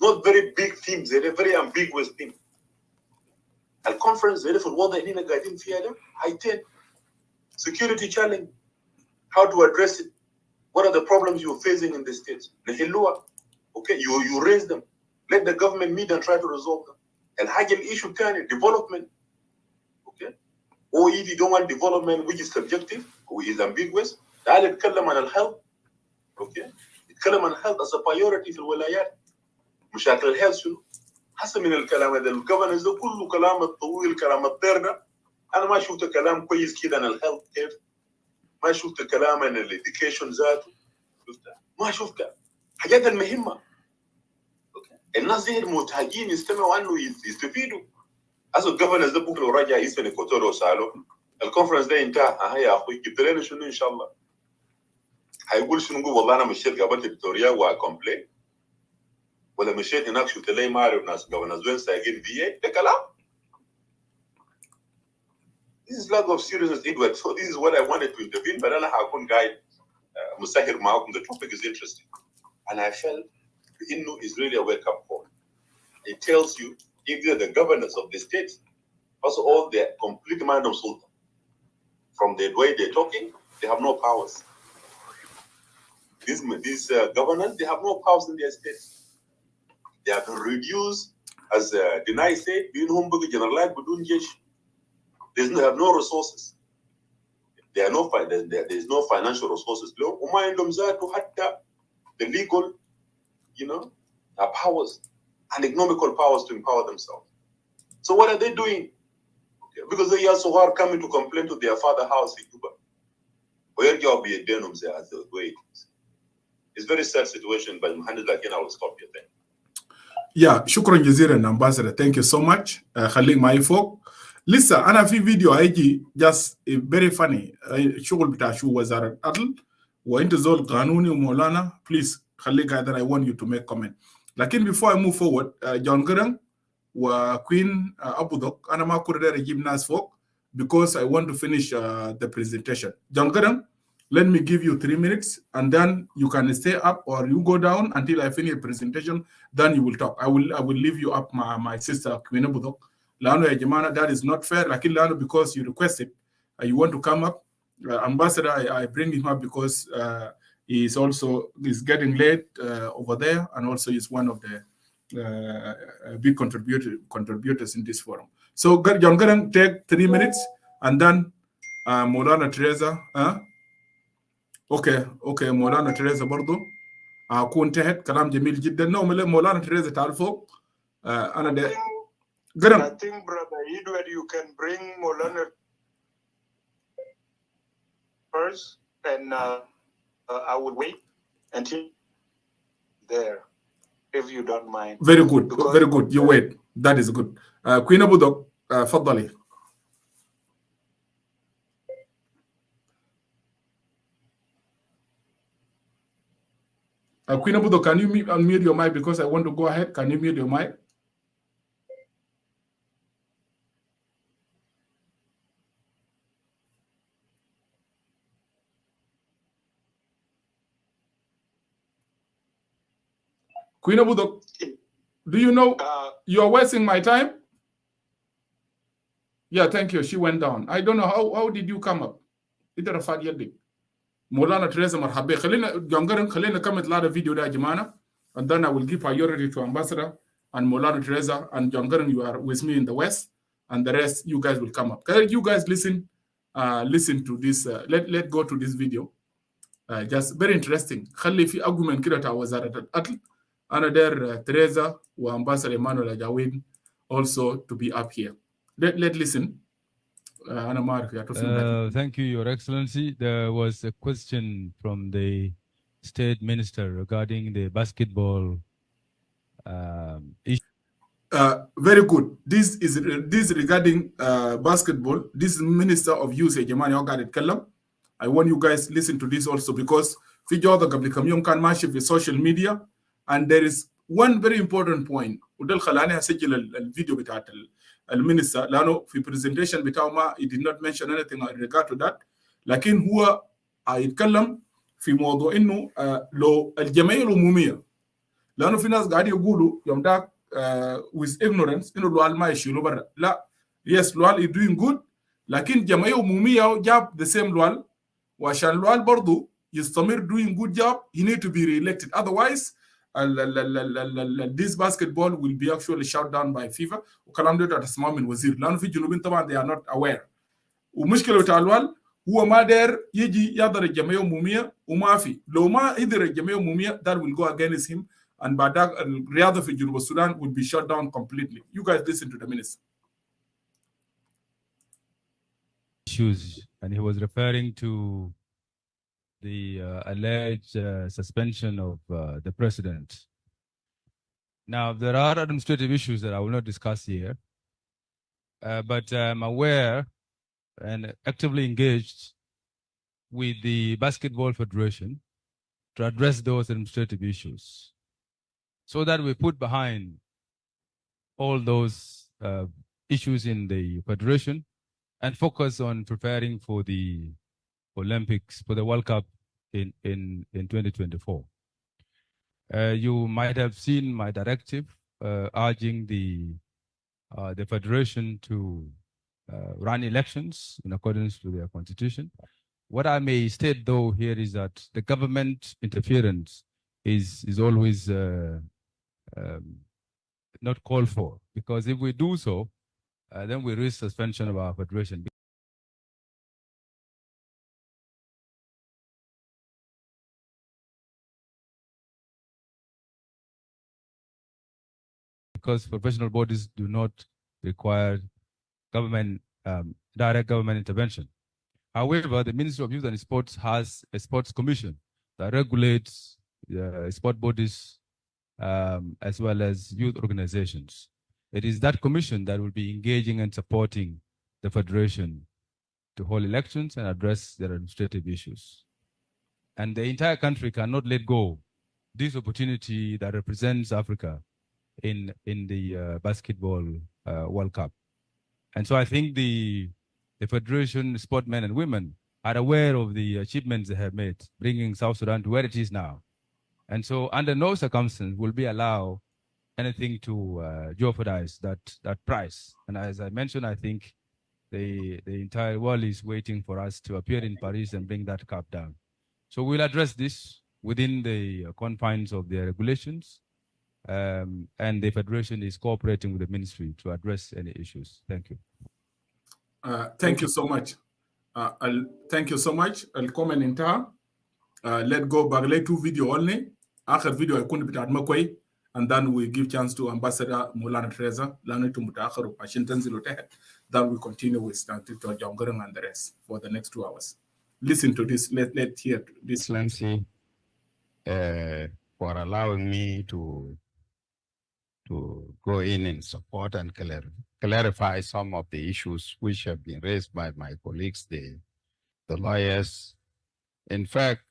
Speaker 12: Not very big themes, they're very ambiguous themes. الconference زي في الوضع اللي احنا قاعدين فيها ده حيتين security challenge, how to address it, what are the problems you're facing in the states. نحلوها. Okay, you raise them. Let the government meet and try to resolve them. الحاجة الissue الثاني development. Okay, or if you don't want development which is subjective or is ambiguous, تعال نتكلم عن الhealth. اوكي نتكلم عن health as a priority في الولايات. مشاكل الهيلث شنو؟ حسب من الكلام هذا الجفرنس ده كله كلام الطويل كلام الطير ده. انا ما شفت كلام كويس كده عن الهيلث كيف، ما شفت كلام عن الاديوكيشن ذاته، ما شفت حاجات المهمه. اوكي الناس دي المتهجين يستمعوا عنه يستفيدوا. اصل الجفرنس ده بكره راجع يسال كوتورو وسالوه الكونفرنس ده انتهى يا اخوي جبت لنا شنو ان شاء الله؟ هيقول شنو؟ نقول والله انا مشيت قابلت فيكتوريا وكومبلين، ولا مشيت هناك شفت لي ماري وناس جفرنس وين سايقين في ده كلام. This is lack of seriousness, Edward. So this is what I wanted to intervene, but أنا هكون قاعد مسهر معاكم. The topic is interesting, and I felt إنه is really a wake-up call. It tells you if they're the governors of the states, also all their complete mind of sultan. From the way they're talking, they have no powers. These governors, they have no powers in their states. They have been reduced, as Denai said, بينهم بقى generalized بدون جيش. They have no resources. There is no financial resources. وما عندهم ذاته حتى the legal, powers and economical powers to empower themselves. So what are they doing? Okay. Because they also are coming to complain to their father house in Juba. Where job be denum there as the way it is. It's a very sad situation, but I will stop you there.
Speaker 1: Yeah, شكرا جزيلا ambassador. Thank you so much. خليك معي فوق. لسه أنا في فيديو هيجي just very funny. شغل بتاع شو وزارة العدل وأنت زول قانوني ومولانا. Please خليك قاعد. I want you to make comment. لكن before I move forward, جون جرن وكوين أبو دوك أنا ما كنت داير أجيب ناس فوق because I want to finish the presentation. جون جرن, let me give you 3 minutes and then you can stay up or you go down until I finish the presentation. Then you will talk. I will leave you up, my sister Queen Abu Dhok. Lano ya Jamana, that is not fair. Like Lano, because you requested, you want to come up. Ambassador, I bring him up because he is getting late over there, and also he's one of the big contributors in this forum. So John Garang, take 3 minutes, and then Maulana Teresa. اوكي مولانا تريزا برضو اكون انتهت كلام جميل جدا. نو مولانا تريزا تعال فوق. انا ده
Speaker 13: I think brother Edward, you can bring Maulana first, and I will wait until there, if you don't mind.
Speaker 1: Very good, very good. You wait. That is good. Queen Abu Dhok, تفضلي. Queen Abu Dhok, can you unmute your mic because I want to go ahead? Can you mute your mic? Queen Abu Dhok, do you know you are wasting my time? Yeah, thank you. She went down. I don't know how did you come up? إذا رفعت يدك. مولانا تريزا مرحبا. خلينا جونغرن خلينا كمل هذا الفيديو ده يا جماعة. And then I will give priority to Ambassador and Maulana Teresa and John Gurren. You are with me in the West, and the rest you guys will come up. Can you guys listen to this? Let go to this video. Just very interesting. خلي في argument كده تاع وزارة العدل. أنا داير Teresa و Ambassador Emmanuel Ajawin also to be up here. Let listen. أنا ما أعرف يا توفيق.
Speaker 14: Thank you, Your Excellency. There was a question from the State Minister regarding the basketball issue.
Speaker 1: Very good. This is regarding basketball. This is Minister of Youth, Jamani Ogadet Kellam. I want you guys to listen to this also because video the Gablikam can match with social media, and there is one very important point. Udal Khalani hasajil al-video بتاعت المينستر لأنه في presentation بتاعه ما he did not mention anything in regard to that. لكن هو يتكلم في موضوع إنه لو الجمعية العمومية لأنه في ناس قاعد يقولوا يوم داك with ignorance إنه لوال ما يشيلوا برا. لا yes لوال is doing good لكن جمعية عمومية جاب the same لوال وعشان لوال برضو يستمر doing good job he need to be re-elected otherwise this basketball will be actually shut down by FIFA وكلام ده تسمعه من وزير لأنه في جنوبين طبعا they are not aware. ومشكله بتاع الوال هو ما داير يجي يحضر الجمعيه العموميه وما في لو ما يحضر الجمعيه العموميه that will go against him and بعد الرياضه في جنوب السودان would be shut down completely. You guys listen to the minister.
Speaker 14: Issues, and he was referring to the alleged suspension of the president. Now, there are administrative issues that I will not discuss here, but I'm aware and actively engaged with the Basketball Federation to address those administrative issues so that we put behind all those issues in the Federation and focus on preparing for the Olympics, for the World Cup in 2024. You might have seen my directive urging the Federation to run elections in accordance to their constitution. What I may state, though, here is that the government interference is always not called for, because if we do so, then we risk suspension of our federation. Because professional bodies do not require government direct government intervention. However, the Ministry of Youth and Sports has a sports commission that regulates sport bodies as well as youth organizations. It is that commission that will be engaging and supporting the federation to hold elections and address their administrative issues. And the entire country cannot let go this opportunity that represents Africa in the basketball World Cup. And so I think the Federation sportmen and women are aware of the achievements they have made, bringing South Sudan to where it is now. And so under no circumstance will we allow anything to jeopardize that prize. And as I mentioned, I think the entire world is waiting for us to appear in Paris and bring that cup down. So we'll address this within the confines of the regulations, and the Federation is cooperating with the ministry to address any issues. Thank you.
Speaker 1: Thank you so much. Thank you so much. الكومنت انتهى. Let go باقي 2 فيديو only. آخر فيديو هيكون بتاع مكوي, and then we give chance to Ambassador Moulana Teresa لأنه أنتم متأخروا عشان تنزلوا تحت. Then we continue with Dr. Jongarang and the rest for the next 2 hours. Listen to this. Let's hear this.
Speaker 7: Excellency, for allowing me to go in and support and clarify some of the issues which have been raised by my colleagues, the lawyers. In fact,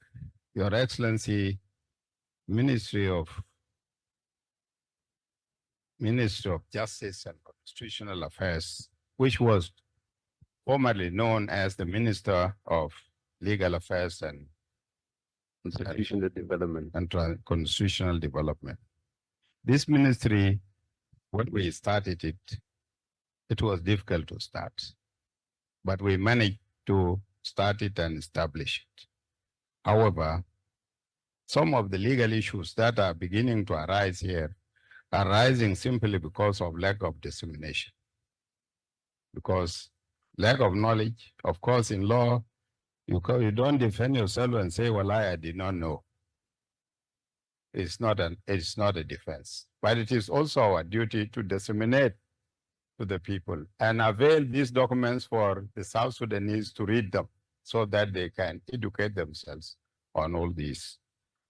Speaker 7: Your Excellency, Ministry of Justice and Constitutional Affairs, which was formerly known as the Minister of Legal Affairs and Constitutional Development. This ministry, when we started it was difficult to start, but we managed to start it and establish it. However, some of the legal issues that are beginning to arise here are rising simply because of lack of dissemination. Because lack of knowledge, of course, in law, you don't defend yourself and say, well, I did not know. It's not a defense. But it is also our duty to disseminate to the people and avail these documents for the South Sudanese to read them so that they can educate themselves on all these.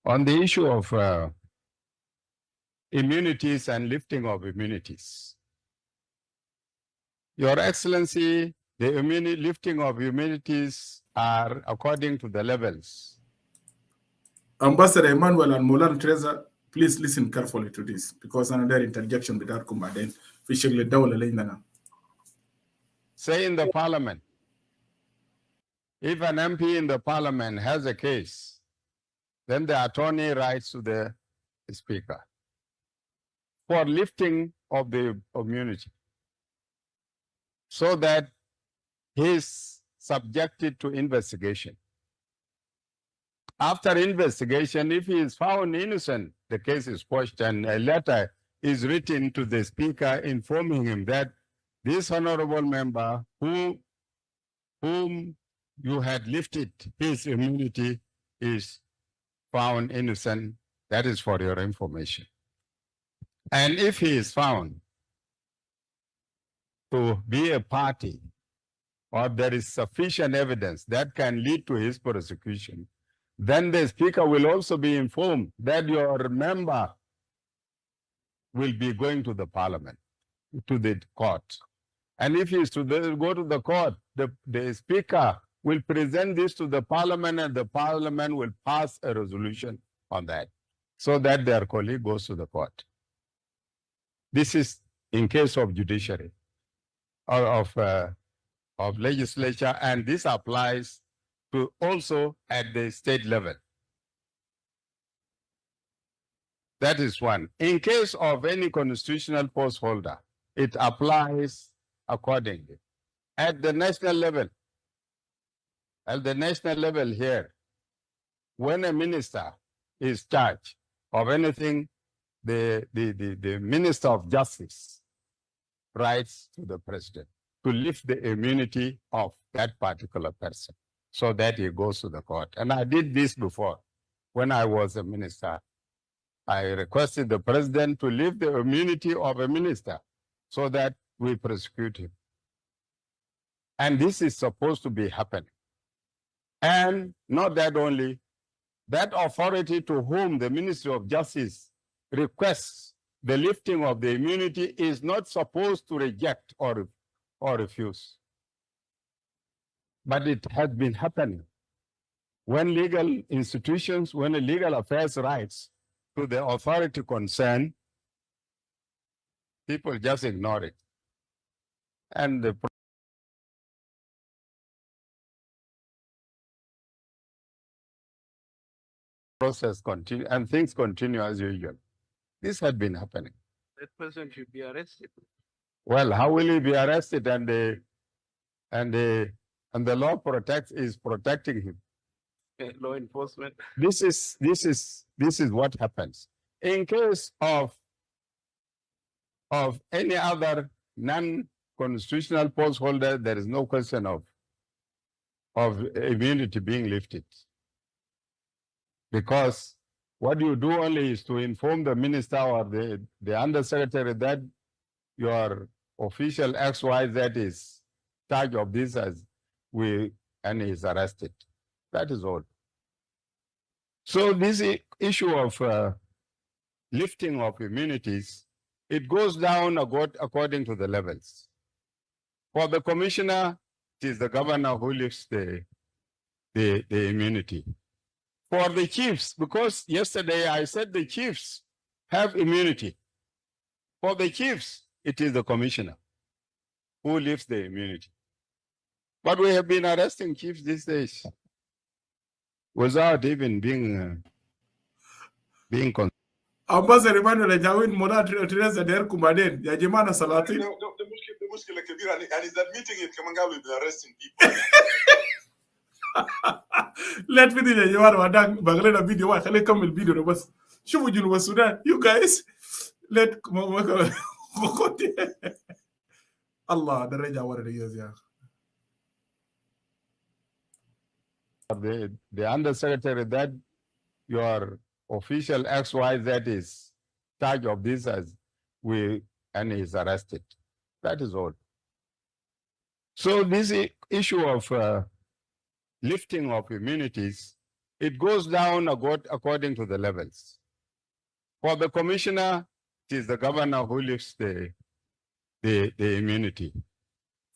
Speaker 7: On the issue of immunities and lifting of immunities, Your Excellency, the lifting of immunities are according to the levels.
Speaker 1: Ambassador Emmanuel and Moulana Teresa, please listen carefully to this, because another interjection without combating.
Speaker 7: Say in the parliament, if an MP in the parliament has a case, then the attorney writes to the speaker for lifting of the immunity so that he is subjected to investigation. After investigation, if he is found innocent, the case is quashed and a letter is written to the speaker informing him that this honorable member who whom you had lifted his immunity is found innocent. That is for your information. And if he is found to be a party, or there is sufficient evidence that can lead to his prosecution, then the Speaker will also be informed that your member will be going to the Parliament, to the court. And if he is to go to the court, the Speaker will present this to the Parliament, and the Parliament will pass a resolution on that, so that their colleague goes to the court. This is in case of judiciary or of legislature, and this applies to also at the state level. That is one. In case of any constitutional post holder, it applies accordingly. At the national level here, when a minister is charged of anything, the Minister of Justice writes to the president to lift the immunity of that particular person so that he goes to the court. And I did this before when I was a minister. I requested the president to lift the immunity of a minister so that we prosecute him. And this is supposed to be happening. And not that only, that authority to whom the Ministry of Justice requests the lifting of the immunity is not supposed to reject or refuse. But it has been happening. When legal institutions, when a legal affairs writes to the authority concerned, people just ignore it. And the process continues, and things continue as usual. This had been happening.
Speaker 15: That person should be arrested.
Speaker 7: Well, how will he be arrested? And the law is protecting him.
Speaker 15: Law enforcement.
Speaker 7: This is what happens in case of any other non-constitutional post holder. There is no question of immunity being lifted, because what you do only is to inform the minister or the undersecretary that your official XYZ is charge of this and is arrested. That is all. So this issue of lifting of immunities, it goes down according to the levels. For the commissioner, it is the governor who lifts the immunity. For the chiefs, because yesterday I said the chiefs have immunity. For the chiefs, it is the commissioner who lifts the immunity. But we have been arresting chiefs these days without even being
Speaker 1: Ambassador Emmanuel Jawin Mona Teresa Der Kumaden, Yajimana Salatin.
Speaker 12: The mushkila kabira and is admitting it Kamanga will be arresting people.
Speaker 1: Let me tell you, Wadang Baglena video, I come with video was Shubujun was Sudan. You guys, let Allah, the Reja, what it is, yeah.
Speaker 7: The undersecretary that your official XYZ is charge of this and is arrested. That is all. So this issue of lifting of immunities, it goes down according to the levels. For the commissioner, it is the governor who lifts the immunity.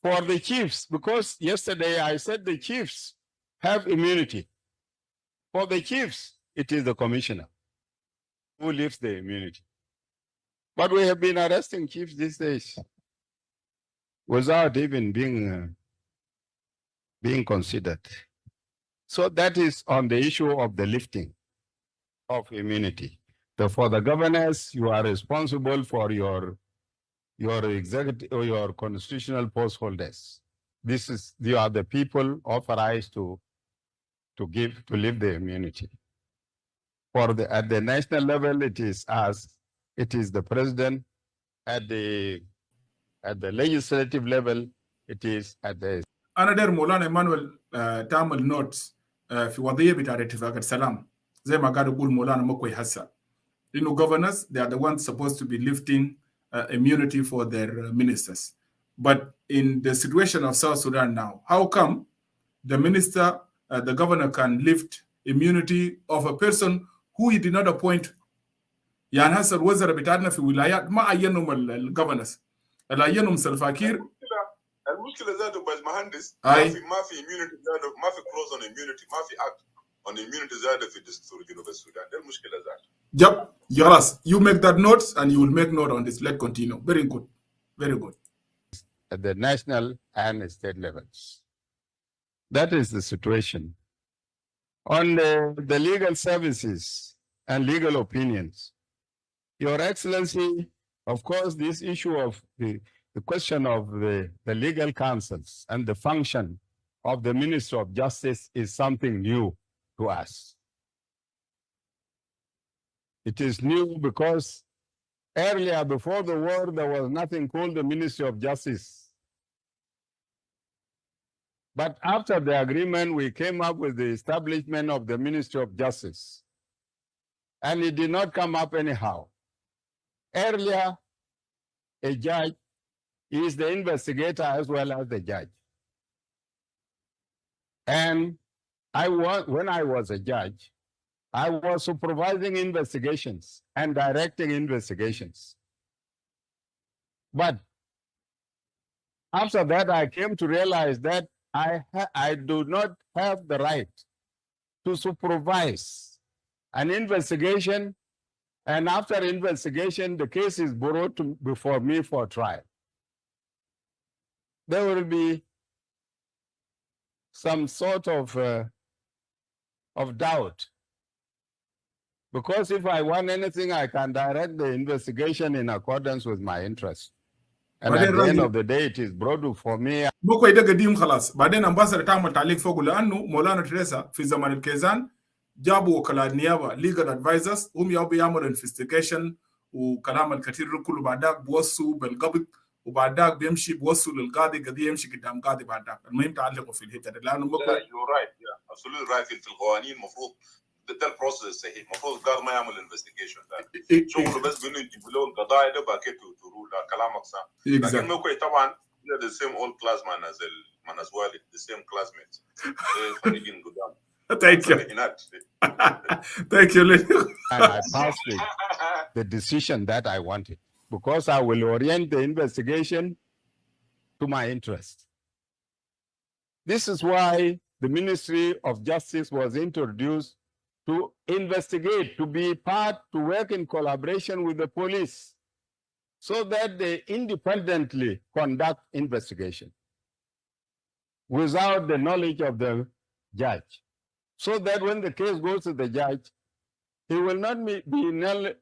Speaker 7: For the chiefs, because yesterday I said the chiefs have immunity. For the chiefs, it is the commissioner who lifts the immunity. But we have been arresting chiefs these days without even being considered. So that is on the issue of the lifting of immunity. For the governors, you are responsible for your executive or your constitutional post holders. You are the people authorized to lift the immunity. At the national level, it is the president. At the legislative level, it is at the
Speaker 1: انا داير مولانا ايمانويل تعمل نوتس في وضعيه بتاع اتفاق السلام زي ما قاعد يقول مولانا مكوي هسه انه governors they are the ones supposed to be lifting immunity for their ministers. But in the situation of South Sudan now, how come the minister, the governor can lift immunity of a person who he did not appoint? يعني هسه الوزراء بتاعنا في ولايات ما عينهم الجفرنس، اللي عينهم سلفاكير.
Speaker 12: المشكله ذاته بس مهندس
Speaker 1: ما
Speaker 12: في immunity ذاته، ما في clause on immunity، ما في act on immunity ذاته في دستور جنوب السودان. ده المشكله ذاته.
Speaker 1: Yep, Yoras, you make that notes and you will make note on this. Let's continue. Very good. Very good.
Speaker 7: At the national and state levels. That is the situation. On the legal services and legal opinions, Your Excellency, of course, this issue of the question of the legal counsels and the function of the Minister of Justice is something new to us. It is new because earlier, before the war, there was nothing called the Ministry of Justice. But after the agreement, we came up with the establishment of the Ministry of Justice. And it did not come up anyhow. Earlier, a judge is the investigator as well as the judge. And when I was a judge, I was supervising investigations and directing investigations. But after that, I came to realize that I do not have the right to supervise an investigation, and after investigation, the case is brought before me for trial. There will be some sort of doubt. Because if I want anything, I can direct the investigation in accordance with my interest. And at the end of the day, it is brought before me.
Speaker 1: بكره ده قديم خلاص. بعدين امباسر تعمل تعليق فوق لانه مولانا تريسا في زمن الكيزان جابوا وكلاء النيابه legal advisors هم يعملوا انفستيجيشن وكلام الكثير كله بعدك بوصوا بالقبض وبعدك بيمشي بوصوا للقاضي قضيه يمشي قدام قاضي بعدك. المهم تعلقوا في الحته دي لانه
Speaker 12: you're right, yeah, absolutely right. في القوانين المفروض ده البروسيس الصحيح. المفروض القاضي ما يعمل انفستيجيشن، شغله بس بانه يجيب له القضايا ده باكيت ترول. كلامك صح. لكن مكوي طبعا the same old class man as well, the same classmates. خريجين قدام.
Speaker 1: Thank you. Thank you.
Speaker 7: And I passed the decision that I wanted because I will orient the investigation to my interest. This is why the Ministry of Justice was introduced to investigate, to be part, to work in collaboration with the police so that they independently conduct investigation without the knowledge of the judge. So that when the case goes to the judge, he will not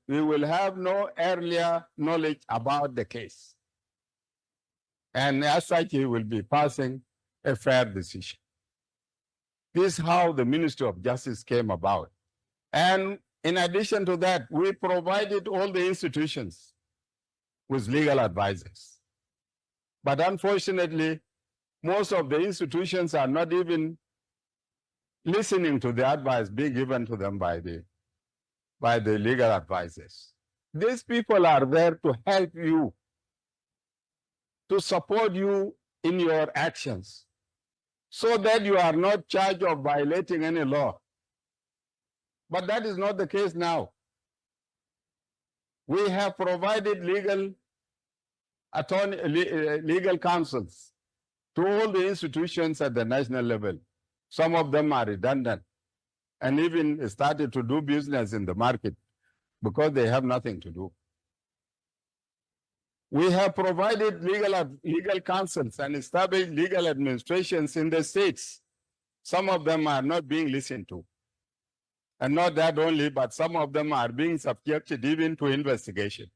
Speaker 7: he will have no earlier knowledge about the case. And as such, he will be passing a fair decision. This is how the Ministry of Justice came about. And in addition to that, we provided all the institutions with legal advisors. But unfortunately, most of the institutions are not even listening to the advice being given to them by the legal advisors. These people are there to help you, to support you in your actions, so that you are not charged of violating any law. But that is not the case now. We have provided legal counsels to all the institutions at the national level. Some of them are redundant and even started to do business in the market because they have nothing to do. We have provided legal counsels and established legal administrations in the states. Some of them are not being listened to. And not that only, but some of them are being subjected even to investigation.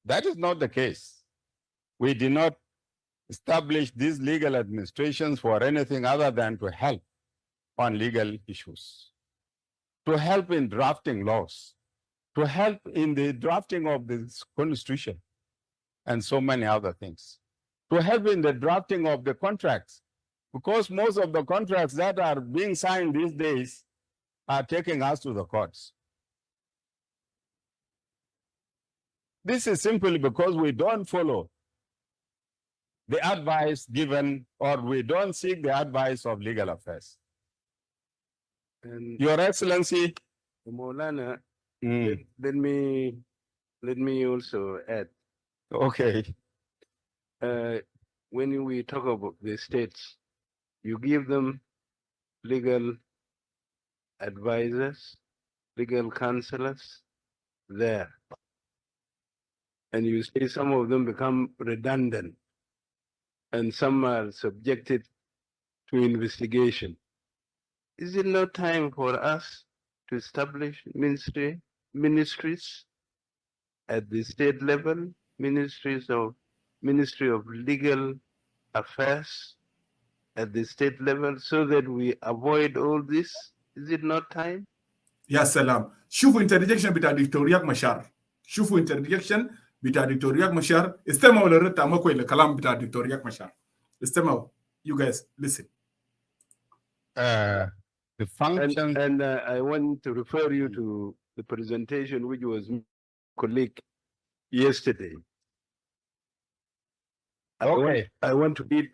Speaker 7: That is not the case. We did not establish these legal administrations for anything other than to help on legal issues, to help in drafting laws, to help in the drafting of the constitution, and so many other things, to help in the drafting of the contracts, because most of the contracts that are being signed these days are taking us to the courts. This is simply because we don't follow the advice given, or we don't seek the advice of legal affairs.
Speaker 9: And
Speaker 7: Your Excellency,
Speaker 9: Maulana, let me also add.
Speaker 7: Okay.
Speaker 9: When we talk about the states, you give them legal advisors, legal counselors there. And you say some of them become redundant and some are subjected to investigation. Is it not time for us to establish ministries at the state level, Ministry of Legal Affairs at the state level, so that we avoid all this? Is it not time?
Speaker 1: يا سلام شوفوا interjection بتاع دكتور رياض مشار شوفوا interjection بتاع دكتور رياض مشار استمعوا للرد ما كويس الكلام بتاع دكتور رياض مشار استمعوا you guys listen.
Speaker 7: The function
Speaker 9: and I want to refer you to the presentation which was colleague yesterday.
Speaker 7: Okay.
Speaker 9: I want to read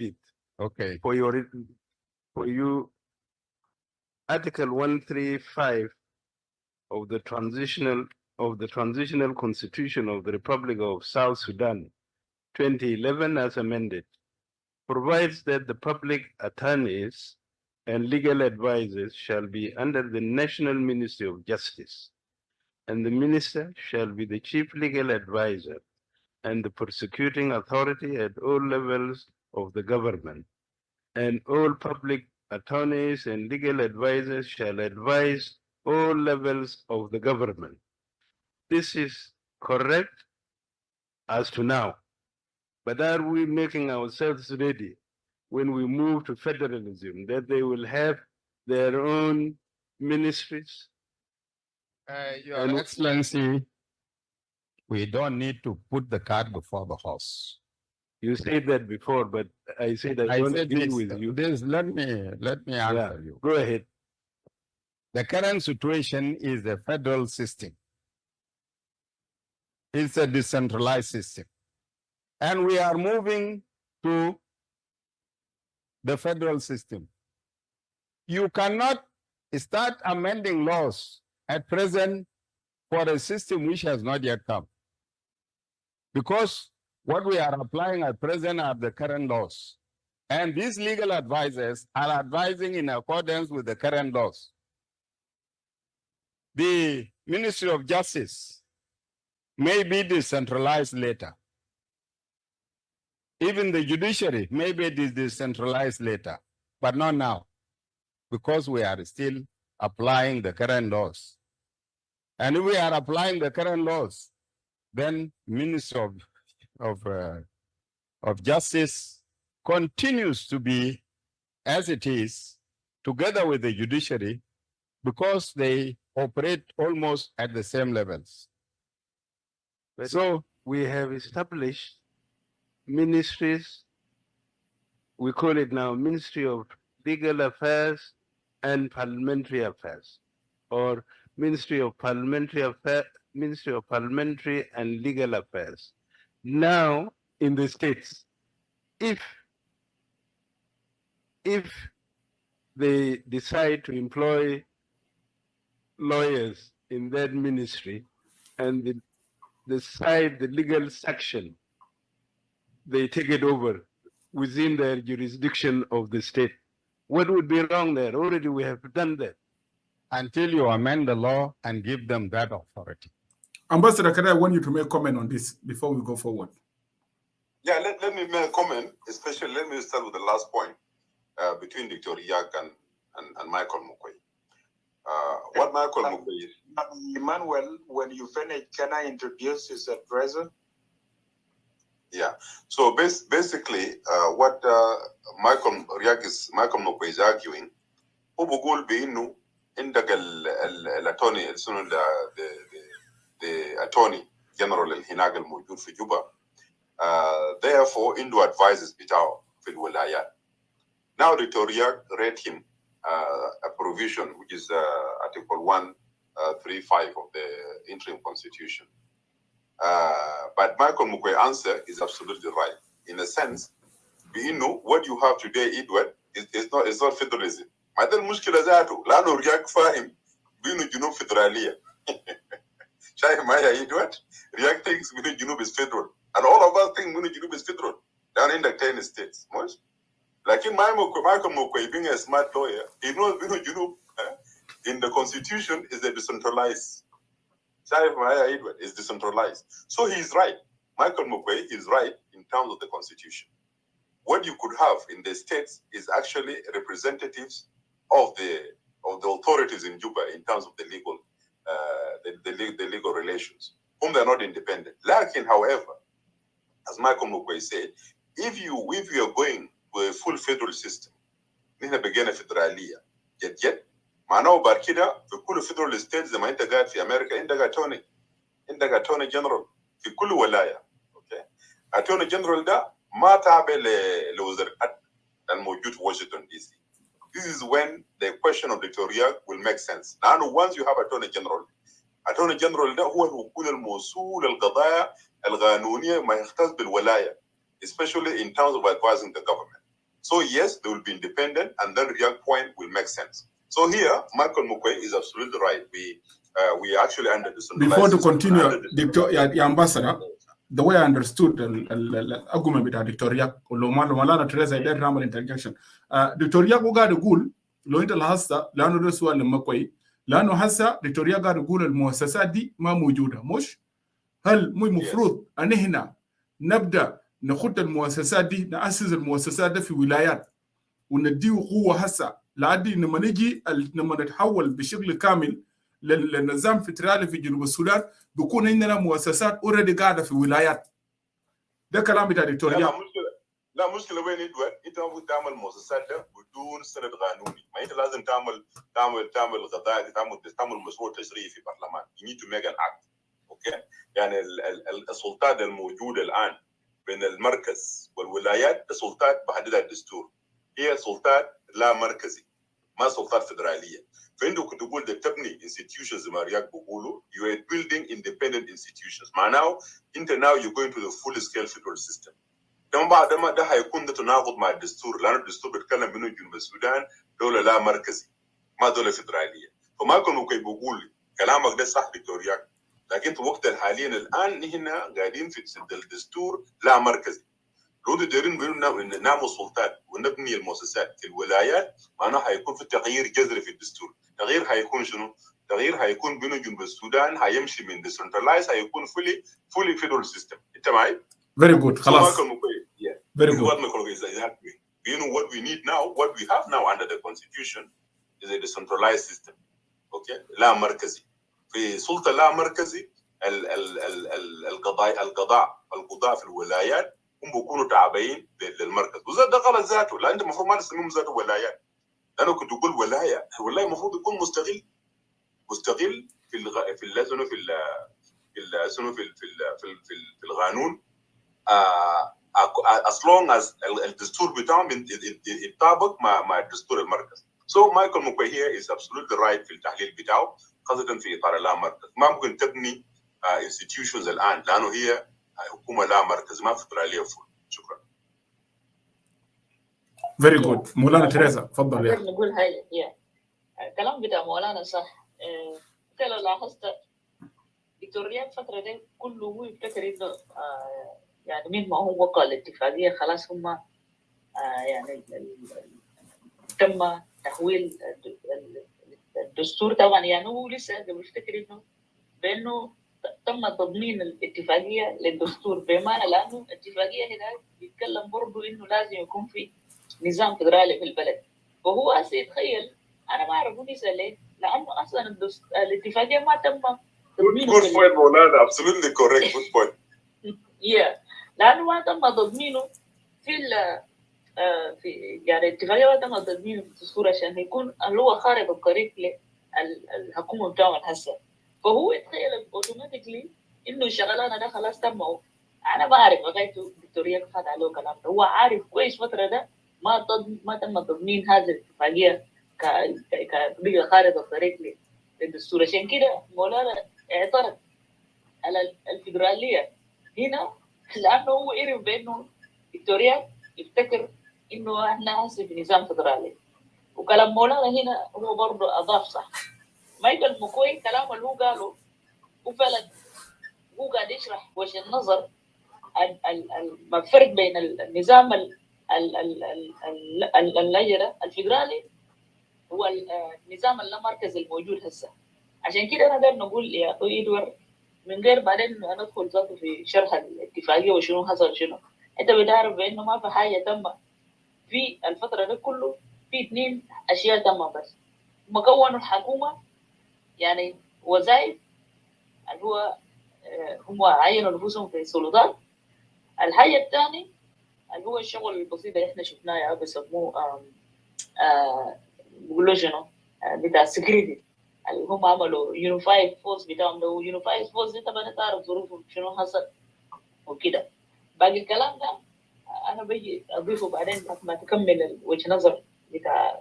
Speaker 9: it.
Speaker 7: Okay.
Speaker 9: For you. Article 135 of the transitional constitution of the Republic of South Sudan 2011 as amended provides that the public attorneys and legal advisors shall be under the National Ministry of Justice, and the minister shall be the chief legal advisor and the prosecuting authority at all levels of the government, and all public attorneys and legal advisors shall advise all levels of the government. This is correct as to now, but are we making ourselves ready when we move to federalism that they will have their own ministries?
Speaker 7: Your Excellency, we don't need to put the cart before the horse.
Speaker 9: You said that before, but I said I don't agree with you.
Speaker 7: Let me answer you.
Speaker 9: Go ahead.
Speaker 7: The current situation is the federal system. It's a decentralized system. And we are moving to the federal system. You cannot start amending laws at present for a system which has not yet come. Because what we are applying at present are the current laws. And these legal advisors are advising in accordance with the current laws. The Ministry of Justice may be decentralized later. Even the judiciary may be decentralized later, but not now, because we are still applying the current laws. And if we are applying the current laws, then Ministry of Justice continues to be as it is, together with the judiciary, because they operate almost at the same levels.
Speaker 9: But
Speaker 7: so
Speaker 9: we have established ministries, we call it now Ministry of Legal Affairs and Parliamentary Affairs, or Ministry of Parliamentary Affairs, Ministry of Parliamentary and Legal Affairs. Now, in the states, if they decide to employ lawyers in that ministry and they decide the legal section, they take it over within their jurisdiction of the state. What would be wrong there? Already we have done that.
Speaker 7: Until you amend the law and give them that authority.
Speaker 1: Ambassador, can I want you to make a comment on this before we go forward?
Speaker 12: Yeah, let me make a comment, especially let me start with the last point between Dr. Yak and Michael Mukwege. What Michael Mukwege...
Speaker 13: Emmanuel, when you finish, can I introduce his advisor?
Speaker 12: Yeah. So basically, what Michael Mokwe is arguing, هو بيقول بإنه عندك الاتوني the attorney general هناك الموجود في جوبا therefore عنده advisors بتاعه في الولايات. Now Dr. Riak read him a provision which is Article 135 of the interim constitution. But Michael Mukwe's answer is absolutely right. In a sense, what you have today, Edward, is not federalism. ما ده المشكلة ذاته لأنه رياك فاهم بأنه جنوب فدرالية. شايف معايا Edward? رياك thinks بأنه جنوب is federal. And all of us think بأنه جنوب is federal. Down in the 10 states. مش؟ لكن Michael Mukwe being a smart lawyer, he knows بأنه جنوب in the constitution is a decentralized. شايف معايا Edward? Is decentralized. So he is right. Michael Mukwe is right in terms of the constitution. What you could have in the states is actually representatives of the authorities in Juba in terms of the legal the legal relations, whom they're not independent. Lakin, however, as Michael Mukwe said, if you are going to a full federal system, نحن بقينا فدرالية جد معناه بعد كده في كل federal states زي ما انت قاعد في امريكا عندك attorney general في كل ولاية. اوكي attorney general ده ما تابع لوزارات الموجود في واشنطن دي سي. This is when the question of Dr. Riak will make sense. Now, once you have attorney general ده هو الوكيل الموصول القضايا القانونية ما يختص بالولاية, especially in terms of advising the government. So yes, they will be independent, and then Riak point will make sense. So here, Michael Mukwe is absolutely right. We actually under the
Speaker 1: before to continue, Dr. Ambassador, the way I understood the argument with Dr. Riak, Malana Teresa, I did Ramal interjection. Dr. Riak وقاعد يقول لو أنت لاحظت لأنه ده سؤال لمكوي لأنه هسه دكتور رياق قاعد يقول المؤسسات دي ما موجودة مش؟ هل مو المفروض أن هنا نبدأ نخد المؤسسات دي نأسس المؤسسات دي في ولايات ونديه قوة هسه لعدي لما نجي لما نتحول بشكل كامل للنظام فدرالي في جنوب السودان بيكون عندنا مؤسسات اوريدي قاعدة في ولايات. ده كلام بتاع دكتور رياق.
Speaker 12: لا مشكلة وين إدوار؟ أنت ممكن تعمل مؤسسات ده بدون سند قانوني، ما أنت لازم تعمل قضايا تعمل مشروع تشريعي في البرلمان. You need to make an act. أوكي؟ يعني السلطات الموجودة الآن بين المركز والولايات سلطات بحددها الدستور. هي سلطات لا مركزي، ما سلطات فدرالية. فأنت كنت تقول ده تبني institutions زي ما رياض بيقولوا you are building independent institutions. معناه أنت now you're going to the full scale federal system. ده هيكون ده تناقض مع الدستور لأن الدستور بيتكلم بأنه جنوب السودان دولة لا مركزي ما دولة فدرالية. فما كانوا بيقول كلامك ده صح دكتور رياض، لكن في وقت حاليا الآن هنا قاعدين في الدستور لا مركزي. لو دايرين بأنه نعمل سلطات ونبني المؤسسات في الولايات معناه هيكون في تغيير جذري في الدستور. تغيير هيكون شنو؟ تغيير هيكون بأنه جنوب السودان هيمشي من decentralized هيكون fully federal system. أنت معي؟
Speaker 1: Very good. خلاص.
Speaker 12: Very good. What we need now, what we have now under the constitution is a decentralized system. Okay? لا مركزي. في سلطة لا مركزي القضاء في الولايات هم بيكونوا تابعين للمركز. وزاد ده غلط ذاته، لا أنت المفروض ما تسميهم ذاته ولايات. لأنه كنت تقول ولاية، الولاية المفروض يكون مستقل في القانون. as long as الدستور بتاعهم يتطابق مع الدستور المركز. So Michael Mukwe here is absolutely right في التحليل بتاعه خاصة في إطار لا مركز. ما ممكن تبني institutions الآن لأنه هي حكومة لا مركز ما فدرالية فول. شكرا.
Speaker 1: Very good. مولانا تريزا تفضل يا.
Speaker 16: نقول هاي كلام بتاع مولانا صح. انت لو لاحظت دكتور رياض فترة دي كله هو يفتكر انه يعني مين ما هو وقع الاتفاقية خلاص هم يعني تم تحويل الدستور طبعا يعني هو لسه بيفتكر انه بانه تم تضمين الاتفاقية للدستور بمعنى لانه الاتفاقية هنا بيتكلم برضه انه لازم يكون في نظام فدرالي في البلد. وهو هسه يتخيل انا ما اعرف نسأل ليه لانه اصلا الاتفاقية ما تم تضمينه.
Speaker 12: Good point مولانا. Absolutely correct. Good point.
Speaker 16: Yeah. لانه ما تم تضمينه في في يعني اتفاقيه ما تم تضمينه في الدستور عشان يكون اللي هو خارطه الطريق للحكومه بتاعهم هسه. فهو يتخيل اوتوماتيكلي انه الشغلانه ده خلاص تم. انا ما اعرف لغايه الدكتوريه فات عليه كلام ده، هو عارف كويس فتره ده ما تم تضمين هذه الاتفاقيه كبقى خارطه الطريق للدستور. عشان كده مولانا اعترض على الفدراليه هنا، لانه هو عرف بانه فيكتوريا يفتكر انه احنا هسه في نظام فدرالي. وكلام مولانا هنا هو برضه اضاف صح. مايكل مكوي كلام اللي هو قاله وفعلا هو قاعد يشرح وجه النظر الفرق بين النظام اللجنه الفدرالي هو النظام اللامركزي الموجود هسه. عشان كده انا داير نقول يا اخوي ادوار من غير بعدين ندخل ذاته في شرح الاتفاقيه وشنو حصل شنو. انت بتعرف بانه ما في حاجه تم في الفتره دي كله، في 2 اشياء تم بس. مكونوا الحكومه يعني وظائف اللي هو هم عينوا نفوسهم في السلطات. الحاجه الثانيه اللي هو الشغل البسيط اللي احنا شفناه بيسموه بيقولوا شنو بتاع السكيورتي اللي هم عملوا يونيفايد فورس بتاعهم ده. يونيفايد فورس انت ما تعرف ظروفه شنو حصل وكده. باقي الكلام ده انا بيجي اضيفه بعدين ما تكمل وجه نظر بتاع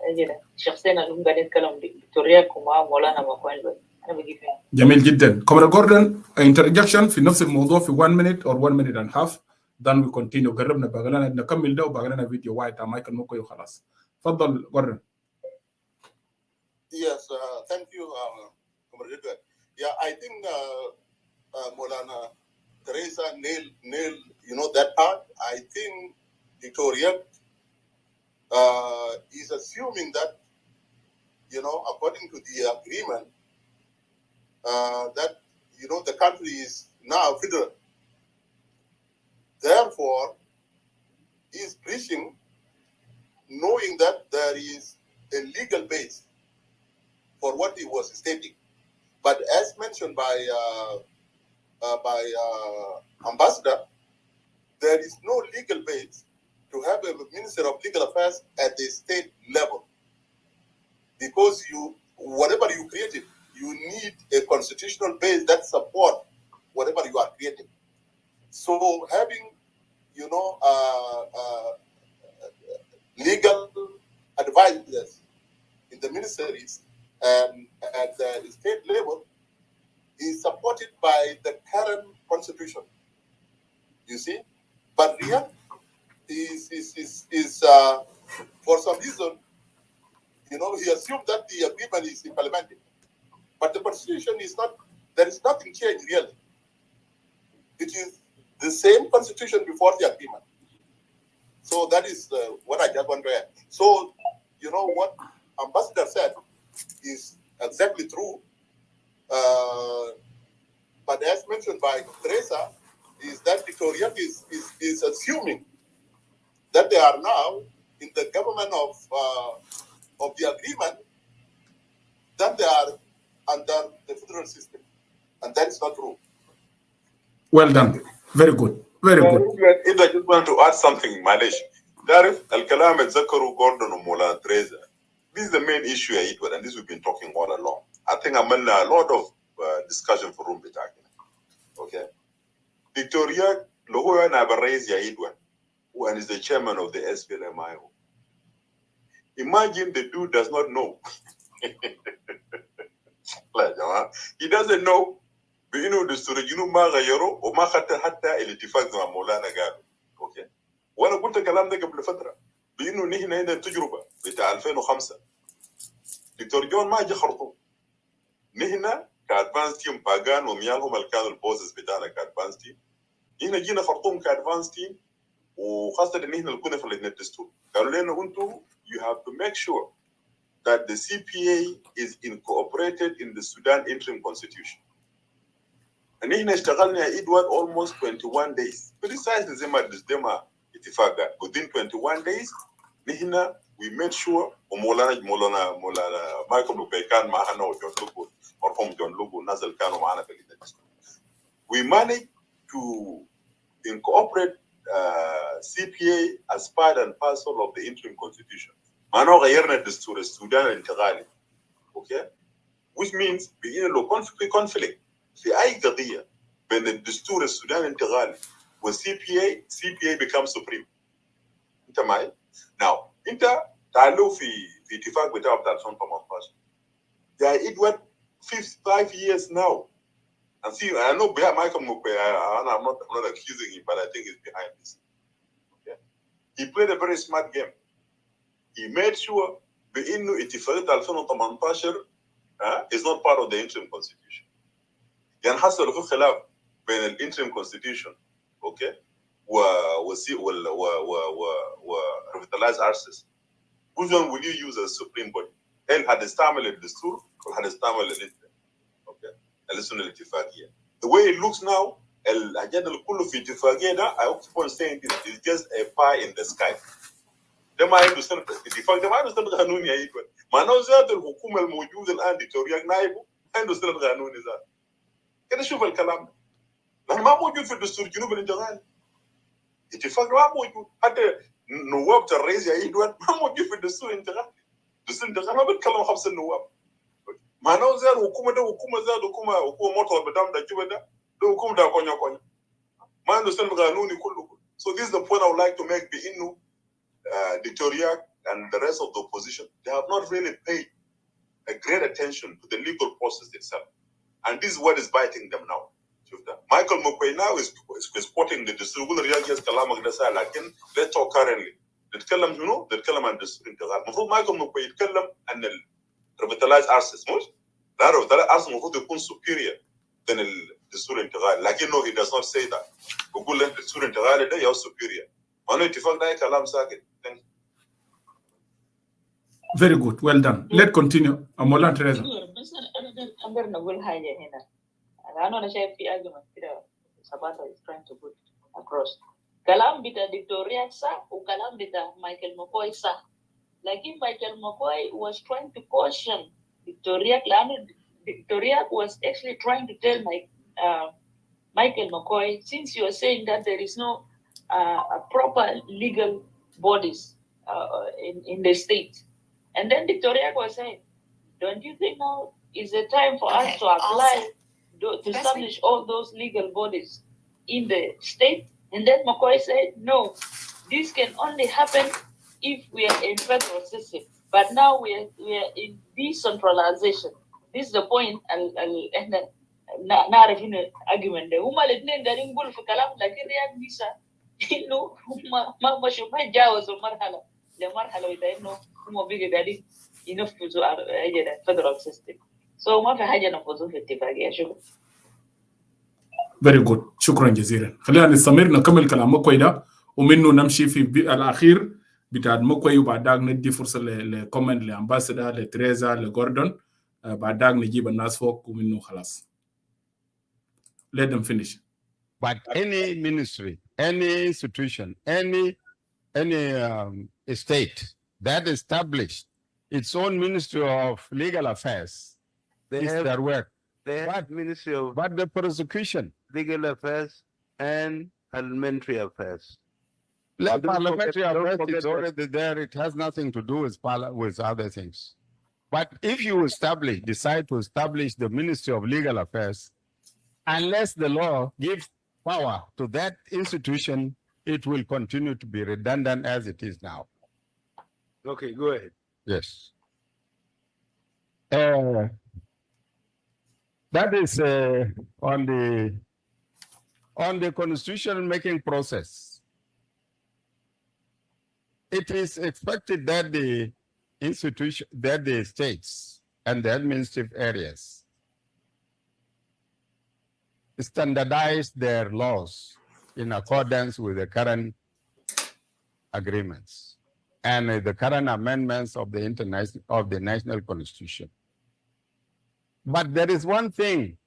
Speaker 16: الشخصين اللي هم قاعدين يتكلموا دكتور رياك ومعاه مولانا مكوين. انا بجي فيها.
Speaker 1: جميل جدا. كومراد جوردن انترجكشن في نفس الموضوع في 1 minute or 1 minute and a half then we continue. قربنا باقي لنا نكمل ده وباقي لنا فيديو واحد تاع مايكل موكوي وخلاص. تفضل جوردن.
Speaker 17: Yes, thank you, Comrade Edward. Yeah, I think Molana Teresa nailed that part. I think Victoria is assuming that, according to the agreement, that, the country is now federal. Therefore, he is preaching, knowing that there is a legal base for what he was stating. But as mentioned by Ambassador, there is no legal base to have a Minister of Legal Affairs at the state level. Because whatever you created, you need a constitutional base that support whatever you are creating. So having, legal advisors in the ministries and at the state level is supported by the current constitution. You see, but Riyadh is for some reason, he assumed that the agreement is implemented, but the constitution is not. There is nothing changed really. It is the same constitution before the agreement. So that is what I just want to add. So, what Ambassador said is exactly true. But as mentioned by Teresa, is that Victoria is assuming that they are now in the government of the agreement, that they are under the federal system. And that is not true.
Speaker 1: Well done. Very good. Very good.
Speaker 12: If I just want to add something, Malish. تعرف الكلام اتذكروا جوردن ومولانا تريزا. This is the main issue I eat with, and this we've been talking all along. I think I'm in a lot of discussion for Frum بتاعنا. Okay. Victoria Lohoya Nabarez Yaidwan, who is the chairman of the SPLMIO. Imagine the dude does not know. He doesn't know. بإنه دستور الجنوب ما غيره وما خدت حتى الاتفاق مع مولانا قالوا. اوكي. وانا قلت الكلام ده قبل فتره بانه نحن عندنا تجربه بتاع 2005. دكتور جون ما جه خرطوم. نحن كادفانس تيم باغان وميالهم اللي كانوا البوزز بتاعنا كادفانس تيم. نحن جينا خرطوم كادفانس تيم وخاصه ان احنا اللي كنا في لجنه الدستور. قالوا لنا انتم you have to make sure that the CPA is incorporated in the Sudan interim constitution. And احنا اشتغلنا يا ادوارد almost 21 days. Precisely زي ما اتفاق قال. Within 21 days نحن we made sure ومولانا مايكل لوبي كان معنا وجون لوكو مرحوم جون لوكو والناس اللي كانوا معنا في الدستور. We managed to incorporate CPA as part and parcel of the interim constitution. معناه غيرنا الدستور السودان الانتقالي. Okay? Which means بقينا لو في conflict في أي قضية بين الدستور السودان الانتقالي CPA becomes supreme. أنت معي؟ Now أنت تعالوا في اتفاق بتاع 2018. It went 5 years now. And see, I know Michael Mukwe, I'm not accusing him, but I think he's behind this. Okay? He played a very smart game. He made sure بإنه اتفاقية 2018 is not part of the interim constitution. يعني حصل في خلاف بين الانترم constitution okay و revitalize access. Which one will you use as supreme body؟ هل هتستعمل الدستور ولا هتستعمل الانترم؟ okay اللجنة الاتفاقية. The way it looks now الأجندة اللي كله في اتفاقية ده I keep on saying this is just a pie in the sky. ده ما عنده سنة اتفاق ده ما عنده سنة قانوني يا إيدوان. معناه ذات الحكومة الموجودة الآن دي تورياك نائبه ما عنده سنة قانوني ذات. كده شوف الكلام ده. لأنه ما موجود في الدستور الجنوب الانتقالي. اتفاق ما موجود. حتى نواب الرئيس يا إيدوان ما موجود في الدستور الانتقالي. الدستور الانتقالي ما بيتكلم 5 نواب. معناه ذات الحكومة ده حكومة مرتبطة بدم ده جوا ده حكومة ده كونيا. ما عنده سنة قانوني كله. So this is the point I would like to make بإنه Victoria and the rest of the opposition, they have not really paid a great attention to the legal process itself. And this is what is biting them now. Michael Mukwe now is quoting the distribution reaction كلامك ده سهل لكن let's talk currently. نتكلم شنو؟ نتكلم عن الدستور الانتقالي. المفروض مايكل مكوي يتكلم عن revitalize access مش؟ لا revitalize access المفروض يكون superior than الدستور الانتقالي لكنه he does not say that. بقول لك الدستور الانتقالي ده يو superior. معناه اتفاق ده كلام ساكت.
Speaker 1: Very good. Well done. Let's continue. Amolan Teresa.
Speaker 16: بس أقدر نقول حاجة هنا. أنا شايف في argument كده Sabata is trying to put across. كلام بتاع دكتوريا صح وكلام بتاع مايكل مكوي صح. لكن مايكل مكوي was trying to caution Victoria لأنه Victoria was actually trying to tell Michael McCoy, since you are saying that there is no a proper legal bodies in the state. And then Victoria was saying, don't you think now is the time for us to apply, to establish all those legal bodies in the state? And then McCoy said, no, this can only happen if we are in federal system. But now we are in decentralization. This is the point. نعرف هنا argument ده هما الاثنين دارين يقولوا في كلام لكن رياض نيسا إنه ما مشوا ما جاوزوا لمرحلة بتاع إنه هما بيجي قاعدين ينفذوا أجل federal system. So ما في حاجة نفذوا في اتفاقية. شكرا.
Speaker 1: Very good. شكرا جزيلا. خلينا نستمر نكمل كلام مكوي ده ومنه نمشي في الأخير بتاع مكوي وبعدها ندي فرصة لكومنت لأمباسادة لتريزا لجوردون بعدها نجيب الناس فوق ومنه خلاص. Let them finish.
Speaker 7: But any ministry, any institution, any state that established its own Ministry of Legal Affairs,
Speaker 15: They
Speaker 7: is
Speaker 15: have
Speaker 7: their work.
Speaker 15: They have Ministry of
Speaker 7: But the prosecution,
Speaker 15: Legal Affairs and Parliamentary Affairs.
Speaker 7: Parliamentary affairs is
Speaker 15: that.
Speaker 7: already there. It has nothing to do with other things. But if you decide to establish the Ministry of Legal Affairs, unless the law gives power to that institution, it will continue to be redundant as it is now.
Speaker 15: Okay, go ahead.
Speaker 7: Yes. That is on the constitution making process. It is expected that the institution, that the states and the administrative areas standardize their laws in accordance with the current agreements and the current amendments of the national constitution. But there is one thing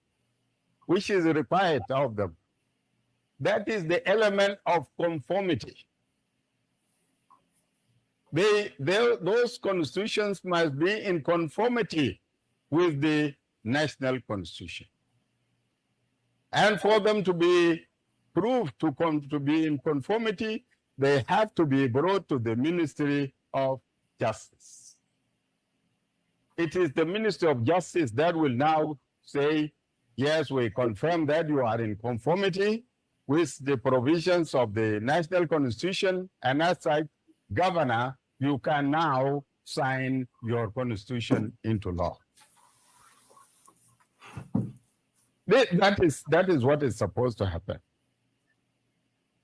Speaker 7: which is required of them. That is the element of conformity. Those constitutions must be in conformity with the national constitution. And for them to be proved to be in conformity, they have to be brought to the Ministry of Justice. It is the Ministry of Justice that will now say, yes, we confirm that you are in conformity with the provisions of the national constitution, and as such, Governor, you can now sign your constitution into law. That is what is supposed to happen.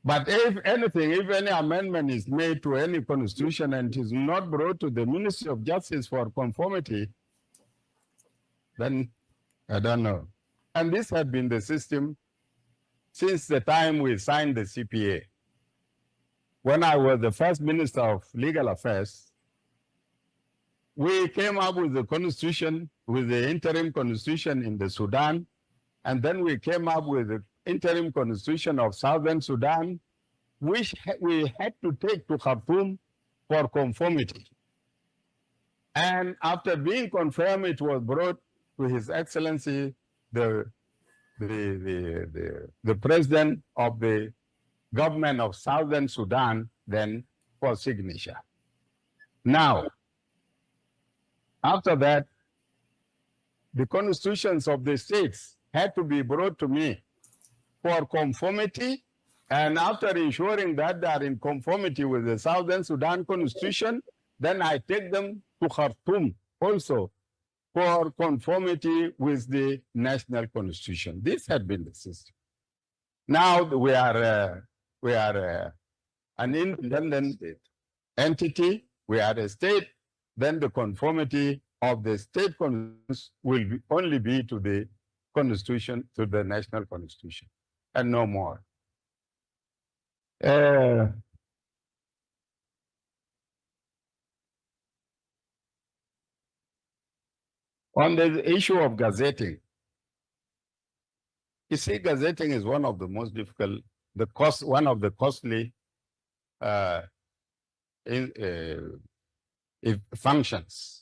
Speaker 7: But if anything, if any amendment is made to any constitution and it is not brought to the Ministry of Justice for conformity, then I don't know. And this had been the system since the time we signed the CPA. When I was the first Minister of Legal Affairs, we came up with the constitution, with the interim constitution in the Sudan, and then we came up with the interim constitution of Southern Sudan, which we had to take to Khartoum for conformity. And after being confirmed, it was brought to His Excellency, the President of the government of Southern Sudan, then for signature. Now, after that, the constitutions of the states had to be brought to me for conformity, and after ensuring that they are in conformity with the Southern Sudan constitution, then I take them to Khartoum also for conformity with the national constitution. This had been the system. Now we are an independent entity. We are a state. Then the conformity of the state constitution will only be to the constitution, to the national constitution, and no more. On the issue of gazetting, you see, gazetting is one of the most difficult, one of the costly functions.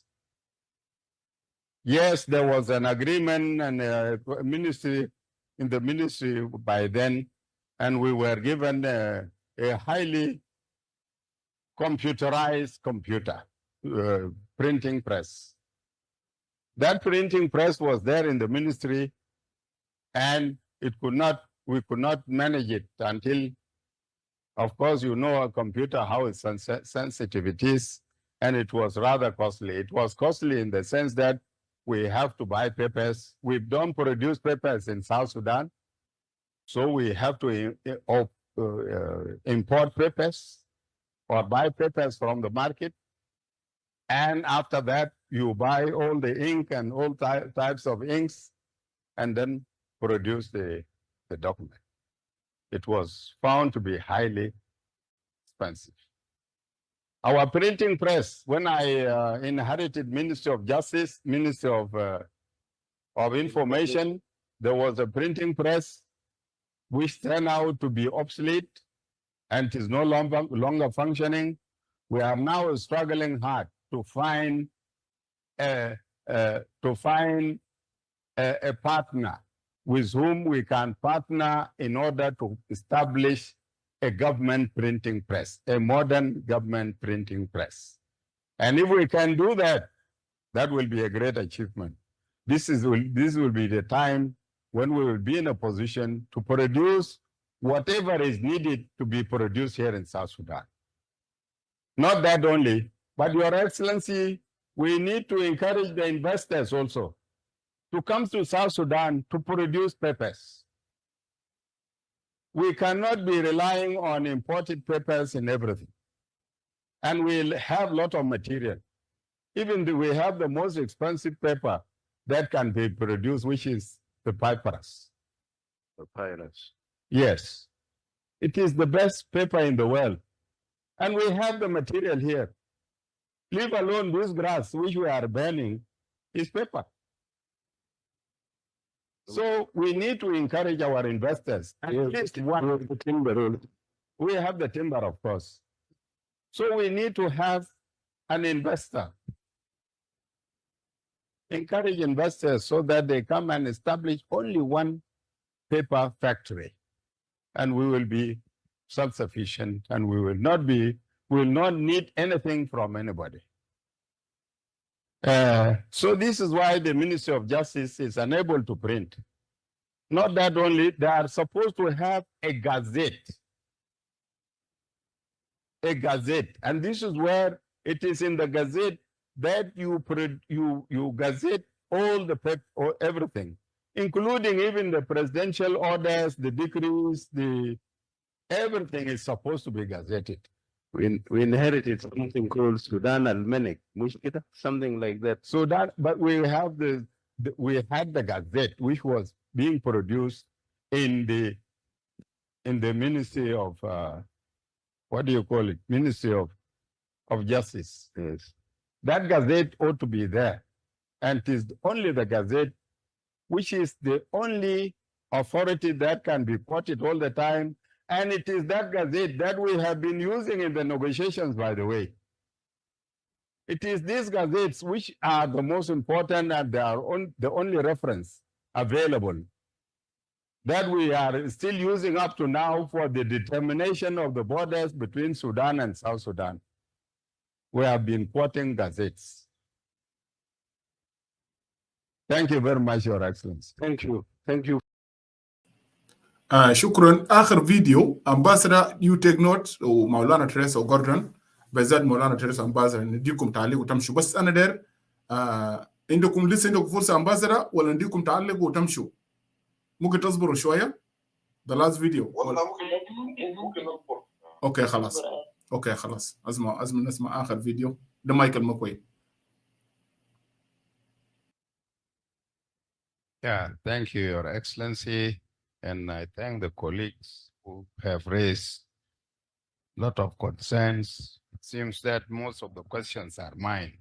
Speaker 7: Yes, there was an agreement and in the ministry by then, and we were given a highly computerized printing press. That printing press was there in the ministry, and we could not manage it until, of course, you know, a computer, how sensitive it is, and it was rather costly. It was costly in the sense that we have to buy papers. We don't produce papers in South Sudan, so we have to import papers or buy papers from the market. And after that, you buy all the ink and all types of inks and then produce the document. It was found to be highly expensive. Our printing press, when I inherited Ministry of Justice, Ministry of Information, there was a printing press which turned out to be obsolete and is no longer functioning. We are now struggling hard to find a partner with whom we can partner in order to establish a government printing press, a modern government printing press. And if we can do that, that will be a great achievement. This will be the time when we will be in a position to produce whatever is needed to be produced here in South Sudan. Not that only, but Your Excellency, we need to encourage the investors also to come to South Sudan to produce papers. We cannot be relying on imported papers in everything. And we'll have a lot of material. Even though we have the most expensive paper that can be produced, which is the papyrus.
Speaker 15: Papyrus.
Speaker 7: Yes. It is the best paper in the world. And we have the material here. Leave alone this grass which we are burning is paper. So we need to encourage our investors. At least one.
Speaker 15: The timber.
Speaker 7: We have the timber, of course. So we need to have an investor. Encourage investors so that they come and establish only one paper factory. and we will be self-sufficient, and we will not need anything from anybody. So this is why the Ministry of Justice is unable to print. Not that only, they are supposed to have a gazette. A gazette. And this is where it is in the gazette that you gazette all the or everything, including even the presidential orders, the decrees, everything is supposed to be gazetted.
Speaker 9: We inherited something called Sudan Almanic, something like that.
Speaker 7: Sudan, but we have we had the gazette, which was being produced in the Ministry of what do you call it? Ministry of Justice.
Speaker 9: Yes.
Speaker 7: That gazette ought to be there, and it is only the gazette which is the only authority that can be quoted all the time. And it is that gazette that we have been using in the negotiations, by the way. It is these gazettes which are the most important, and they are the only reference available that we are still using up to now for the determination of the borders between Sudan and South Sudan. We have been quoting gazettes. Thank you very much, Your Excellency.
Speaker 9: Thank you. Thank you.
Speaker 1: شكرا. اخر فيديو امباسدر يو تيك نوت ومولانا تريسا وجوردن بالذات مولانا تريسا امباسدر نديكم تعليق وتمشوا. بس انا داير عندكم لسه عندكم فرصه امباسدر ولا نديكم تعلق وتمشوا؟ ممكن تصبروا شويه؟ the last video.
Speaker 12: والله ممكن نصبر.
Speaker 1: اوكي خلاص. اوكي خلاص. نسمع اخر فيديو. ده مايكل مكوي.
Speaker 7: Yeah, thank you, Your Excellency. And I thank the colleagues who have raised a lot of concerns. It seems that most of the questions are mine.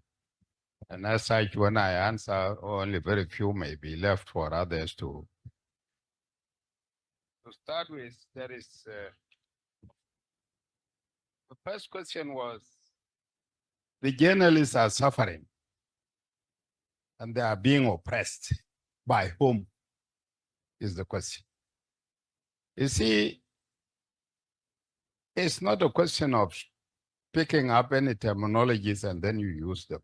Speaker 7: And as such, when I answer, only very few may be left for others to start with. There is, the first question was, the journalists are suffering and they are being oppressed. By whom is the question? You see, it's not a question of picking up any terminologies and then you use them.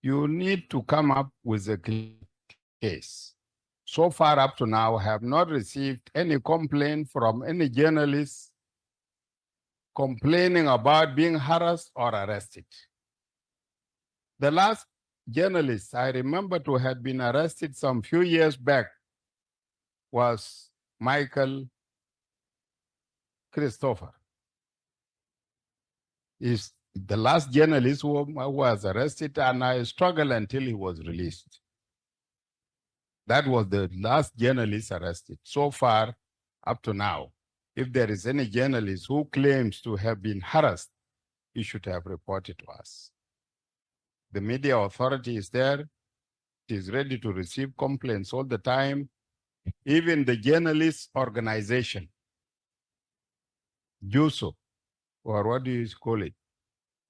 Speaker 7: You need to come up with a case. So far up to now, I have not received any complaint from any journalist complaining about being harassed or arrested. The last journalist I remember to have been arrested some few years back was Michael Christopher. He's the last journalist who was arrested, and I struggled until he was released. That was the last journalist arrested. So far, up to now, if there is any journalist who claims to have been harassed, he should have reported to us. The media authority is there. It is ready to receive complaints all the time. Even the journalist organization, JUSO, or what do you call it?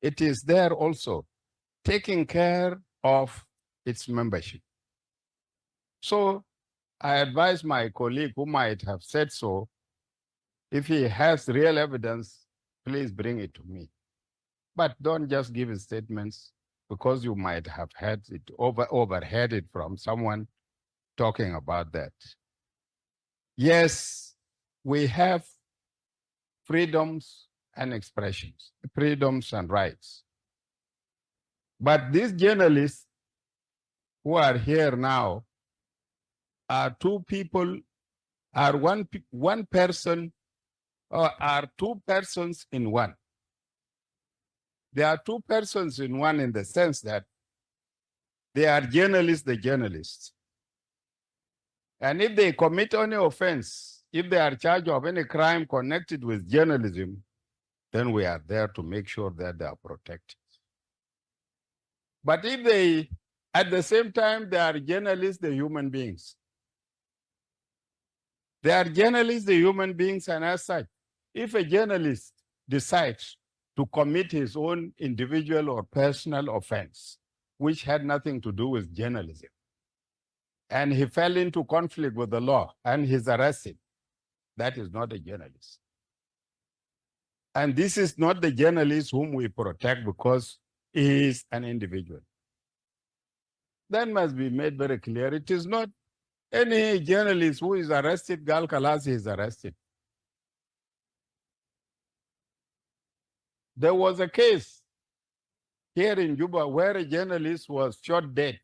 Speaker 7: It is there also, taking care of its membership. So I advise my colleague who might have said so, if he has real evidence, please bring it to me. But don't just give statements, because you might have heard it, overheard it from someone talking about that. Yes, we have freedoms and expressions, freedoms and rights. But these journalists who are here now are two people, are one person, or are two persons in one. They are two persons in one in the sense that they are journalists, the journalists. And if they commit any offense, if they are charged of any crime connected with journalism, then we are there to make sure that they are protected. But if they, at the same time, they are journalists, the human beings. They are journalists, the human beings, and as such, if a journalist decides to commit his own individual or personal offense, which had nothing to do with journalism, and he fell into conflict with the law and he's arrested, That is not a journalist. And this is not the journalist whom we protect because he is an individual. That must be made very clear. It is not any journalist who is arrested, Gal Kalasi is arrested. There was a case here in Juba where a journalist was shot dead.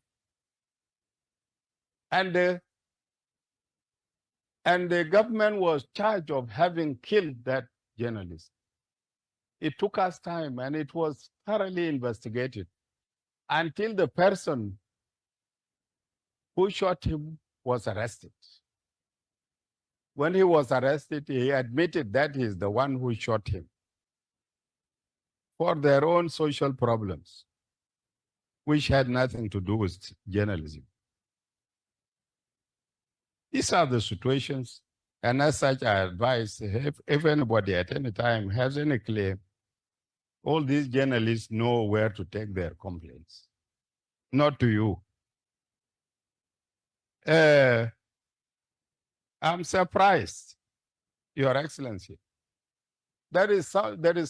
Speaker 7: And the government was charged of having killed that journalist. It took us time and it was thoroughly investigated until the person who shot him was arrested. When he was arrested, he admitted that he's the one who shot him for their own social problems, which had nothing to do with journalism. These are the situations, and as such, I advise if anybody at any time has any claim, all these journalists know where to take their complaints, not to you. I'm surprised, Your Excellency. There is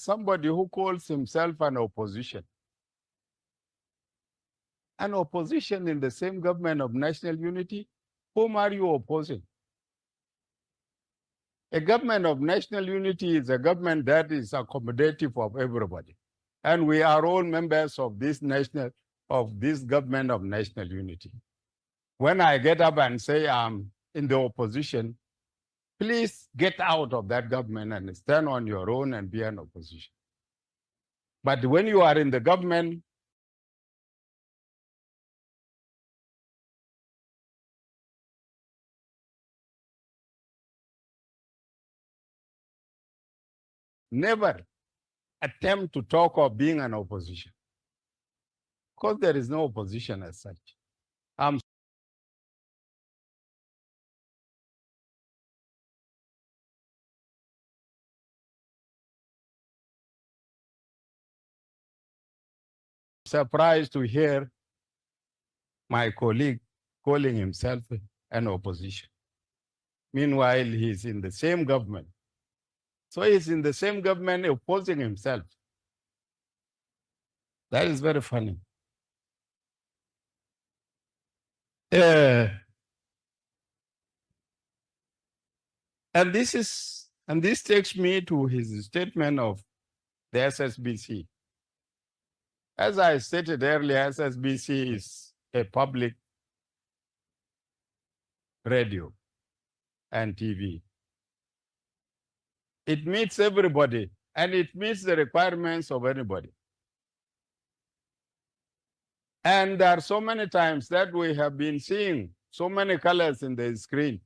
Speaker 7: somebody who calls himself an opposition. An opposition in the same government of national unity? Whom are you opposing? A government of national unity is a government that is accommodative of everybody. And we are all members of this government of national unity. When I get up and say I'm in the opposition, please get out of that government and stand on your own and be an opposition. But when you are in the government, never attempt to talk of being an opposition, because there is no opposition as such. I'm surprised to hear my colleague calling himself an opposition. Meanwhile, he's in the same government. So he's in the same government opposing himself. That is very funny. And this takes me to his statement of the SSBC. As I stated earlier, SSBC is a public radio and TV. It meets everybody, and it meets the requirements of anybody. And there are so many times that we have been seeing so many colors in the screen.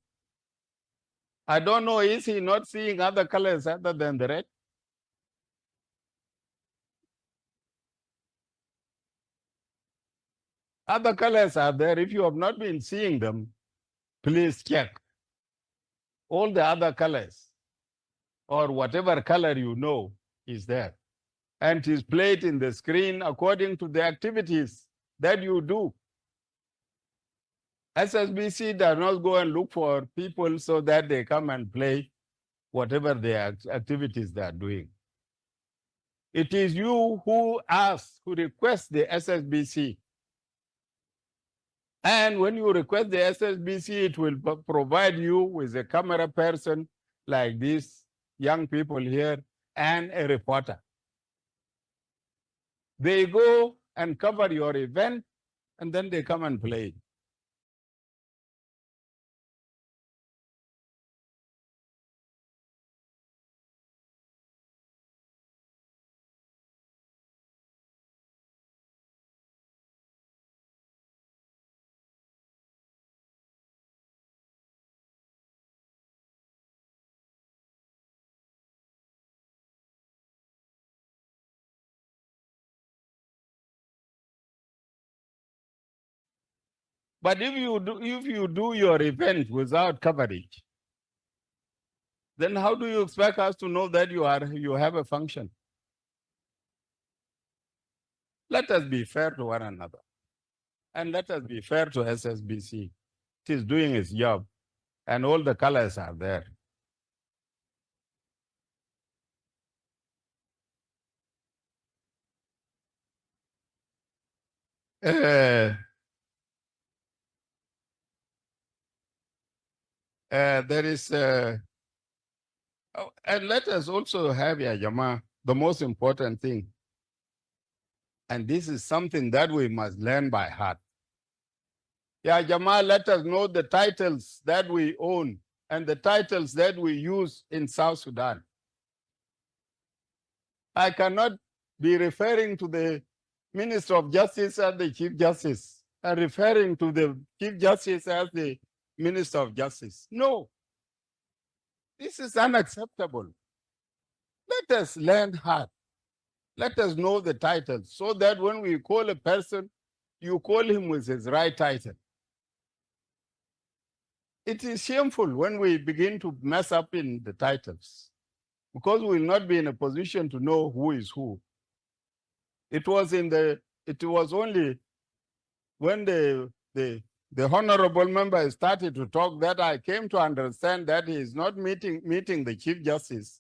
Speaker 7: I don't know, is he not seeing other colors other than the red? Other colors are there. If you have not been seeing them, please check. All the other colors, or whatever color you know, is there. And it is played in the screen according to the activities that you do. SSBC does not go and look for people so that they come and play whatever their activities they are doing. It is you who ask, who request the SSBC. And when you request the SSBC, it will provide you with a camera person like these young people here and a reporter. They go and cover your event, and then they come and play. But if you do your event without coverage, then how do you expect us to know that you have a function? Let us be fair to one another. And let us be fair to SSBC. It is doing its job, and all the colors are there. There is, and let us also have, ya Jama, the most important thing. And this is something that we must learn by heart. Ya Jama, let us know the titles that we own and the titles that we use in South Sudan. I cannot be referring to the Minister of Justice as the Chief Justice and referring to the Chief Justice as the Minister of Justice. No, this is unacceptable. Let us learn hard. Let us know the titles so that when we call a person, you call him with his right title. It is shameful when we begin to mess up in the titles because we will not be in a position to know who is who. It was only when the honorable member started to talk that I came to understand that he is not meeting the Chief Justice,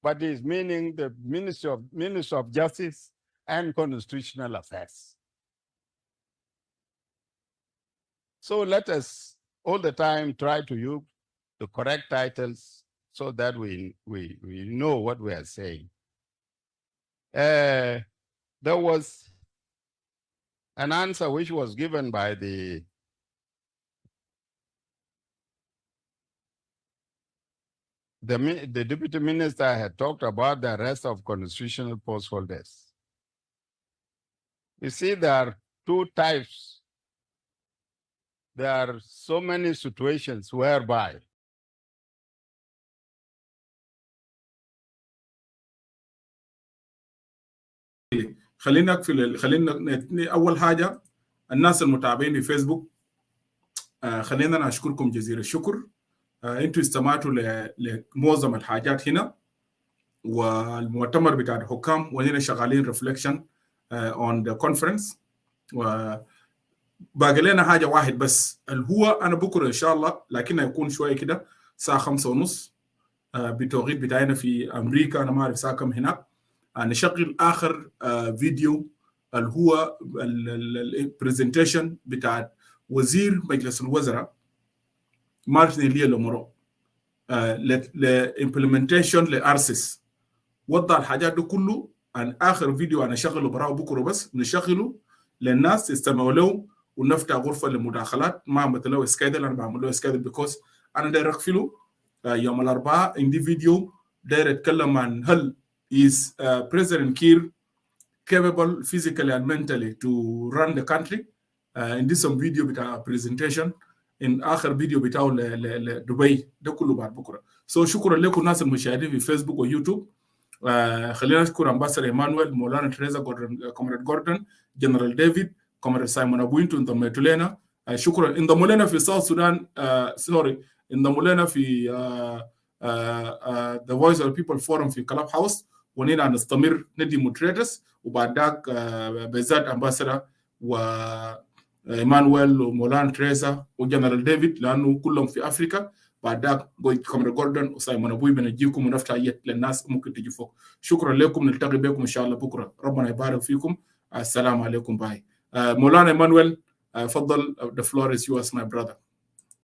Speaker 7: but he is meaning the Minister of Justice and Constitutional Affairs. So let us all the time try to use the correct titles so that we know what we are saying. There was an answer which was given by the deputy minister had talked about the arrest of constitutional post holders. You see, there are two types. There are so many situations whereby
Speaker 1: خلينا اول حاجه الناس المتابعين في فيسبوك خلينا اشكركم جزيل الشكر. انتوا استمعتوا لمعظم الحاجات هنا والمؤتمر بتاع الحكام وهنا شغالين ريفليكشن on the conference. باقي لنا حاجه واحد بس اللي هو انا بكره ان شاء الله لكن هيكون شويه كده الساعه 5:30 بتوقيت بتاعنا في امريكا. انا ما اعرف الساعه كم هناك. نشغل اخر فيديو اللي هو البرزنتيشن بتاع وزير مجلس الوزراء مارتن ليه لومورو للامبلمنتيشن لارسيس. وضع الحاجات دي كله عن اخر فيديو انا شغله براه بكره بس نشغله للناس يستمعوا له ونفتح غرفه للمداخلات. ما عملت له سكيدل، انا بعمل له سكيدل بيكوز انا داير اقفله يوم الاربعاء. عندي فيديو داير اتكلم عن هل is President Kiir capable physically and mentally to run the country. عندي some video بتاع presentation in آخر فيديو بتاعه لدبي ده كله بعد بكره. So شكرا لكم الناس المشاهدين في فيسبوك ويوتيوب. خلينا نشكر امباسادور ايمانويل، مولانا تريزا جوردن، كومريد جوردن، جنرال ديفيد، كومريد سايمون ابوينتو انضميتوا لنا. شكرا. انضموا لنا في ساوث سودان انضموا لنا في The Voice of the People Forum في كلاب هاوس ونينا نستمر ندي مودريترز وبعد ذاك بالذات امباسادور وايمانويل ومولانا تريزا وجنرال ديفيد لانه كلهم في افريقيا. بعد ذاك كومريد جوردن وسايمون ابوي بنجيكم ونفتح للناس ممكن تجي فوق. شكرا لكم. نلتقي بكم ان شاء الله بكره. ربنا يبارك فيكم. السلام عليكم. باي. مولانا ايمانويل فضل. The floor is yours my brother.